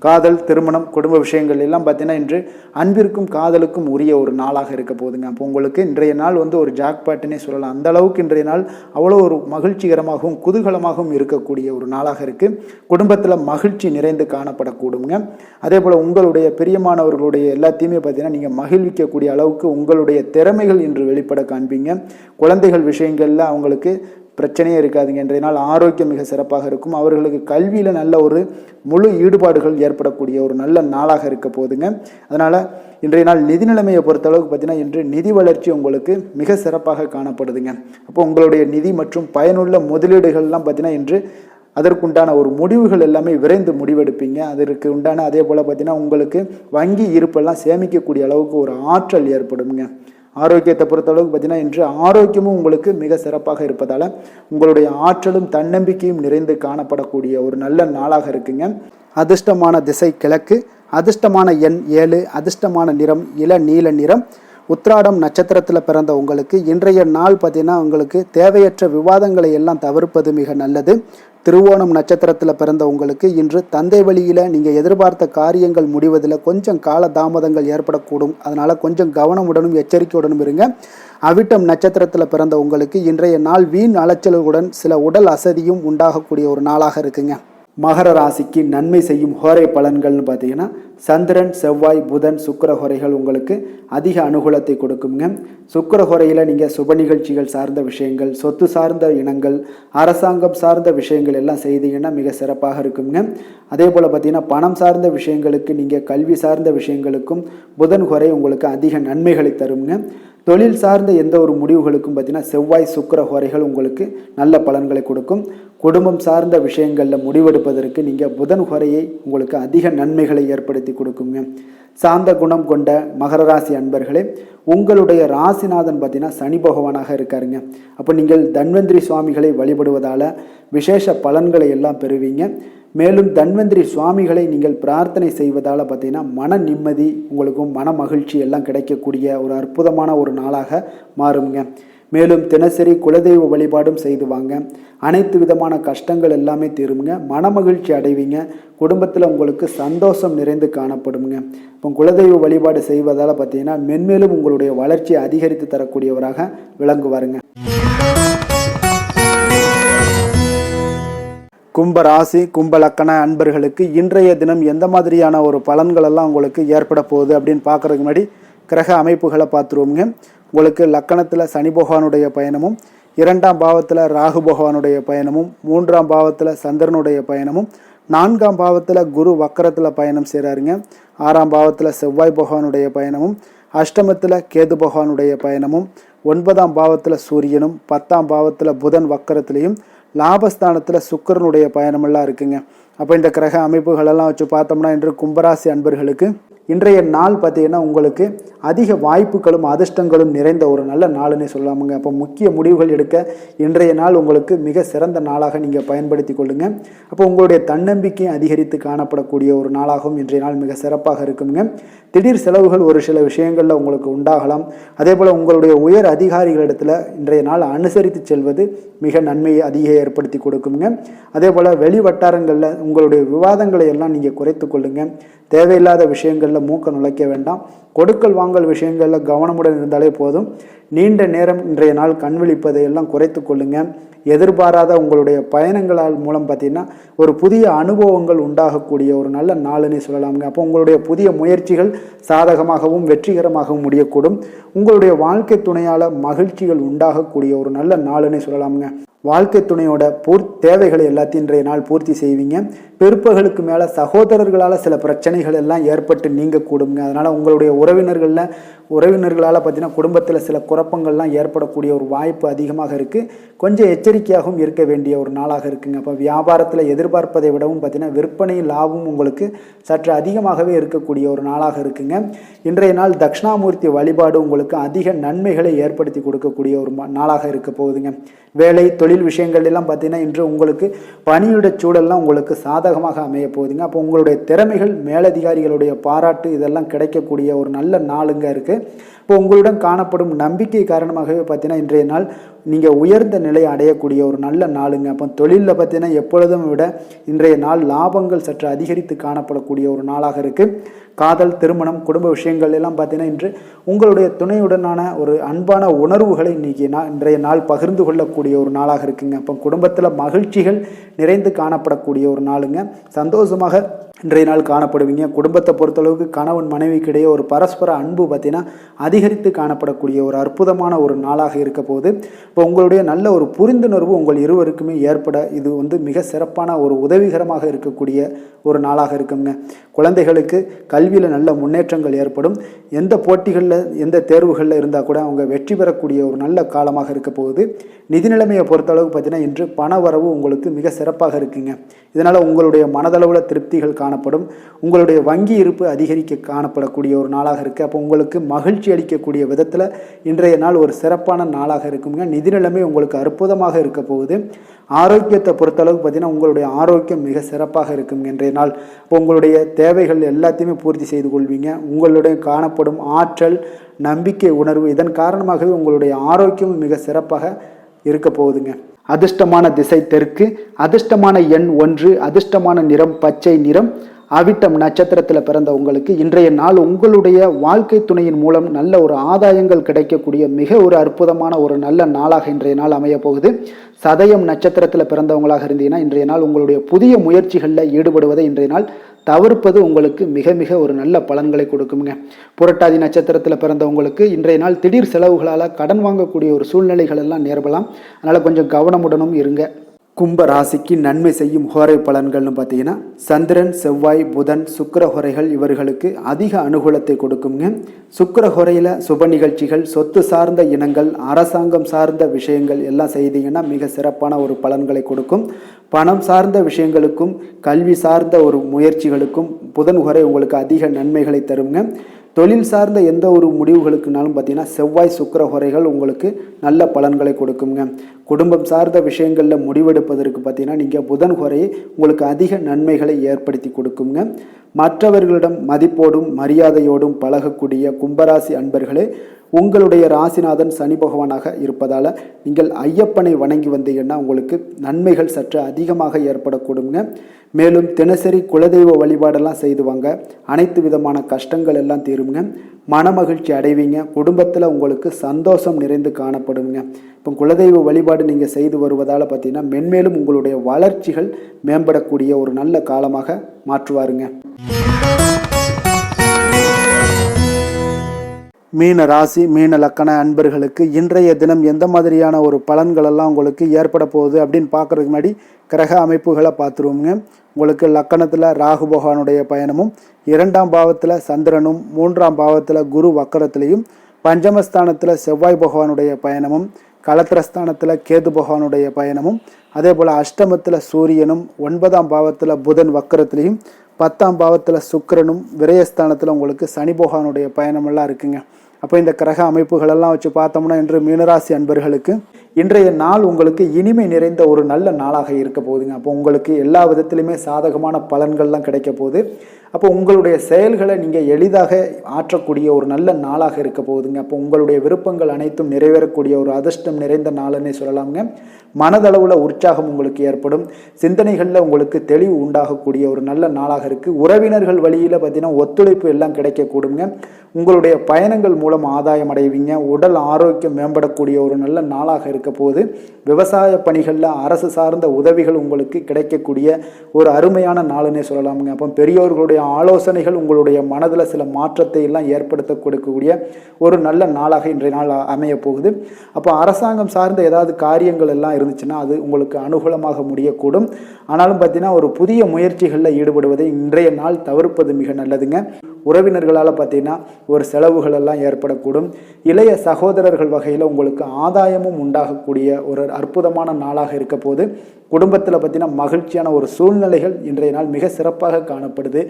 காதல், திருமணம், குடும்ப விஷயங்கள் எல்லாம் பார்த்தீங்கன்னா இன்று அன்பிற்கும் காதலுக்கும் உரிய ஒரு நாளாக இருக்க போகுதுங்க. அப்போ உங்களுக்கு இன்றைய நாள் ஒரு ஜாக்பாட்டுன்னே சொல்லலாம். அந்த அளவுக்கு இன்றைய நாள் அவ்வளோ ஒரு மகிழ்ச்சிகரமாகவும் குதூகலமாகவும் இருக்கக்கூடிய ஒரு நாளாக இருக்குது. குடும்பத்தில் மகிழ்ச்சி நிறைந்து காணப்படக்கூடுங்க. அதே போல் உங்களுடைய பிரியமானவர்களுடைய எல்லாத்தையுமே பார்த்தீங்கன்னா நீங்கள் மகிழ்விக்கக்கூடிய அளவுக்கு உங்களுடைய திறமைகள் இன்று வெளிப்பட காண்பீங்க. குழந்தைகள் விஷயங்களில் அவங்களுக்கு பிரச்சனையே இருக்காதுங்க. இன்றைய நாள் ஆரோக்கியம் மிக சிறப்பாக இருக்கும். அவர்களுக்கு கல்வியில் நல்ல ஒரு முழு ஈடுபாடுகள் ஏற்படக்கூடிய ஒரு நல்ல நாளாக இருக்க போதுங்க. அதனால் இன்றைய நாள் நிதி நிலைமையை பொறுத்தளவுக்கு பார்த்தீங்கன்னா இன்று நிதி வளர்ச்சி உங்களுக்கு மிக சிறப்பாக காணப்படுதுங்க. அப்போ உங்களுடைய நிதி மற்றும் பயனுள்ள முதலீடுகள்லாம் பார்த்தீங்கன்னா இன்று அதற்குண்டான ஒரு முடிவுகள் எல்லாமே விரைந்து முடிவெடுப்பீங்க. அதற்கு உண்டான அதே போல் பார்த்தீங்கன்னா உங்களுக்கு வங்கி இருப்பெல்லாம் சேமிக்கக்கூடிய அளவுக்கு ஒரு ஆற்றல் ஏற்படுங்க. ஆரோக்கியத்தை பொறுத்தளவுக்கு பார்த்தீங்கன்னா இன்று ஆரோக்கியமும் உங்களுக்கு மிக சிறப்பாக இருப்பதால் உங்களுடைய ஆற்றலும் தன்னம்பிக்கையும் நிறைந்து காணப்படக்கூடிய ஒரு நல்ல நாளாக இருக்குங்க. அதிர்ஷ்டமான திசை கிழக்கு, அதிர்ஷ்டமான எண் 7, அதிர்ஷ்டமான நிறம் இளநீல நிறம். உத்திராடம் நட்சத்திரத்தில் பிறந்த உங்களுக்கு இன்றைய நாள் பார்த்தீங்கன்னா உங்களுக்கு தேவையற்ற விவாதங்களை எல்லாம் தவிர்ப்பது மிக நல்லது. திருவோணம் நட்சத்திரத்தில் பிறந்த உங்களுக்கு இன்று தந்தை வழியில் நீங்கள் எதிர்பார்த்த காரியங்கள் முடிவதில் கொஞ்சம் கால தாமதங்கள் ஏற்படக்கூடும். அதனால் கொஞ்சம் கவனமுடனும் எச்சரிக்கையுடனும் இருங்க. அவிட்டம் நட்சத்திரத்தில் பிறந்த உங்களுக்கு இன்றைய நாள் வீண் அலைச்சலுடன் சில உடல் அசதியும் உண்டாகக்கூடிய ஒரு நாளாக இருக்குங்க. மகர ராசிக்கு நன்மை செய்யும் ஹோரை பலன்கள்னு பார்த்தீங்கன்னா சந்திரன், செவ்வாய், புதன், சுக்கிர ஹோரைகள் உங்களுக்கு அதிக அனுகூலத்தை கொடுக்குங்க. சுக்கிர ஹோரையில் நீங்கள் சுப நிகழ்ச்சிகள் சார்ந்த விஷயங்கள், சொத்து சார்ந்த இனங்கள், அரசாங்கம் சார்ந்த விஷயங்கள் எல்லாம் செய்தீங்கன்னா மிக சிறப்பாக இருக்குங்க. அதே போல் பார்த்தீங்கன்னா பணம் சார்ந்த விஷயங்களுக்கு, நீங்கள் கல்வி சார்ந்த விஷயங்களுக்கும் புதன் ஹோரை உங்களுக்கு அதிக நன்மைகளை தருங்க. தொழில் சார்ந்த எந்த ஒரு முடிவுகளுக்கும் பார்த்தீங்கன்னா செவ்வாய், சுக்கிர ஹோரைகள் உங்களுக்கு நல்ல பலன்களை கொடுக்கும். குடும்பம் சார்ந்த விஷயங்களில் முடிவெடுப்பதற்கு நீங்கள் புதன் ஹோரையை உங்களுக்கு அதிக நன்மைகளை ஏற்படுத்தி கொடுக்குங்க. சாந்த குணம் கொண்ட மகர ராசி அன்பர்களே, உங்களுடைய ராசிநாதன் பார்த்தீங்கன்னா சனி பகவானாக இருக்காருங்க. அப்போ நீங்கள் தன்வந்திரி சுவாமிகளை வழிபடுவதால் விசேஷ பலன்களை எல்லாம் பெறுவீங்க. மேலும் தன்வந்திரி சுவாமிகளை நீங்கள் பிரார்த்தனை செய்வதால் பார்த்தீங்கன்னா மன நிம்மதி உங்களுக்கும் மன மகிழ்ச்சி எல்லாம் கிடைக்கக்கூடிய ஒரு அற்புதமான ஒரு நாளாக மாறுங்க. மேலும் தினசரி குலதெய்வ வழிபாடும் செய்து வாங்க. அனைத்து விதமான கஷ்டங்கள் எல்லாமே தீருங்க. மனமகிழ்ச்சி அடைவீங்க. குடும்பத்தில் உங்களுக்கு சந்தோஷம் நிறைந்து காணப்படுங்க. இப்போ குலதெய்வ வழிபாடு செய்வதால் பார்த்தீங்கன்னா மென்மேலும் உங்களுடைய வளர்ச்சியை அதிகரித்து தரக்கூடியவராக விளங்குவாருங்க. கும்ப ராசி, கும்ப லக்கண அன்பர்களுக்கு இன்றைய தினம் எந்த மாதிரியான ஒரு பலன்கள் எல்லாம் உங்களுக்கு ஏற்பட போகுது அப்படின்னு பார்க்குறதுக்கு முன்னாடி கிரக அமைப்புகளை பார்த்துருவோங்க. உங்களுக்கு லக்கணத்தில் சனி பகவானுடைய பயணமும், 2ஆம் பாவத்தில் ராகு பகவானுடைய பயணமும், 3ஆம் பாவத்தில் சந்திரனுடைய பயணமும், 4ஆம் பாவத்தில் குரு வக்கரத்தில் பயணம் செய்கிறாருங்க. 6ஆம் பாவத்தில் செவ்வாய் பகவானுடைய பயணமும், அஷ்டமத்தில் கேது பகவானுடைய பயணமும், 9ஆம் பாவத்தில் சூரியனும், 10ஆம் பாவத்தில் புதன் வக்கரத்திலையும், லாபஸ்தானத்தில் சுக்கிரனுடைய பயணமெல்லாம் இருக்குங்க. அப்போ இந்த கிரக அமைப்புகளெல்லாம் வச்சு பார்த்தோம்னா இன்று கும்பராசி அன்பர்களுக்கு இன்றைய நாள் பார்த்தீங்கன்னா உங்களுக்கு அதிக வாய்ப்புகளும் அதிர்ஷ்டங்களும் நிறைந்த ஒரு நல்ல நாளுன்னே சொல்லாமுங்க. அப்போ முக்கிய முடிவுகள் எடுக்க இன்றைய நாள் உங்களுக்கு மிக சிறந்த நாளாக நீங்கள் பயன்படுத்தி கொள்ளுங்க. அப்போ உங்களுடைய தன்னம்பிக்கை அதிகரித்து காணப்படக்கூடிய ஒரு நாளாகவும் இன்றைய நாள் மிக சிறப்பாக இருக்குங்க. திடீர் செலவுகள் ஒரு சில விஷயங்களில் உங்களுக்கு உண்டாகலாம். அதே போல் உங்களுடைய உயர் அதிகாரிகளிடத்தில் இன்றைய நாள் அனுசரித்து செல்வது மிக நன்மையை அதிக ஏற்படுத்தி கொடுக்குங்க. அதே போல் வெளி வட்டாரங்களில் உங்களுடைய விவாதங்களை எல்லாம் நீங்கள் குறைத்து கொள்ளுங்க. தேவையில்லாத விஷயங்கள் விஷயங்களில் மூக்க நுழைக்க வேண்டாம். கொடுக்கல் வாங்கல் விஷயங்களில் கவனமுடன் இருந்தாலே போதும். நீண்ட நேரம் இன்றைய நாள் கண் விழிப்பதை எல்லாம் குறைத்து கொள்ளுங்க. எதிர்பாராத உங்களுடைய பயணங்களால் மூலம் பார்த்தீங்கன்னா ஒரு புதிய அனுபவங்கள் உண்டாகக்கூடிய ஒரு நல்ல நாளுன்னு சொல்லலாமுங்க. அப்போ உங்களுடைய புதிய முயற்சிகள் சாதகமாகவும் வெற்றிகரமாகவும் முடியக்கூடும். உங்களுடைய வாழ்க்கை துணையால் மகிழ்ச்சிகள் உண்டாகக்கூடிய ஒரு நல்ல நாளுன்னு சொல்லலாமுங்க. வாழ்க்கை துணையோட தேவைகளை எல்லாத்தையும் இன்றைய நாள் பூர்த்தி செய்வீங்க. பிற்பகலுக்கு மேலே சகோதரர்களால் சில பிரச்சனைகள் எல்லாம் ஏற்பட்டு நீங்கக்கூடுங்க. அதனால் உங்களுடைய உறவினர்களால் பார்த்தீங்கன்னா குடும்பத்தில் சில குழப்பங்கள்லாம் ஏற்படக்கூடிய ஒரு வாய்ப்பு அதிகமாக இருக்குது. கொஞ்சம் எச்சரிக்கையாகவும் இருக்க வேண்டிய ஒரு நாளாக இருக்குங்க. அப்போ வியாபாரத்தில் எதிர்பார்ப்பதை விடவும் பார்த்தீங்கன்னா விற்பனை லாபம் உங்களுக்கு சற்று அதிகமாகவே இருக்கக்கூடிய ஒரு நாளாக இருக்குங்க. இன்றைய நாள் தட்சிணாமூர்த்தி வழிபாடு உங்களுக்கு அதிக நன்மைகளை ஏற்படுத்தி கொடுக்கக்கூடிய ஒரு நாளாக இருக்க போகுதுங்க. வேலை தொழில் விஷயங்கள் எல்லாம் பார்த்தீங்கன்னா இன்று உங்களுக்கு பணியுட சூழல்லாம் உங்களுக்கு சாதகமாக அமைய போகுதுங்க. அப்போ உங்களுடைய திறமைகள் மேலதிகாரிகளுடைய பாராட்டு இதெல்லாம் கிடைக்கக்கூடிய ஒரு நல்ல நாளுங்க இருக்குது. இப்போ உங்களுடன் காணப்படும் நம்பிக்கை காரணமாகவே பார்த்தீங்கன்னா இன்றைய நாள் நீங்கள் உயர்ந்த நிலையை அடையக்கூடிய ஒரு நல்ல நாளுங்க. அப்போ தொழிலில் பார்த்தீங்கன்னா எப்பொழுதும் விட இன்றைய நாள் லாபங்கள் சற்று அதிகரித்து காணப்படக்கூடிய ஒரு நாளாக இருக்குது. காதல், திருமணம், குடும்ப விஷயங்கள் எல்லாம் பார்த்தீங்கன்னா இன்று உங்களுடைய துணையுடனான ஒரு அன்பான உணர்வுகளை இன்றைய நாள் பகிர்ந்து கொள்ளக்கூடிய ஒரு நாளாக இருக்குங்க. அப்போ குடும்பத்தில் மகிழ்ச்சிகள் நிறைந்து காணப்படக்கூடிய ஒரு நாளுங்க. சந்தோஷமாக இன்றைய நாள் காணப்படுவீங்க. குடும்பத்தை பொறுத்தளவுக்கு கணவன் மனைவிக்கிடையே ஒரு பரஸ்பர அன்பு பார்த்தீங்கன்னா அதிகரித்து காணப்படக்கூடிய ஒரு அற்புதமான ஒரு நாளாக இருக்க போகுது. இப்போ உங்களுடைய நல்ல ஒரு புரிந்துணர்வு உங்கள் இருவருக்குமே ஏற்பட இது மிக சிறப்பான ஒரு உதவிகரமாக இருக்கக்கூடிய ஒரு நாளாக இருக்குங்க. குழந்தைகளுக்கு கல்வியில் நல்ல முன்னேற்றங்கள் ஏற்படும். எந்த போட்டிகளில் எந்த தேர்வுகளில் இருந்தால் கூட அவங்க வெற்றி பெறக்கூடிய ஒரு நல்ல காலமாக இருக்க போகுது. நிதி நிலைமையை பொறுத்தளவுக்கு பார்த்தீங்கன்னா இன்று பண வரவு உங்களுக்கு மிக சிறப்பாக இருக்குங்க. இதனால் உங்களுடைய மனதளவில் திருப்திகள் காணப்படும். உங்களுடைய வங்கி இருப்பு அதிகரிக்க காணப்படக்கூடிய ஒரு நாளாக இருக்குது. அப்போ உங்களுக்கு மகிழ்ச்சி அளிக்கக்கூடிய விதத்தில் இன்றைய நாள் ஒரு சிறப்பான நாளாக இருக்குங்க. நிதி நிலைமை உங்களுக்கு அற்புதமாக இருக்க போகுது. ஆரோக்கியத்தை பொறுத்தளவுக்கு பார்த்தீங்கன்னா உங்களுடைய ஆரோக்கியம் மிக சிறப்பாக இருக்குங்க இன்றைய நாள். இப்போ உங்களுடைய தேவைகள் எல்லாத்தையுமே பூர்த்தி செய்து கொள்வீங்க. உங்களுடைய காணப்படும் ஆற்றல், நம்பிக்கை, உணர்வு இதன் காரணமாகவே உங்களுடைய ஆரோக்கியமும் மிக சிறப்பாக இருக்க போகுதுங்க. அதிர்ஷ்டமான திசை தெற்கு, அதிர்ஷ்டமான எண் 1, அதிர்ஷ்டமான நிறம் பச்சை நிறம். அவிட்டம் நட்சத்திரத்தில் பிறந்த உங்களுக்கு இன்றைய நாள் உங்களுடைய வாழ்க்கை துணையின் மூலம் நல்ல ஒரு ஆதாயங்கள் கிடைக்கக்கூடிய மிக ஒரு அற்புதமான ஒரு நல்ல நாளாக இன்றைய நாள் அமைய போகுது. சதயம் நட்சத்திரத்தில் பிறந்தவங்களாக இருந்தீங்கன்னா இன்றைய நாள் உங்களுடைய புதிய முயற்சிகளில் ஈடுபடுவதை இன்றைய நாள் தவிர்ப்பது உங்களுக்கு மிக மிக ஒரு நல்ல பலன்களை கொடுக்குங்க. புரட்டாதி நட்சத்திரத்தில் பிறந்தவங்களுக்கு இன்றைய நாள் திடீர் செலவுகளால் கடன் வாங்கக்கூடிய ஒரு சூழ்நிலைகள் எல்லாம் நேரலாம். அதனால் கொஞ்சம் கவனமுடனும் இருங்க. கும்ப ராசிக்கு நன்மை செய்யும் ஹோரை பலன்கள்னு பார்த்தீங்கன்னா சந்திரன், செவ்வாய், புதன், சுக்கிர ஹோரைகள் இவர்களுக்கு அதிக அனுகூலத்தை கொடுக்குங்க. சுக்கிர ஹோரையில் சுப நிகழ்ச்சிகள், சொத்து சார்ந்த இனங்கள், அரசாங்கம் சார்ந்த விஷயங்கள் எல்லாம் செய்தீங்கன்னா மிக சிறப்பான ஒரு பலன்களை கொடுக்கும். பணம் சார்ந்த விஷயங்களுக்கும் கல்வி சார்ந்த ஒரு முயற்சிகளுக்கும் புதன் ஹோரை உங்களுக்கு அதிக நன்மைகளை தருங்க. தொழில் சார்ந்த எந்த ஒரு முடிவுகளுக்குனாலும் பார்த்தீங்கன்னா செவ்வாய், சுக்கிர ஹோரைகள் உங்களுக்கு நல்ல பலன்களை கொடுக்குங்க. குடும்பம் சார்ந்த விஷயங்களில் முடிவெடுப்பதற்கு பார்த்தீங்கன்னா நீங்கள் புதன் ஹோரையை உங்களுக்கு அதிக நன்மைகளை ஏற்படுத்தி கொடுக்குங்க. மற்றவர்களிடம் மதிப்போடும் மரியாதையோடும் பழகக்கூடிய கும்பராசி அன்பர்களே, உங்களுடைய ராசிநாதன் சனி பகவானாக இருப்பதால் நீங்கள் ஐயப்பனை வணங்கி வந்தீங்கன்னா உங்களுக்கு நன்மைகள் சற்று அதிகமாக ஏற்படக்கூடுங்க. மேலும் தினசரி குலதெய்வ வழிபாடெல்லாம் செய்து வாங்க. அனைத்து விதமான கஷ்டங்கள் எல்லாம் தீருங்க. மனமகிழ்ச்சி அடைவீங்க. குடும்பத்தில் உங்களுக்கு சந்தோஷம் நிறைந்து காணப்படுங்க. இப்போ குலதெய்வ வழிபாடு நீங்கள் செய்து வருவதால் பார்த்தீங்கன்னா மென்மேலும் உங்களுடைய வளர்ச்சிகள் மேம்படக்கூடிய ஒரு நல்ல காலமாக மாற்றுவாருங்க. மீன ராசி, மீன லக்கண அன்பர்களுக்கு இன்றைய தினம் எந்த மாதிரியான ஒரு பலன்களெல்லாம் உங்களுக்கு ஏற்பட போகுது அப்படின்னு பார்க்குறதுக்கு முன்னாடி கிரக அமைப்புகளை பார்த்துருவோங்க. உங்களுக்கு லக்கணத்தில் ராகு பகவானுடைய பயணமும், 2ஆம் பாவத்தில் சந்திரனும், 3ஆம் பாவத்தில் குரு வக்கரத்திலையும், பஞ்சமஸ்தானத்தில் செவ்வாய் பகவானுடைய பயணமும், களத்திரஸ்தானத்தில் கேது பகவானுடைய பயணமும், அதே போல் அஷ்டமத்தில் சூரியனும், 9ஆம் பாவத்தில் புதன் வக்கரத்திலையும், 10ஆம் பாவத்தில் சுக்கிரனும், விரயஸ்தானத்தில் உங்களுக்கு சனி பகவானுடைய பயணமெல்லாம் இருக்குங்க. அப்போ இந்த கிரக அமைப்புகளெல்லாம் வச்சு பார்த்தோம்னா இன்று மீனராசி அன்பர்களுக்கு இன்றைய நாள் உங்களுக்கு இனிமை நிறைந்த ஒரு நல்ல நாளாக இருக்க போகுதுங்க. அப்போ உங்களுக்கு எல்லா விதத்திலுமே சாதகமான பலன்கள்லாம் கிடைக்க போகுது. அப்போ உங்களுடைய செயல்களை நீங்கள் எளிதாக ஆற்றக்கூடிய ஒரு நல்ல நாளாக இருக்க போகுதுங்க. அப்போ உங்களுடைய விருப்பங்கள் அனைத்தும் நிறைவேறக்கூடிய ஒரு அதிர்ஷ்டம் நிறைந்த நாள்னே சொல்லலாமுங்க. மனதளவில் உற்சாகம் உங்களுக்கு ஏற்படும். சிந்தனைகளில் உங்களுக்கு தெளிவு உண்டாகக்கூடிய ஒரு நல்ல நாளாக இருக்குது. உறவினர்கள் வழியில் பார்த்தீங்கன்னா ஒத்துழைப்பு எல்லாம் கிடைக்கக்கூடுங்க. உங்களுடைய பயணங்கள் மூலம் ஆதாயம் அடைவீங்க. உடல் ஆரோக்கியம் மேம்படக்கூடிய ஒரு நல்ல நாளாக இருக்க போது. விவசாய பணிகளில் அரசு சார்ந்த உதவிகள் உங்களுக்கு கிடைக்கக்கூடிய ஒரு அருமையான நாளுன்னே சொல்லலாமுங்க. அப்போ பெரியோர்களுடைய ஆலோசனைகள் உங்களுடைய மனதில் சில மாற்றத்தை எல்லாம் ஏற்படுத்த கொடுக்கக்கூடிய ஒரு நல்ல நாளாக இன்றைய நாள் அமைய போகுது. அப்போ அரசாங்கம் சார்ந்த ஏதாவது காரியங்கள் எல்லாம் இருந்துச்சுன்னா அது உங்களுக்கு அனுகூலமாக முடியக்கூடும். ஆனாலும் பார்த்தீங்கன்னா ஒரு புதிய முயற்சிகளில் ஈடுபடுவதை இன்றைய நாள் தவிர்ப்பது மிக நல்லதுங்க. உறவினர்களால் பார்த்தீங்கன்னா ஒரு செலவுகள் எல்லாம் ஏற்படக்கூடும். இளைய சகோதரர்கள் வகையில் உங்களுக்கு ஆதாயமும் உண்டாகக்கூடிய ஒரு அற்புதமான நாளாக இருக்க போது. குடும்பத்தில் பார்த்தீங்கன்னா மகிழ்ச்சியான ஒரு சூழ்நிலைகள் இன்றைய நாள் மிக சிறப்பாக காணப்படுது.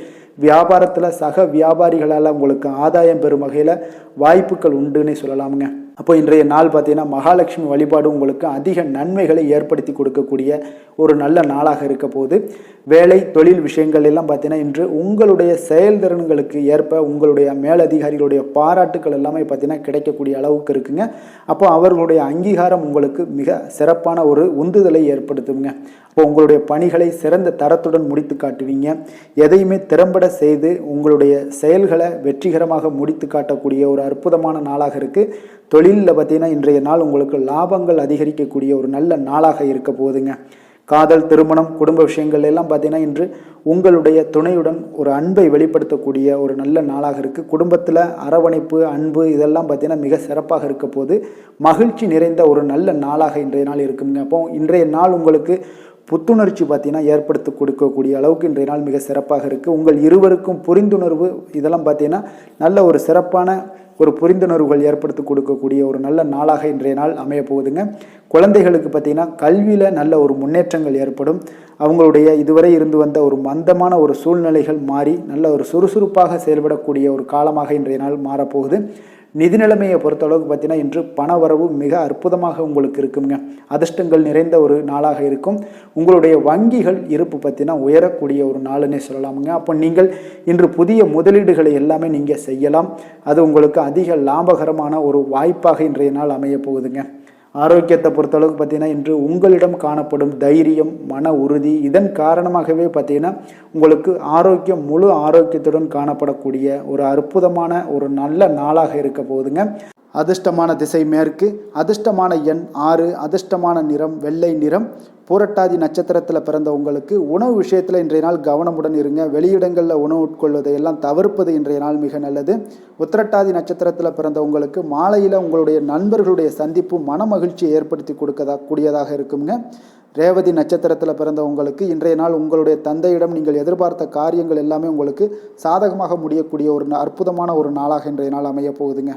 வியாபாரத்தில் சக வியாபாரிகளால் உங்களுக்கு ஆதாயம் பெறும் வகையில் வாய்ப்புகள் உண்டுன்னு சொல்லலாமுங்க. அப்போ இன்றைய நாள் பார்த்தீங்கன்னா மகாலட்சுமி வழிபாடு உங்களுக்கு அதிக நன்மைகளை ஏற்படுத்தி கொடுக்கக்கூடிய ஒரு நல்ல நாளாக இருக்க போது. வேலை தொழில் விஷயங்கள் எல்லாம் பார்த்தீங்கன்னா இன்று உங்களுடைய செயல்திறன்களுக்கு ஏற்ப உங்களுடைய மேலதிகாரிகளுடைய பாராட்டுக்கள் எல்லாமே பார்த்தீங்கன்னா கிடைக்கக்கூடிய அளவுக்கு இருக்குங்க. அப்போ அவர்களுடைய அங்கீகாரம் உங்களுக்கு மிக சிறப்பான ஒரு உந்துதலை ஏற்படுத்துங்க. அப்போ உங்களுடைய பணிகளை சிறந்த தரத்துடன் முடித்து காட்டுவீங்க. எதையுமே திறம்பட செய்து உங்களுடைய செயல்களை வெற்றிகரமாக முடித்து காட்டக்கூடிய ஒரு அற்புதமான நாளாக இருக்குது. தொழிலில் பார்த்தீங்கன்னா இன்றைய நாள் உங்களுக்கு லாபங்கள் அதிகரிக்கக்கூடிய ஒரு நல்ல நாளாக இருக்க போகுதுங்க. காதல், திருமணம், குடும்ப விஷயங்கள் எல்லாம் பார்த்தீங்கன்னா இன்று உங்களுடைய துணையுடன் ஒரு அன்பை வெளிப்படுத்தக்கூடிய ஒரு நல்ல நாளாக இருக்குது. குடும்பத்தில் அரவணைப்பு, அன்பு இதெல்லாம் பார்த்தீங்கன்னா மிக சிறப்பாக இருக்க போது. மகிழ்ச்சி நிறைந்த ஒரு நல்ல நாளாக இன்றைய நாள் இருக்குங்க. அப்போ இன்றைய நாள் உங்களுக்கு புத்துணர்ச்சி பார்த்தீங்கன்னா ஏற்படுத்தி கொடுக்கக்கூடிய அளவுக்கு இன்றைய நாள் மிக சிறப்பாக இருக்குது. உங்கள் இருவருக்கும் புரிந்துணர்வு இதெல்லாம் பார்த்தீங்கன்னா நல்ல ஒரு சிறப்பான ஒரு புரிந்துணர்வுகள் ஏற்படுத்தி கொடுக்கக்கூடிய ஒரு நல்ல நாளாக இன்றைய நாள் அமைய போகுதுங்க. குழந்தைகளுக்கு பார்த்தீங்கன்னா கல்வியில் நல்ல ஒரு முன்னேற்றங்கள் ஏற்படும். அவங்களுடைய இதுவரை இருந்து வந்த ஒரு மந்தமான ஒரு சூழ்நிலைகள் மாறி நல்ல ஒரு சுறுசுறுப்பாக செயல்படக்கூடிய ஒரு காலமாக இன்றைய நாள் மாறப்போகுது. நிதி நிலைமையை பொறுத்தளவுக்கு பார்த்தீங்கன்னா இன்று பண வரவு மிக அற்புதமாக உங்களுக்கு இருக்குங்க. அதிர்ஷ்டங்கள் நிறைந்த ஒரு நாளாக இருக்கும். உங்களுடைய வங்கிகள் இருப்பு பார்த்தீங்கன்னா உயரக்கூடிய ஒரு நாளுன்னே சொல்லலாமுங்க. அப்போ நீங்கள் இன்று புதிய முதலீடுகளை எல்லாமே நீங்கள் செய்யலாம். அது உங்களுக்கு அதிக லாபகரமான ஒரு வாய்ப்பாக இன்றைய நாள் அமைய போகுதுங்க. ஆரோக்கியத்தை பொறுத்தளவுக்கு பார்த்தீங்கன்னா இன்று உங்களிடம் காணப்படும் தைரியம், மன உறுதி இதன் காரணமாகவே பார்த்தீங்கன்னா உங்களுக்கு ஆரோக்கியம் முழு ஆரோக்கியத்துடன் காணப்படக்கூடிய ஒரு அற்புதமான ஒரு நல்ல நாளாக இருக்க போகுதுங்க. அதிர்ஷ்டமான திசை மேற்கு, அதிர்ஷ்டமான எண் 6, அதிர்ஷ்டமான நிறம் வெள்ளை நிறம். பூரட்டாதி நட்சத்திரத்தில் பிறந்த உங்களுக்கு உணவு விஷயத்தில் இன்றைய நாள் கவனமுடன் இருங்க. வெளியிடங்களில் உணவு உட்கொள்வதை எல்லாம் தவிர்ப்பது இன்றைய நாள் மிக நல்லது. உத்திரட்டாதி நட்சத்திரத்தில் பிறந்த உங்களுக்கு மாலையில் உங்களுடைய நண்பர்களுடைய சந்திப்பு மன மகிழ்ச்சியை ஏற்படுத்தி கூடியதாக இருக்குங்க. ரேவதி நட்சத்திரத்தில் பிறந்த உங்களுக்கு இன்றைய நாள் உங்களுடைய தந்தையிடம் நீங்கள் எதிர்பார்த்த காரியங்கள் எல்லாமே உங்களுக்கு சாதகமாக முடியக்கூடிய ஒரு அற்புதமான ஒரு நாளாக இன்றைய நாள் அமைய போகுதுங்க.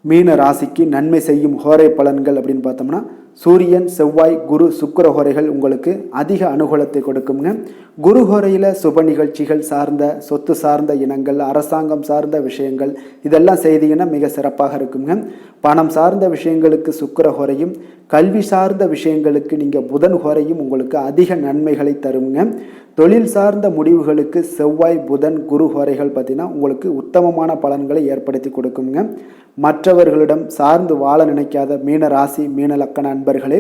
மீன ராசிக்கு நன்மை செய்யும் ஹோரை பலன்கள் அப்படின்னு பார்த்தோம்னா சூரியன், செவ்வாய், குரு, சுக்கிர ஹோரைகள் உங்களுக்கு அதிக அனுகூலத்தை கொடுக்குங்க. குரு ஹோரையில் சுப நிகழ்ச்சிகள் சார்ந்த சொத்து சார்ந்த இனங்கள், அரசாங்கம் சார்ந்த விஷயங்கள் இதெல்லாம் செய்தீங்கன்னா மிக சிறப்பாக இருக்குங்க. பணம் சார்ந்த விஷயங்களுக்கு சுக்கிர ஹோரையும், கல்வி சார்ந்த விஷயங்களுக்கு நீங்கள் புதன் ஹோரையும் உங்களுக்கு அதிக நன்மைகளை தருங்க. தொழில் சார்ந்த முடிவுகளுக்கு செவ்வாய், புதன், குரு ஹோரைகள் பார்த்தீங்கன்னா உங்களுக்கு உத்தமமான பலன்களை ஏற்படுத்தி கொடுக்குங்க. மற்றவர்களிடம் சார்ந்து வாழ நினைக்காத மீன ராசி, மீன லக்கண அன்பர்களே,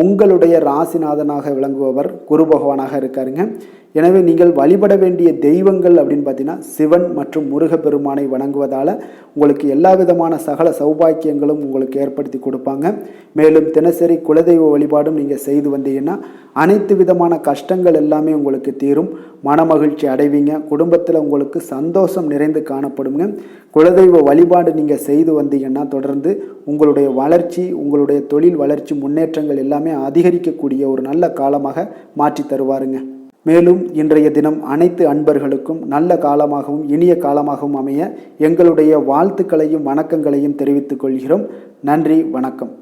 உங்களுடைய ராசிநாதனாக விளங்குபவர் குரு பகவானாக இருக்காருங்க. எனவே நீங்கள் வழிபட வேண்டிய தெய்வங்கள் அப்படின்னு பார்த்தீங்கன்னா சிவன் மற்றும் முருகப்பெருமானை வணங்குவதால் உங்களுக்கு எல்லா விதமான சகல சௌபாக்கியங்களும் உங்களுக்கு ஏற்படுத்தி கொடுப்பாங்க. மேலும் தினசரி குலதெய்வ வழிபாடும் நீங்கள் செய்து வந்தீங்கன்னா அனைத்து விதமான கஷ்டங்கள் எல்லாமே உங்களுக்கு தீரும். மனமகிழ்ச்சி அடைவீங்க. குடும்பத்தில் உங்களுக்கு சந்தோஷம் நிறைந்து காணப்படுங்க. குலதெய்வ வழிபாடு நீங்கள் செய்து வந்தீங்கன்னா தொடர்ந்து உங்களுடைய வளர்ச்சி, உங்களுடைய தொழில் வளர்ச்சி, முன்னேற்றங்கள் எல்லாமே அதிகரிக்கக்கூடிய ஒரு நல்ல காலமாக மாற்றி தருவாருங்க. மேலும் இன்றைய தினம் அனைத்து அன்பர்களுக்கும் நல்ல காலமாகவும் இனிய காலமாகவும் அமைய எங்களுடைய வாழ்த்துக்களையும் வணக்கங்களையும் தெரிவித்துக் கொள்கிறோம். நன்றி, வணக்கம்.